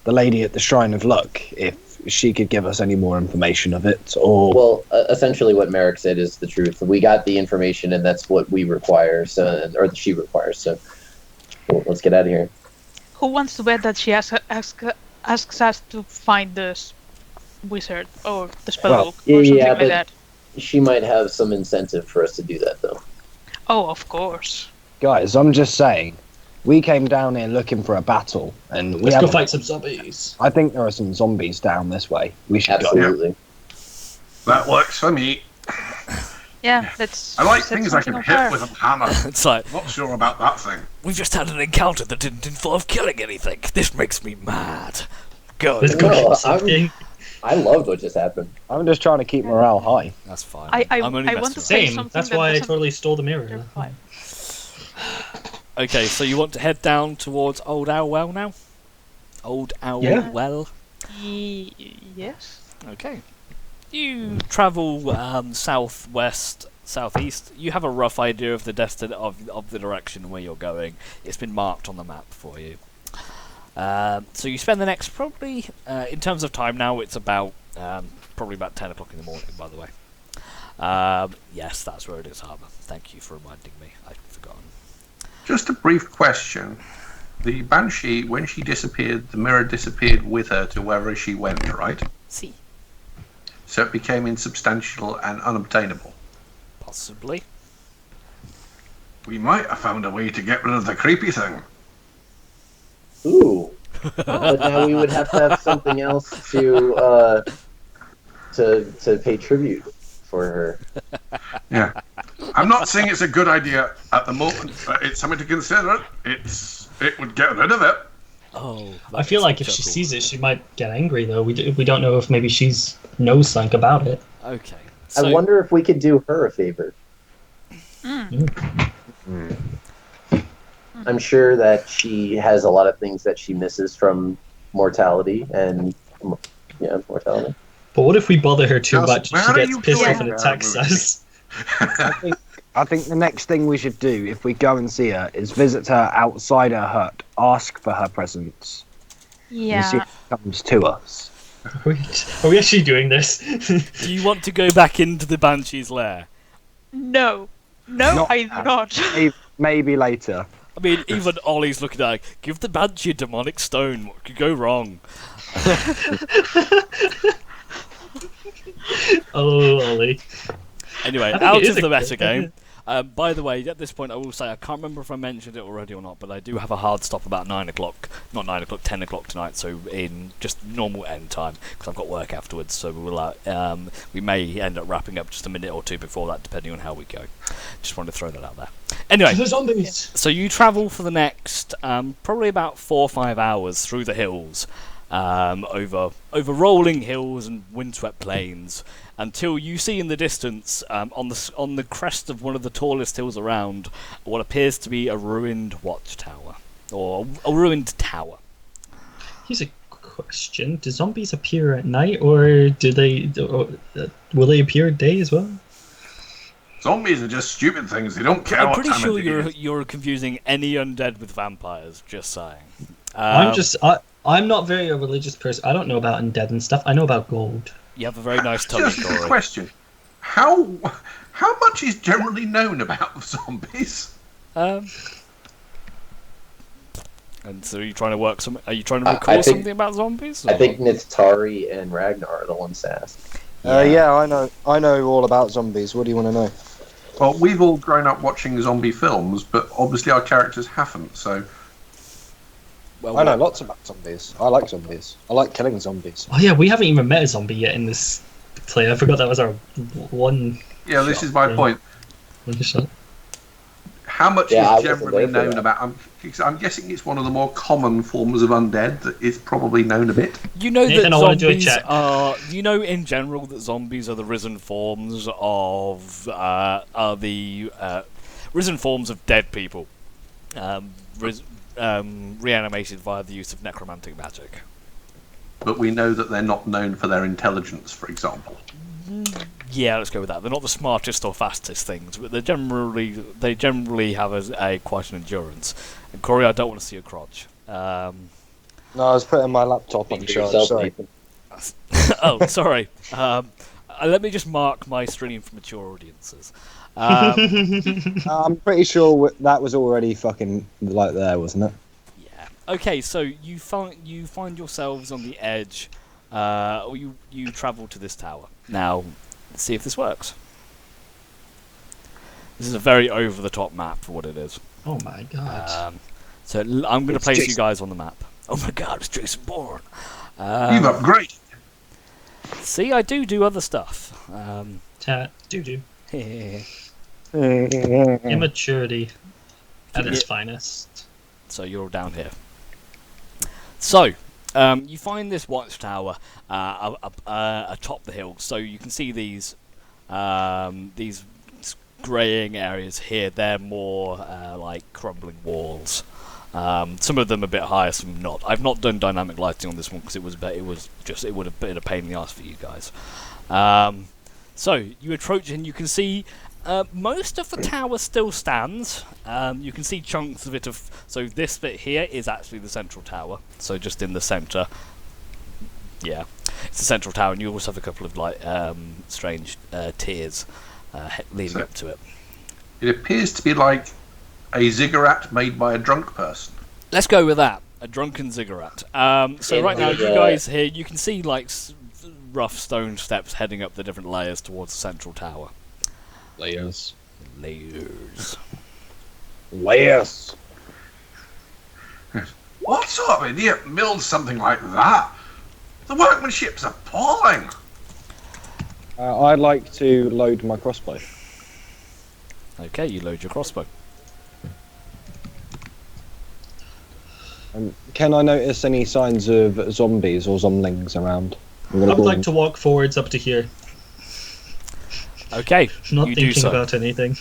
lady at the Shrine of Luck if she could give us any more information of it, or Well, essentially, what Merrick said is the truth. We got the information, and that's what we require. So, or she requires. So, well, let's get out of here. Who wants to bet that she asks us to find this wizard or the spellbook or something like that? She might have some incentive for us to do that, though. Oh, of course. guys, I'm just saying, we came down here looking for a battle, and Let's go fight some zombies. I think there are some zombies down this way. We should go. Absolutely. That works for me. Yeah, let's. I like set things I something can on hit fire. with a hammer. It's like, Not sure about that thing. we've just had an encounter that didn't involve killing anything. This makes me mad. Go. Let's go No, shoot something. I loved what just happened. I'm just trying to keep morale high. That's fine. I I'm only want messing to with say Same. something That's that why I doesn't totally stole the mirror. terrify. Okay, so you want to head down towards Old Owl Well now? Old Owl Yeah. Well? Yes. Okay. You travel southwest, southeast. You have a rough idea of the of the direction where you're going. It's been marked on the map for you. So you spend the next probably, in terms of time now, it's about probably about 10 o'clock in the morning. By the way. Yes, that's where it is, Harbour. Thank you for reminding me. I'd forgotten. Just a brief question. The Banshee, when she disappeared, the mirror disappeared with her to wherever she went, right? See, So it became insubstantial and unobtainable. possibly. We might have found a way to get rid of the creepy thing. Ooh. But now we would have to have something else to pay tribute for her. Yeah. I'm not saying it's a good idea at the moment, but it's something to consider. It would get rid of it. Oh, I feel like if she sees it, she might get angry, though. We don't know if maybe she's knows something about it. Okay. I So, wonder if we could do her a favor. I'm sure that she has a lot of things that she misses from mortality and mortality. But what if we bother her too Just, much and where she are gets you pissed going off and there, attacks Ruby? us? I think the next thing we should do, if we go and see her, is visit her outside her hut, ask for her presence, and see Yeah. if she comes to us. Are we actually doing this? do you want to go back into the Banshee's lair? No, Not I do now. not. Maybe later. I mean, even Ollie's looking at it, give the Banshee a demonic stone. What could go wrong? Oh, Ollie. Anyway, I think out it is of a the good meta game. By the way, at this point, I will say I can't remember if I mentioned it already or not, but I do have a hard stop about 9 o'clock. Not 9 o'clock, 10 o'clock tonight, so in just normal end time, because I've got work afterwards, so we may end up wrapping up just a minute or two before that, depending on how we go. Just wanted to throw that out there. Anyway, The zombies. so you travel for the next probably about 4 or 5 hours through the hills, over rolling hills and windswept plains, until you see in the distance, on the crest of one of the tallest hills around, what appears to be a ruined watchtower or a ruined tower. Here's a question: do zombies appear at night, or will they appear at day as well? Zombies are just stupid things. They don't care I'm what pretty time sure of day it is. you're confusing any undead with vampires. Just saying. I'm not very a religious person. I don't know about undead and stuff. I know about gold. You have a very nice tummy, Just a Corey. question. How much is generally known about zombies? And so, are you trying to work some? Are you trying to I recall think- something about zombies? I or- think Nithari and Ragnar are the ones to ask. Yeah, I know all about zombies. What do you want to know? Well, we've all grown up watching zombie films, but obviously our characters haven't. So Well, I know lots about zombies. I like zombies. I like killing zombies. Oh yeah, we haven't even met a zombie yet in this play. I forgot that was our one yeah, this is my Yeah. point. shot. How much Yeah, I is wasn't generally there for known that. about? I'm guessing it's one of the more common forms of undead that is probably known a bit. you know Nathan, that I wanna do a zombies check. are. You know in general that zombies are the risen forms of risen forms of dead people, reanimated via the use of necromantic magic. But we know that they're not known for their intelligence, for example. Yeah, let's go with that. They're not the smartest or fastest things, but they generally have a quite an endurance. And Corey, I don't want to see your crotch. No, I was putting my laptop on Speak for charge. yourself, Sorry. Nathan. Oh, sorry. Let me just mark my stream for mature audiences. I'm pretty sure that was already fucking like there, wasn't it? Yeah. Okay, so you find yourselves on the edge, or you travel to this tower. Now, let's see if this works. This is a very over-the-top map for what it is. Oh my god. So I'm going to It's place you Jason. guys on the map. Oh my god, it's Jason Bourne. You've upgraded. See, I do other stuff. Tat doo-doo. So Immaturity at its finest. you're all down here. So, you find this watchtower atop the hill. So you can see these greying areas here. They're more like crumbling walls. Some of them a bit higher, some not. I've not done dynamic lighting on this one because it would have been a pain in the ass for you guys. So you approach and you can see most of the tower still stands. You can see chunks of it. So this bit here is actually the central tower. So just in the centre, yeah, it's the central tower, and you also have a couple of like strange tiers leading up to it. It appears to be like a ziggurat made by a drunk person. Let's go with that. A drunken ziggurat. So right now, you Ziggurat. guys here, you can see like rough stone steps heading up the different layers towards the central tower. Layers. Layers. Layers. What sort of idiot builds something like that? The workmanship's appalling. I'd like to load my crossbow. Okay, you load your crossbow. Can I notice any signs of zombies or zomlings around? I'm gonna I would call like them. to walk forwards up to here, Okay, not you do thinking so. about anything.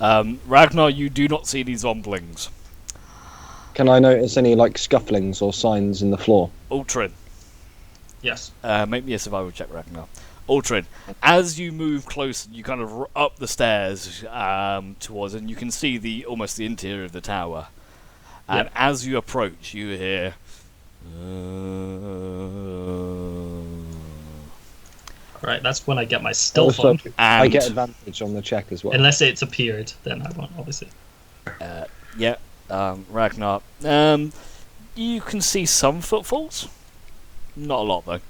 Ragnar, you do not see these zomblings. Can I notice any like scufflings or signs in the floor? Ultrin, Yes. make me a survival check, Ragnar. Ultrin, as you move closer, you kind of up the stairs towards, and you can see almost the interior of the tower. And as you approach, you hear. Right, that's when I get my stealth Also, on. I And get advantage on the check as well. Unless it's appeared, then I won't, obviously. Ragnar. You can see some footfalls. Not a lot though.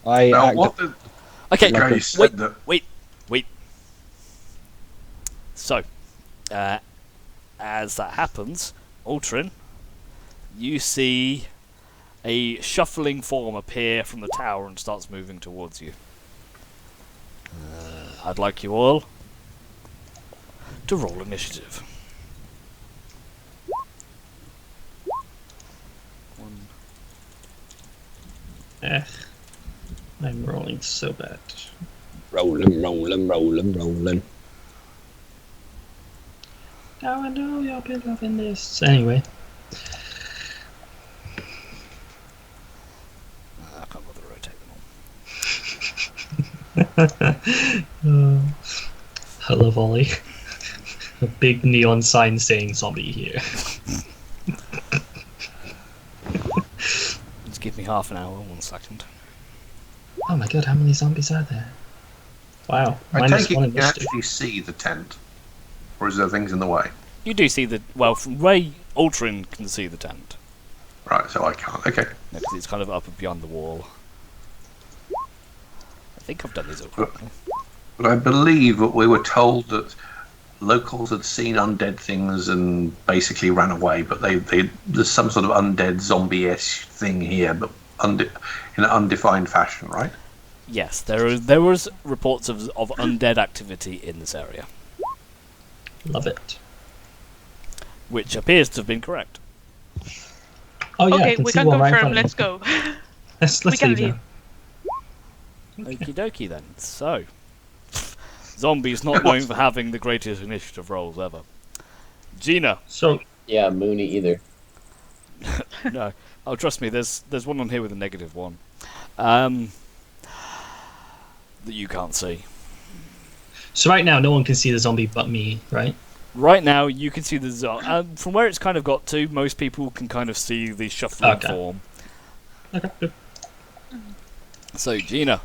I Now, act- what the Okay, guy Wait, said that wait. So, as that happens, Ultrin, you see a shuffling form appear from the tower and starts moving towards you. I'd like you all to roll initiative. 1. I'm rolling so bad. rolling. Now I know y'all been loving this. Anyway. I can't bother to rotate them all. Hello, volley. A big neon sign saying zombie here. Just give me half an hour, 1 second. Oh my god, how many zombies are there? Wow. I Minus take it one you can initiative. actually see the tent, or is there things in the way? You do see from Ray, Ultrin can see the tent. Right, so I can't. Okay. Because it's kind of up and beyond the wall. I think I've done these all correctly. But I believe that we were told that locals had seen undead things and basically ran away. But there's some sort of undead zombie-ish thing here, but in an undefined fashion, right? Yes, there was reports of undead activity in this area, Love it. which appears to have been correct. Oh yeah, I Okay, can we see can one right in confirm. front of Let's me. go. Let's we can leave leave. now. Okie dokie then. So, zombies not known for having the greatest initiative rolls ever. Gina, So, Yeah, Mooney either. no. Oh, trust me. There's one on here with a -1. That you can't see. so right now, no one can see the zombie but me, right? Right now, you can see the from where it's kind of got to. Most people can kind of see the shuffling Okay. form. Okay, good. So, Gina,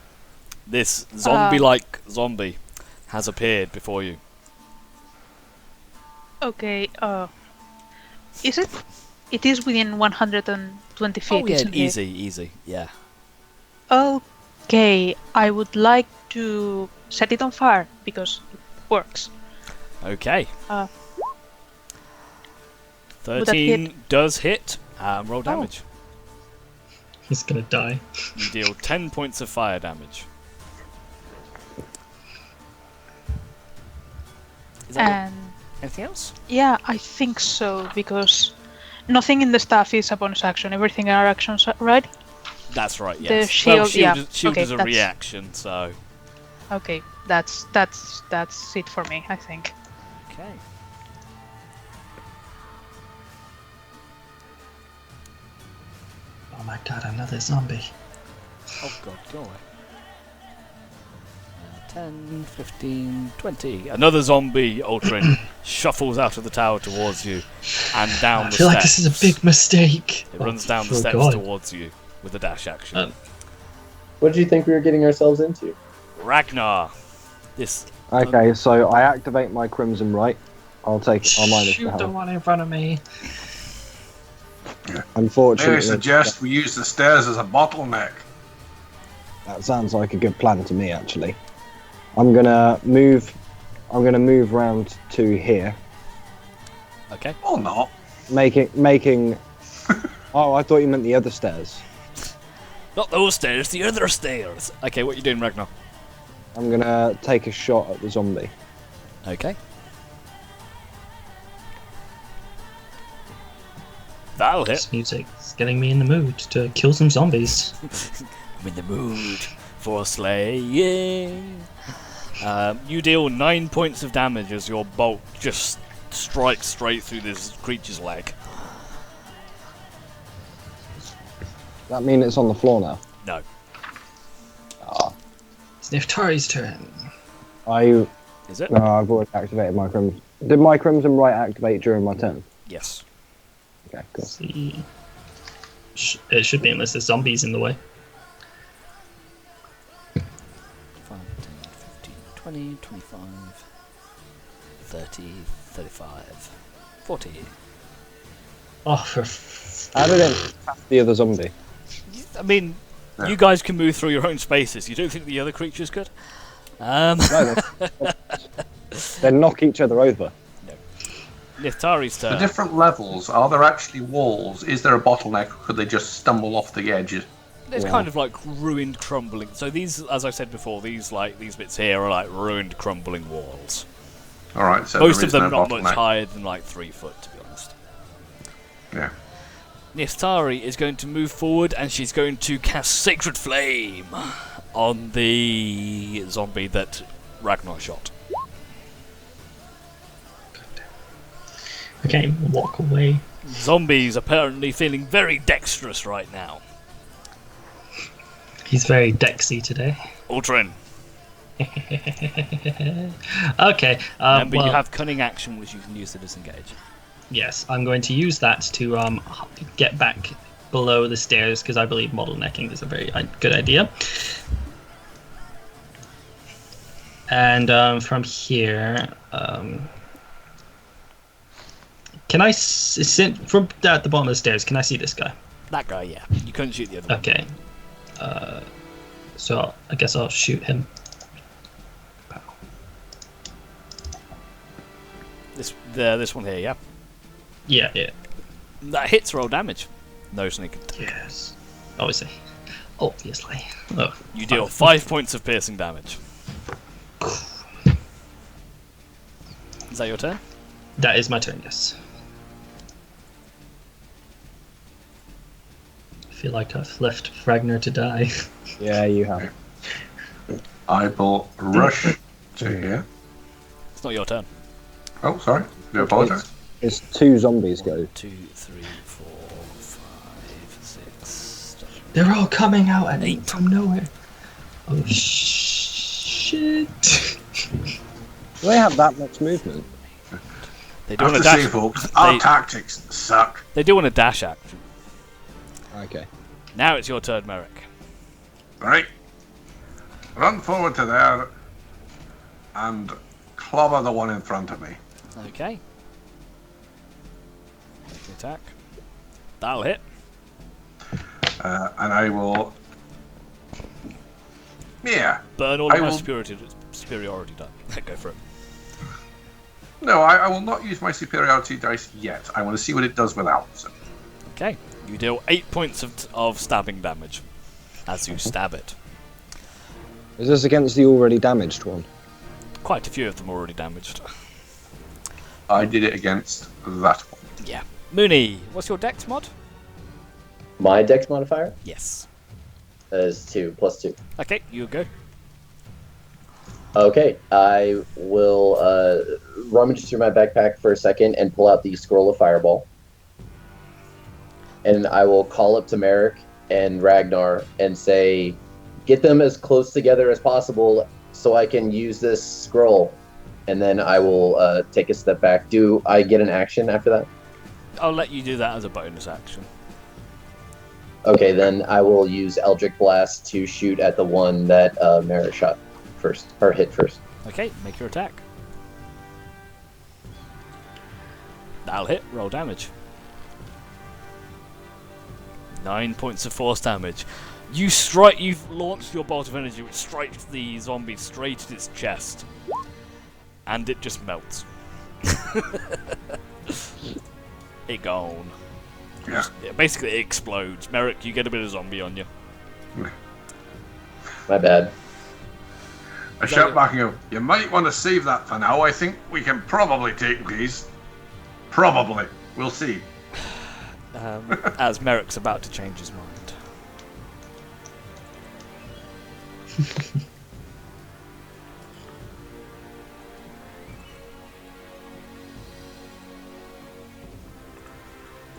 this zombie-like zombie has appeared before you. Okay. Is it? It is within 120 feet. Oh yeah, isn't it? easy, yeah. Okay. I would like to set it on fire because it works. Okay. Would that 13 hit? does hit. Roll damage. He's gonna die. You deal 10 points of fire damage. Is that And anything else? yeah, I think so because nothing in the staff is a bonus action. Everything are actions, right? That's right, The yes. shield, yeah. Shield Okay, is a that's- reaction, so... Okay, that's it for me. I think. Okay. Oh my god, another zombie. Oh god, go away. 10, 15, 20. Another zombie, Ultrin, shuffles out of the tower towards you and down I the feel steps. like this is a big mistake. It runs down the Oh, steps God. towards you with a dash action. What did you think we were getting ourselves into? Ragnar. This... Okay, so I activate my Crimson Right. I'll minus the Shoot the health. one in front of me. Unfortunately, May I suggest we use the stairs as a bottleneck? that sounds like a good plan to me, actually. I'm gonna move round to here, Okay. Or not. making. Oh, I thought you meant the other stairs. Not those stairs, the other stairs. Okay, what are you doing, Ragnar? I'm gonna take a shot at the zombie. Okay. That'll hit. This music is getting me in the mood to kill some zombies. I'm in the mood for slaying. You deal 9 points of damage as your bolt just strikes straight through this creature's leg. Does that mean it's on the floor now? No. It's Neftari's turn. Is it? No, I've already activated my Crimson. Did my Crimson Right activate during my turn? Yes. Okay, cool. See. It should be unless there's zombies in the way. 5, 10, 15, 20, 25, 30, 35, 40. Oh, for How did it pass the other zombie? I mean, you guys can move through your own spaces. You don't think the other creatures could? No, they knock each other over. Niftari's The turn. different levels, are there actually walls? Is there a bottleneck, or could they just stumble off the edges? It's kind of like ruined, crumbling. So these, as I said before, these bits here are like ruined, crumbling walls. Alright, so Most there of is them no not much bottleneck. higher than like 3 foot, to be honest. Yeah. Niftari is going to move forward and she's going to cast Sacred Flame on the zombie that Ragnar shot. okay, walk away. Zombies apparently feeling very dexterous right now. He's very dexy today. Ultrin, Okay. remember well, you have cunning action which you can use to disengage. yes, I'm going to use that to get back below the stairs because I believe model necking is a very good idea. And from here, can I from at the bottom of the stairs? Can I see this guy? That guy, yeah. You couldn't shoot the other one. Okay. So I guess I'll shoot him. This one here, yeah. Yeah. That hits roll damage. No sneak. Yes. Obviously. Oh. You deal 5 points of piercing damage. Is that your turn? That is my turn, yes. I feel like I've left Ragnar to die. Yeah, you have. I will rush to here. It's not your turn. Oh, sorry. Do apologise. It's 2 zombies go. 2, 3, 4, 5, 6, 7. They're all coming out at me 8. from nowhere. Oh shit! Do they have that much movement? They do I have want to a say, dash. folks, our They, tactics suck. they do want a dash action. Okay. Now it's your turn, Merrick. Right? run forward to there and clobber the one in front of me. Okay. Make the attack. That'll hit. And I will... Yeah. Burn all of my superiority die. Go for it. No, I will not use my superiority dice yet. I want to see what it does without. So. Okay. You deal 8 points of stabbing damage as you stab it. Is this against the already damaged one? Quite a few of them are already damaged. I did it against that one. Yeah. Mooney, what's your dex mod? My dex modifier Yes. is 2 + 2. Okay, you go. Okay, I will rummage through my backpack for a second and pull out the scroll of fireball. And I will call up to Merrick and Ragnar and say, get them as close together as possible so I can use this scroll. And then I will take a step back. Do I get an action after that? I'll let you do that as a bonus action. Okay, then I will use Eldritch Blast to shoot at the one that Merrick shot first, or hit first. Okay, make your attack. That'll hit. Roll damage. 9 points of force damage. You've launched your bolt of energy, which strikes the zombie straight in its chest. And it just melts. It gone. Yeah. Basically, it explodes. Merrick, you get a bit of zombie on you. My bad. I shout back and go, you might want to save that for now. I think we can probably take these. Probably. We'll see. As Merrick's about to change his mind.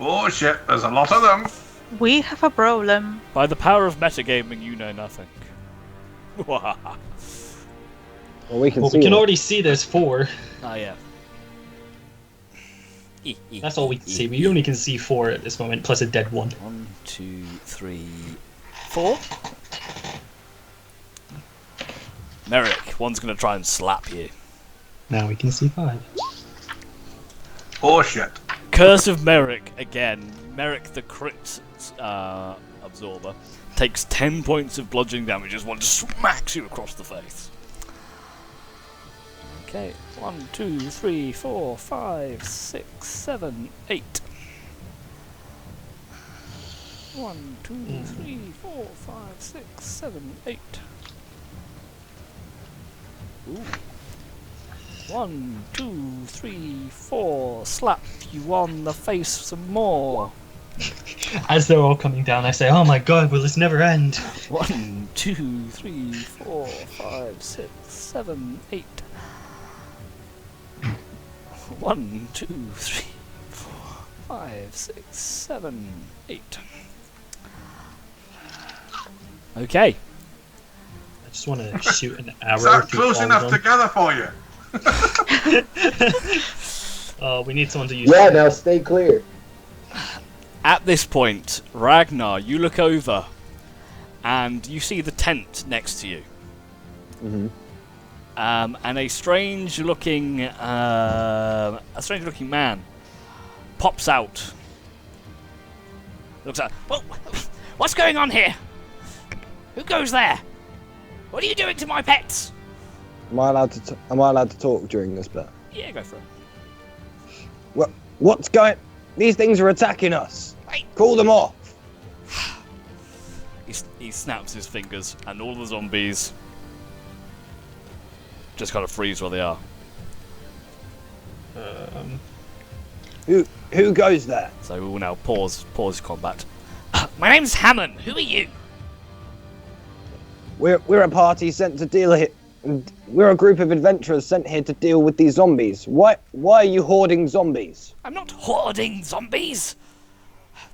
Oh shit, there's a lot of them. We have a problem. By the power of metagaming, you know nothing. Well, we can Well, see we can them. already see there's 4. Oh, yeah. That's all we can see. We only can see 4 at this moment, plus a dead one. 1, 2, 3, 4. Merrick, one's going to try and slap you. Now we can see 5. Oh shit. Curse of Merrick again. Merrick, the crit absorber, takes 10 points of bludgeoning damage as one just smacks you across the face. Okay, 1, 2, 3, 4, 5, 6, 7, 8. 1, 2, 3, 4, 5, 6, 7, 8. Ooh. 1, 2, 3, 4. Slap you on the face some more. As they're all coming down, I say, "Oh my God, will this never end?" 1, 2, 3, 4, 5, 6, 7, 8. 1, 2, 3, 4, 5, 6, 7, 8. Okay. I just want to shoot an arrow. Is that through close all enough of them. together for you? We need someone to use. Yeah, now stay clear. At this point, Ragnar, you look over and you see the tent next to you. Mhm. And a strange-looking man pops out. Looks at. Well, what's going on here? Who goes there? What are you doing to my pets? Am I allowed to talk during this bit? Yeah, go for it. What's going? These things are attacking us. Hey. Call them off. He snaps his fingers, and all the zombies just kind of freeze where they are. Who goes there? So we will now pause combat. My name's Hammond. Who are you? We're a party sent to deal here. We're a group of adventurers sent here to deal with these zombies. Why are you hoarding zombies? I'm not hoarding zombies.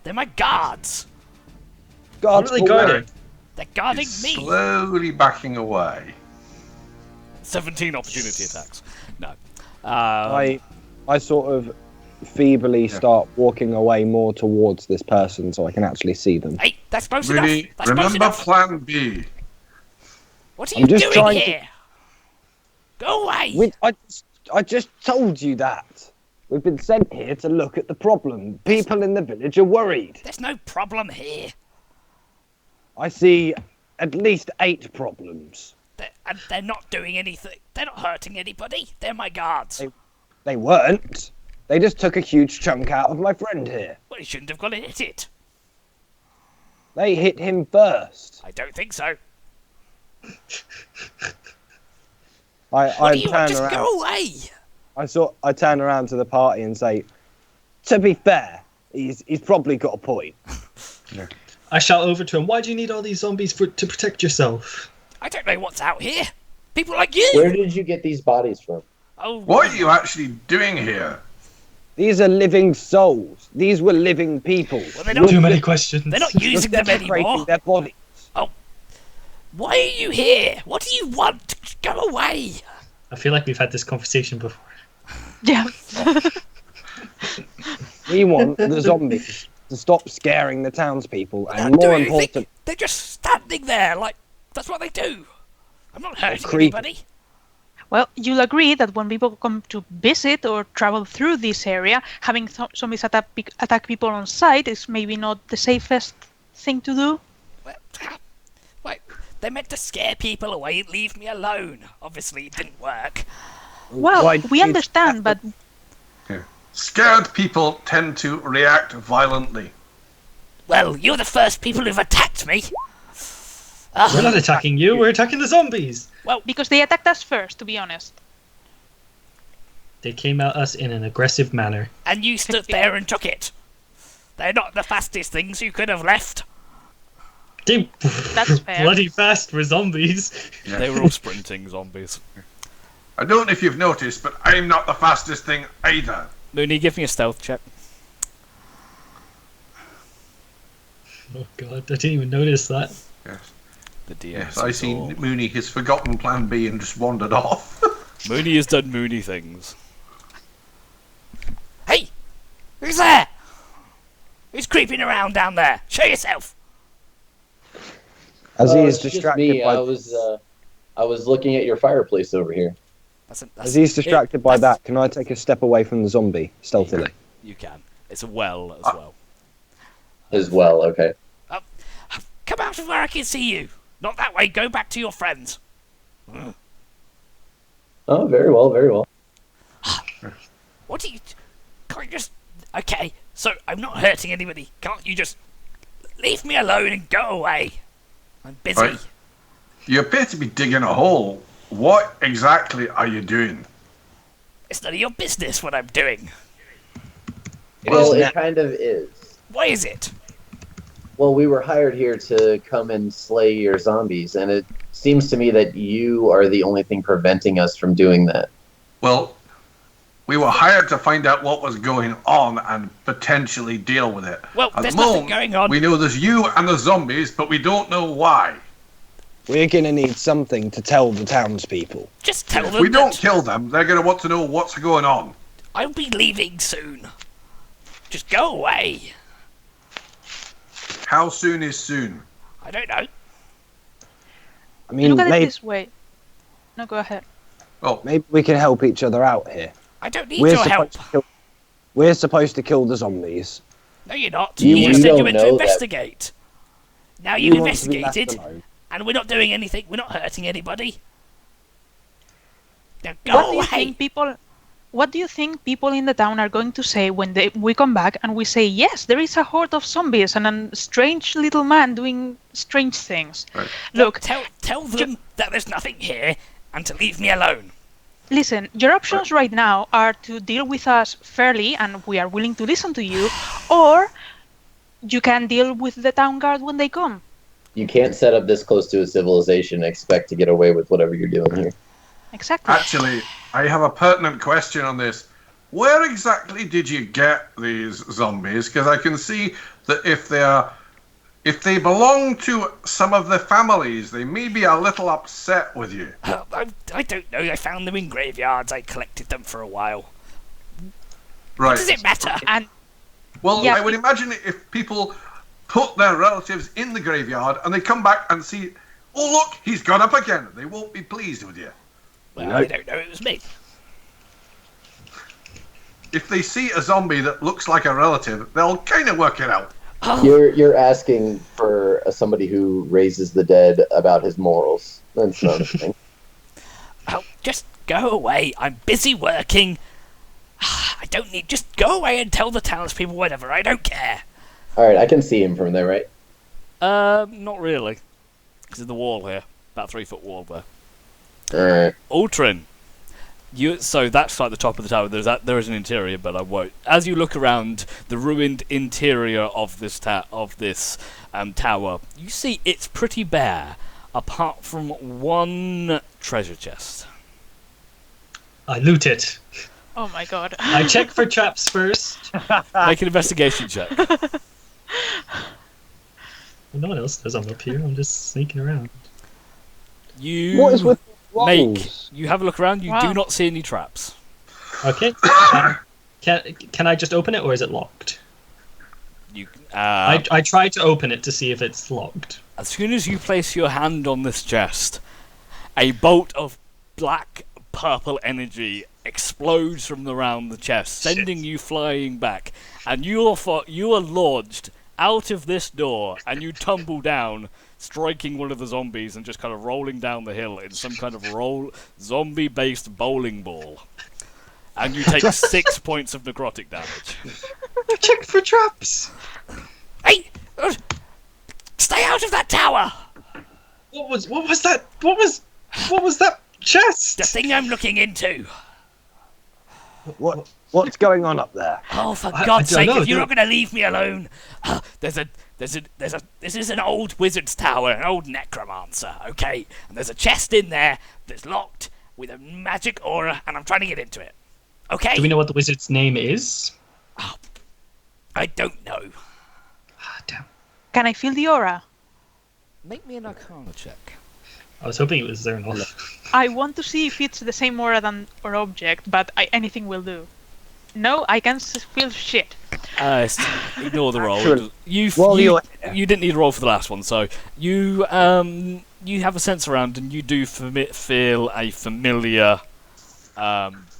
They're my guards. Guards, Really for guarding. what? They're guarding He's me. slowly backing away. 17 opportunity attacks. No. I sort of feebly start walking away more towards this person so I can actually see them. Hey, that's close Really, enough. That's close remember enough. Plan B. What are I'm you just doing trying to- here? Go away! I just told you that. We've been sent here to look at the problem. People in the village are worried. There's no problem here. I see at least 8 problems. And they're not doing anything. They're not hurting anybody. They're my guards. They weren't. They just took a huge chunk out of my friend here. Well, he shouldn't have got to hit it. They hit him first. I don't think so. I What do you want? turn Just around. go away. I turn around to the party and say, to be fair, he's probably got a point. I shout over to him, why do you need all these zombies to protect yourself? I don't know what's out here. People like you. Where did you get these bodies from? Oh, What are you actually doing here? These are living souls. These were living people. Well, they're not, Too many questions. they're not using them Desecrating anymore. their bodies. Why are you here? What do you want? Go away. I feel like we've had this conversation before. Yeah. We want the zombies to stop scaring the townspeople, They're and not more doing anything. important, They're just standing there like that's what they do. I'm not hurting creepy. anybody. Well, you'll agree that when people come to visit or travel through this area, having zombies attack people on sight is maybe not the safest thing to do. Wait, they meant to scare people away and leave me alone. Obviously, it didn't work. Well, Why we did- understand, but Scared people tend to react violently. Well, you're the first people who've attacked me. We're not attacking you, we're attacking the zombies! because they attacked us first, to be honest. They came at us in an aggressive manner. And you stood there and took it. They're not the fastest things you could have left. They That's fair. bloody fast for zombies. They were all sprinting zombies. I don't know if you've noticed, but I'm not the fastest thing either. Mooney, give me a stealth check. Oh god, I didn't even notice that. Yes, The DM. yes. I see Mooney has forgotten Plan B and just wandered off. Mooney has done Mooney things. Hey! Who's there? Who's creeping around down there? Show yourself! as he is It's just distracted me. by I was looking at your fireplace over here. as he's distracted by that, can I take a step away from the zombie stealthily? You can. It's a well as well. As well, okay. Come out of where I can see you! Not that way, go back to your friends. Oh, very well, very well. What do you... Can't you just... Okay, so I'm not hurting anybody. Can't you just leave me alone and go away? I'm busy. Right. You appear to be digging a hole. What exactly are you doing? It's none of your business what I'm doing. Well, is it kind of is. Why is it? Well, we were hired here to come and slay your zombies, and it seems to me that you are the only thing preventing us from doing that. Well, we were hired to find out what was going on and potentially deal with it. Well, At there's the nothing moment, going on. we know there's you and the zombies, but we don't know why. We're gonna need something to tell the townspeople. Just tell If them we don't that kill them, they're going to want to know what's going on. I'll be leaving soon. Just go away. How soon is soon? I don't know. I mean, Look at it maybe, this way. No, go ahead. Oh, maybe we can help each other out here. I don't need your help. We're supposed to kill the zombies. No, you're not. You You just said don't you went to know that. investigate. Now You you've want to be left investigated, alone. and we're not doing anything. We're not hurting anybody. Now What go do you away. think people? What do you think people in the town are going to say when we come back and we say, yes, there is a horde of zombies and a strange little man doing strange things? Right. Look, Tell them that there's nothing here and to leave me alone. listen, your options right now are to deal with us fairly and we are willing to listen to you, or you can deal with the town guard when they come. You can't set up this close to a civilization and expect to get away with whatever you're doing here. Exactly. actually, I have a pertinent question on this. Where exactly did you get these zombies? Because I can see that if they belong to some of the families, they may be a little upset with you. I don't know. I found them in graveyards. I collected them for a while. Right. What does it matter? And Well, Yeah. I would imagine if people put their relatives in the graveyard and they come back and see Oh, look, he's gone up again. They won't be pleased with you. Well, I don't know. It was me. If they see a zombie that looks like a relative, they'll kind of work it out. Oh, You're asking for somebody who raises the dead about his morals. That's not a thing. oh, just go away. I'm busy working. I don't need. Just go away and tell the townspeople whatever. I don't care. All right, I can see him from there, right? Not really. Because of the wall here. About 3-foot wall there. All right. Ultrin. So that's like the top of the tower. There is an interior, but I won't. As you look around the ruined interior of this tower, you see it's pretty bare, apart from one treasure chest. I loot it. Oh my god. I check for traps first. Make an investigation check. Well, no one else knows I'm up here. I'm just sneaking around. You What is with walls? You have a look around. You do Wow. not see any traps. Okay. Can I just open it, or is it locked? You. I try to open it to see if it's locked. As soon as you place your hand on this chest, a bolt of black purple energy explodes from around the chest, sending you flying back, and you are launched out of this door, and you tumble down, striking one of the zombies and just kind of rolling down the hill in some kind of zombie-based bowling ball. And you take 6 points of necrotic damage. Check for traps. Hey! Stay out of that tower! What was that? What was that chest? The thing I'm looking into. What's going on up there? Oh, for I God's don't sake! know, If you're don't- not going to leave me alone, this is an old wizard's tower, an old necromancer, okay? And there's a chest in there that's locked with a magic aura, and I'm trying to get into it. Okay? Do we know what the wizard's name is? I don't know. Ah, damn. Can I feel the aura? Make me an Arcana check. I was hoping it was there enough. I want to see if it's the same aura than our object, but anything will do. No, I can feel shit. Ignore the roll. Actually, You while you're here- you didn't need a roll for the last one, so you have a sense around, and you do feel a familiar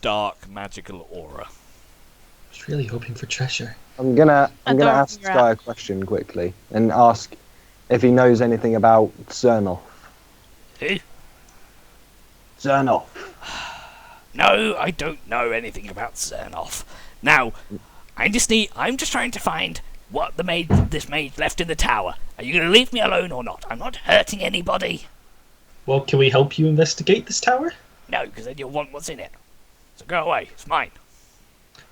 dark magical aura. I was really hoping for treasure. I'm gonna don't ask figure Sky a question quickly and ask if he knows anything about Cernoff. Who? Cernoff. No, I don't know anything about Cernoff. Now, I'm just trying to find what this maid left in the tower. Are you going to leave me alone or not? I'm not hurting anybody. Well, can we help you investigate this tower? No, because then you'll want what's in it. So go away. It's mine.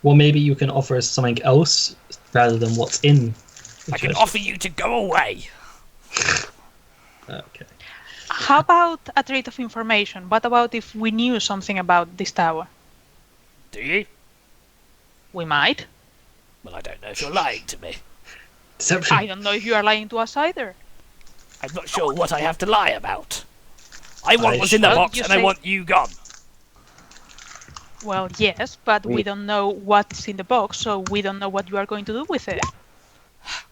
Well, maybe you can offer us something else rather than what's in the I can treasure. offer you to go away. Okay. How about a trait of information? What about if we knew something about this tower? Do you? We might. Well, I don't know if you're lying to me. Deception. I don't know if you are lying to us either. I'm not sure what I have to lie about. I want I what's in the should- box, you and I say- want you gone. Well, yes, but we don't know what's in the box, so we don't know what you are going to do with it.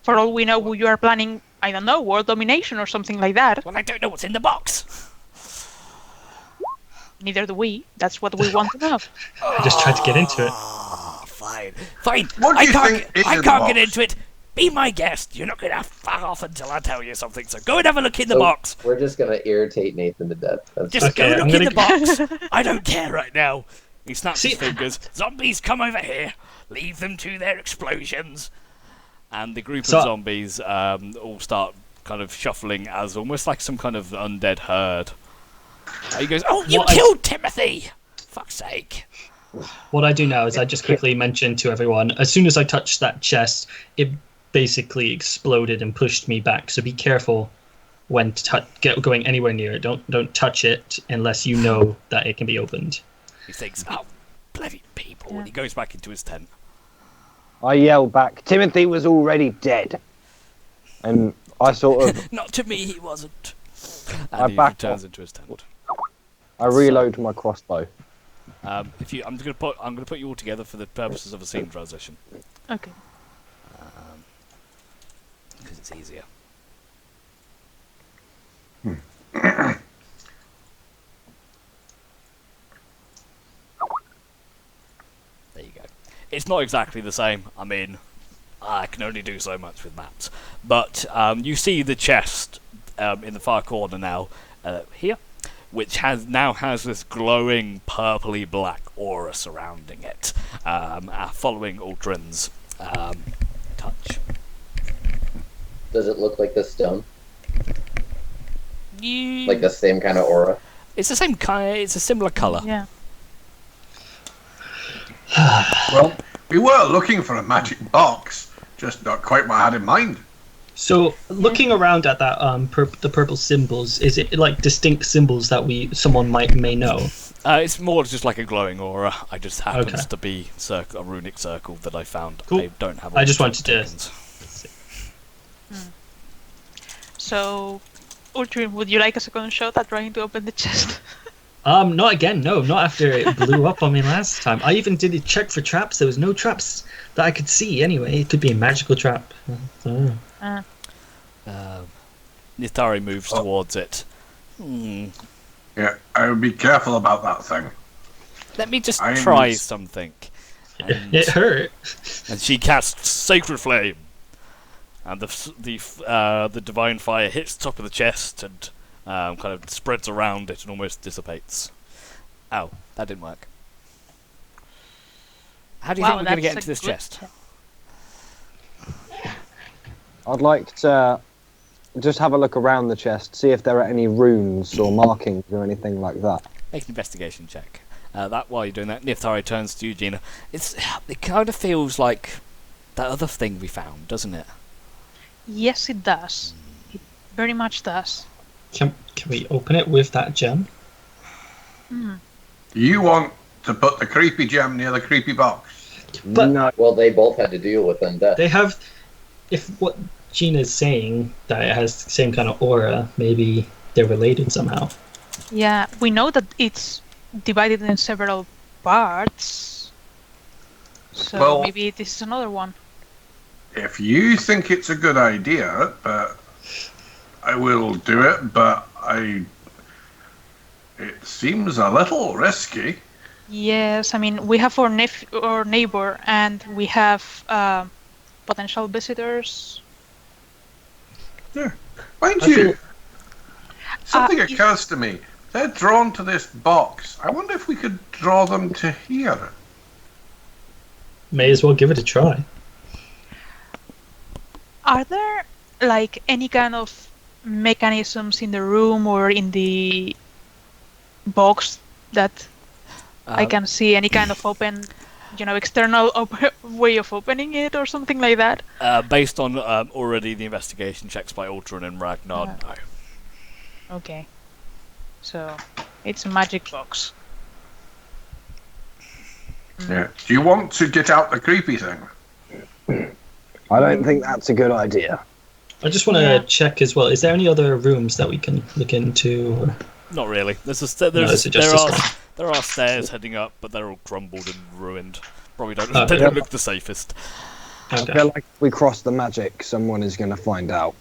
For all we know, you are planning, I don't know, world domination or something like that. Well, I don't know what's in the box. Neither do we. That's what we want to know. I just tried to get into it. Fine. Fine. What do I you can't, think is I in the can't get box? into it. Be my guest. You're not going to fuck off until I tell you something. So go and have a look in the So box. We're just gonna irritate Nathan to death. That's Just Okay, go I'm look in gonna- the box. I don't care right now. He snaps his See- fingers. Zombies, come over here. Leave them to their explosions. And the group So- of zombies all start kind of shuffling as almost like some kind of undead herd. He goes, "Oh, you What I- killed Timothy! Fuck's sake!" What I do now is I just quickly mention to everyone, as soon as I touched that chest, it basically exploded and pushed me back. So be careful when going anywhere near it. Don't touch it unless you know that it can be opened. He thinks, "Oh, bloody people!" And he goes back into his tent. I yell back, Timothy was already dead. And I sort of, Not to me, he wasn't. I And he back returns off. into his tent. I reload my crossbow. I'm gonna put you all together for the purposes of a scene transition Okay. because it's easier. it's not exactly the same. I mean, I can only do so much with maps. But you see the chest in the far corner now, here, which now has this glowing purpley black aura surrounding it, following Aldrin's touch. Does it look like the stone? You... Like the same kind of aura? It's the same kind. It's a similar color. Yeah. Well, we were looking for a magic box, just not quite what I had in mind. So, looking around at that the purple symbols, is it like distinct symbols that someone may know? It's more just like a glowing aura. I just happens to be a runic circle that I found. Cool. I don't have. I just wanted to. So, Ultrin, would you like a second shot at trying to open the chest? Not again. No, not after it blew up on me last time. I even did a check for traps. There was no traps that I could see. Anyway, it could be a magical trap. Nithari moves towards it. Yeah, I would be careful about that thing. Let me just try something. It hurt. And she casts Sacred Flame, and the divine fire hits the top of the chest and kind of spreads around it and almost dissipates. Ow, that didn't work. How do you think we're going to get into this chest? I'd like to just have a look around the chest, see if there are any runes or markings or anything like that. Make an investigation check. While you're doing that, Nithari turns to you, Gina. It kind of feels like that other thing we found, doesn't it? Yes, it does. It very much does. Can we open it with that gem? You want to put the creepy gem near the creepy box? But no. Well, they both had to deal with undeath. They have. If what Gina's saying that it has the same kind of aura, maybe they're related somehow. Yeah, we know that it's divided in several parts. So Well, maybe this is another one. If you think it's a good idea, I will do it, but it seems a little risky. Yes, I mean, we have our neighbor, and we have potential visitors. Mind you, something occurs to me. They're drawn to this box. I wonder if we could draw them to here. May as well give it a try. Are there, like, any kind of mechanisms in the room or in the box that I can see? Any kind of external way of opening it or something like that? Based on already the investigation checks by Ultron and Ragnar, no. Okay. So, it's a magic box. Yeah. Do you want to get out the creepy thing? I don't think that's a good idea. I just want to check as well. Is there any other rooms that we can look into? Or... Not really. There are stairs heading up, but they're all crumbled and ruined. Probably don't. They don't look the safest. I feel like if we cross the magic, someone is going to find out.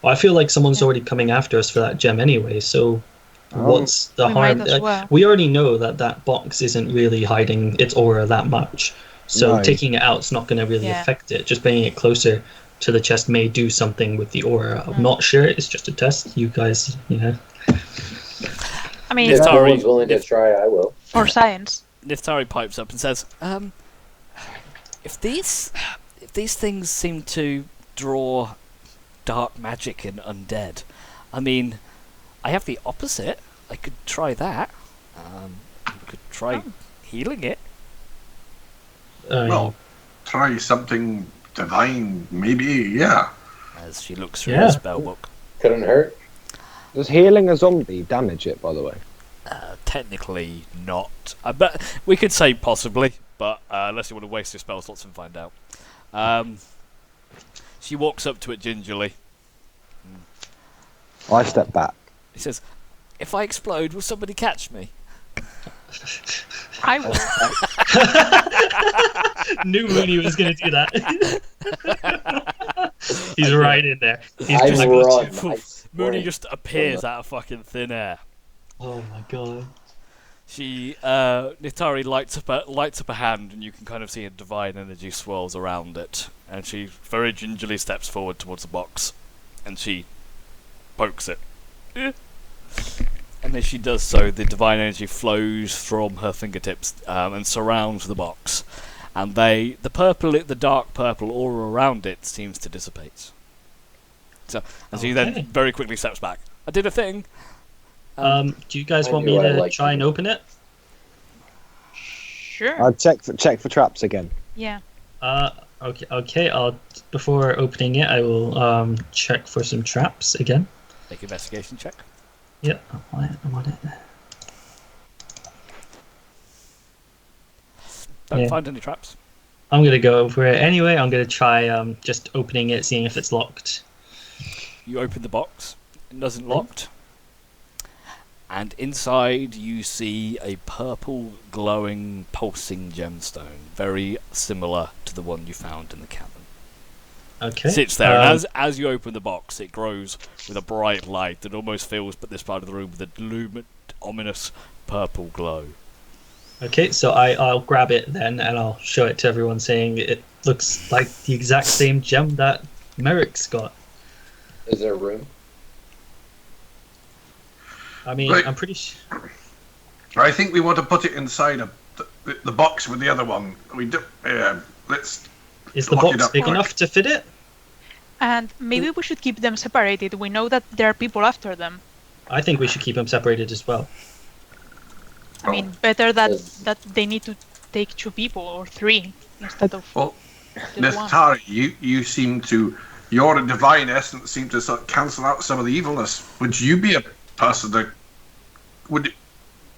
Well, I feel like someone's already coming after us for that gem anyway. So, what's the harm? We already know that box isn't really hiding its aura that much. So taking it out is not going to really affect it. Just bringing it closer to the chest may do something with the aura. I'm not sure. It's just a test. You guys, I mean, if everyone's willing to try, I will. For science. Nithari pipes up and says, if these things seem to draw dark magic and undead, I mean, I have the opposite. I could try that. I could try healing it. Well, try something divine, maybe, yeah. As she looks through the spell book. Couldn't hurt. Does healing a zombie damage it, by the way? Technically not. But we could say possibly, but unless you want to waste your spell slots and find out. She walks up to it gingerly. I step back. He says, "If I explode, will somebody catch me?" I will. Knew Mooney was going to do that. He's right in there. He's just Mooney just appears out of fucking thin air. Oh my god. Nitari lights up a hand, and you can kind of see a divine energy swirls around it. And she very gingerly steps forward towards the box, and she pokes it. And as she does so, the divine energy flows from her fingertips and surrounds the box. And the dark purple aura around it seems to dissipate. So, and she then very quickly steps back. I did a thing. Do you guys want me to try and open it? Sure. I'll check for traps again. Yeah. Okay. Before opening it, I will check for some traps again. Make an investigation check. Yep, I'm on it. Don't find any traps. I'm gonna go over it anyway. I'm gonna try just opening it, seeing if it's locked. You open the box. It doesn't locked. And inside you see a purple, glowing, pulsing gemstone, very similar to the one you found in the cavern. Okay. Sits there, and as you open the box, it grows with a bright light that almost fills this part of the room with a ominous purple glow. Okay, so I'll grab it then, and I'll show it to everyone, saying it looks like the exact same gem that Merrick's got. Is there room? I mean, Right. I'm pretty sure. I think we want to put it inside the box with the other one. We do. Let's. Is the lock it box up big quick. enough to fit it? And maybe we should keep them separated. We know that there are people after them. I think we should keep them separated as well. I mean, better that Yes. they need to take 2 people or 3 instead of Well, just one. Nestari, you seem to. Your divine essence seems to sort of cancel out some of the evilness. Would you be a person that would?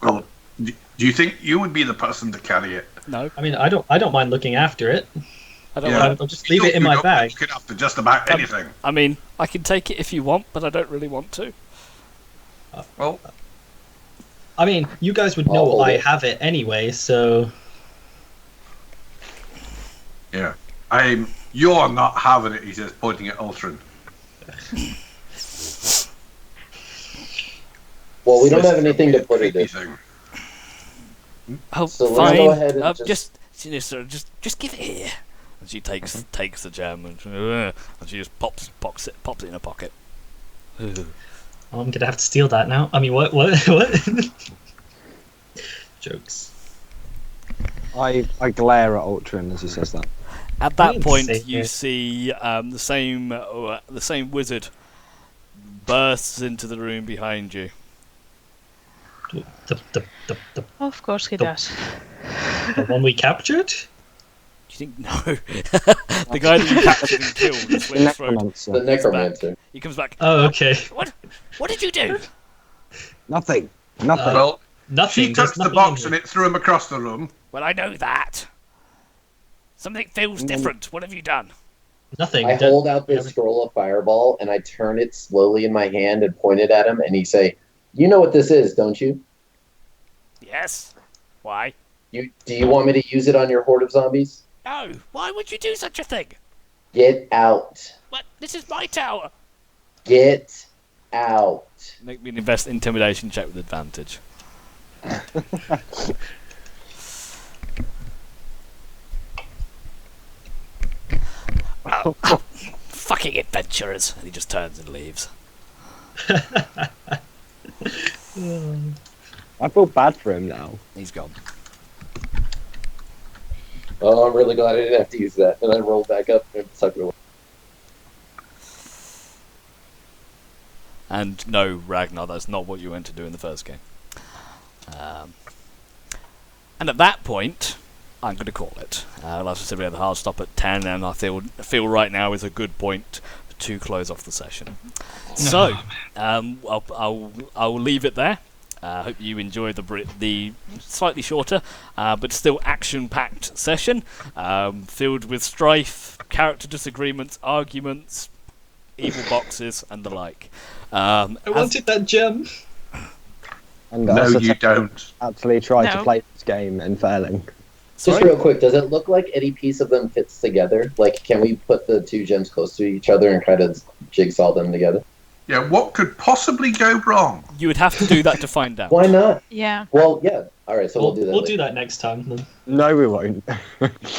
Well, do you think you would be the person to carry it? No, I mean, I don't mind looking after it. I don't. Yeah. want I'll just leave it in my bag. You could have to just about anything. I mean, I can take it if you want, but I don't really want to. Well, I mean, you guys would I'll know hold I it. have it anyway, so yeah. You're not having it. He's just pointing at Ultron. Well, we don't have anything to put it in. Anything. Oh, So let's fine. go ahead and just give it here. And she takes the gem and she just pops it in her pocket. I'm gonna have to steal that now. I mean, what? Jokes. I glare at Ultron as he says that. At that Wait a point, second. you see the same wizard bursts into the room behind you. Of course he The- does. The one we captured? Do you think no? The guy that you captured and killed and The slit his throat. necromancer. The necromancer. He comes back. Oh, okay. What did you do? Nothing. Well, Nothing. she there's touched the nothing box in and here. it threw him across the room. Well, I know that. Something feels different. What have you done? Nothing. I hold out this scroll of fireball and I turn it slowly in my hand and point it at him, and he say, "You know what this is, don't you? Yes. Why? Do you want me to use it on your horde of zombies? No. Why would you do such a thing? Get out. What? This is my tower. Get out." Make me an intimidation check with advantage. Oh, fucking adventurers! And he just turns and leaves. I feel bad for him now. He's gone. Oh, I'm really glad I didn't have to use that. And I rolled back up and sucked it away. And no, Ragnar, that's not what you went to do in the first game. And at that point, I'm going to call it. Like I said, we had a hard stop at 10, and I feel right now is a good point to close off the session. So, I'll leave it there. Hope you enjoyed the slightly shorter, but still action-packed session, filled with strife, character disagreements, arguments, evil boxes, and the like. I wanted that gem. And No, also you don't. actually tried to No. play this game and failing. Just Sorry? real quick, does it look like any piece of them fits together? Like, can we put the 2 gems close to each other and kind of jigsaw them together? Yeah, what could possibly go wrong? You would have to do that to find out. Why not? Yeah. Well, yeah. All right, so we'll do that. We'll later. do that next time. Then. No, we won't.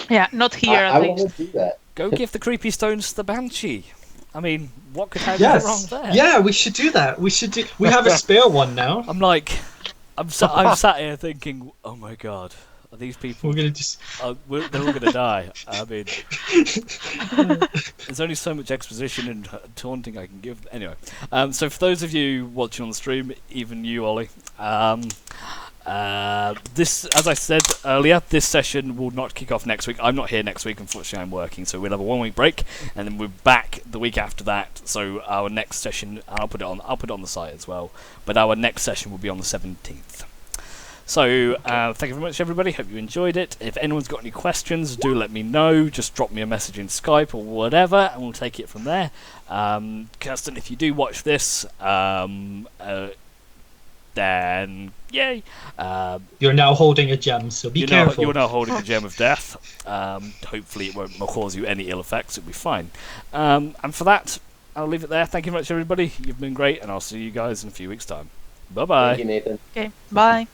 Yeah, not here I at want least. to do that. Go give the creepy stones to the banshee. I mean, what could have Yes. gone wrong there? Yeah, we should do that. We should do. We have a spare one now. I'm sat here thinking, oh my god, are these people? We're gonna just. They're all gonna die. I mean, there's only so much exposition and taunting I can give. Anyway, so for those of you watching on the stream, even you, Ollie, this, as I said earlier, this session will not kick off next week. I'm not here next week, unfortunately. I'm working, so we'll have a 1 week break, and then we're back the week after that. So our next session, I'll put it on the site as well. But our next session will be on the 17th. So thank you very much, everybody. Hope you enjoyed it. If anyone's got any questions, do let me know. Just drop me a message in Skype or whatever, and we'll take it from there. Kirsten, if you do watch this, then yay! You're now holding a gem, so be careful. You're now holding the gem of death. Hopefully, it won't cause you any ill effects. It'll be fine. And for that, I'll leave it there. Thank you very much, everybody. You've been great, and I'll see you guys in a few weeks' time. Bye bye. Thank you, Nathan. Okay, bye.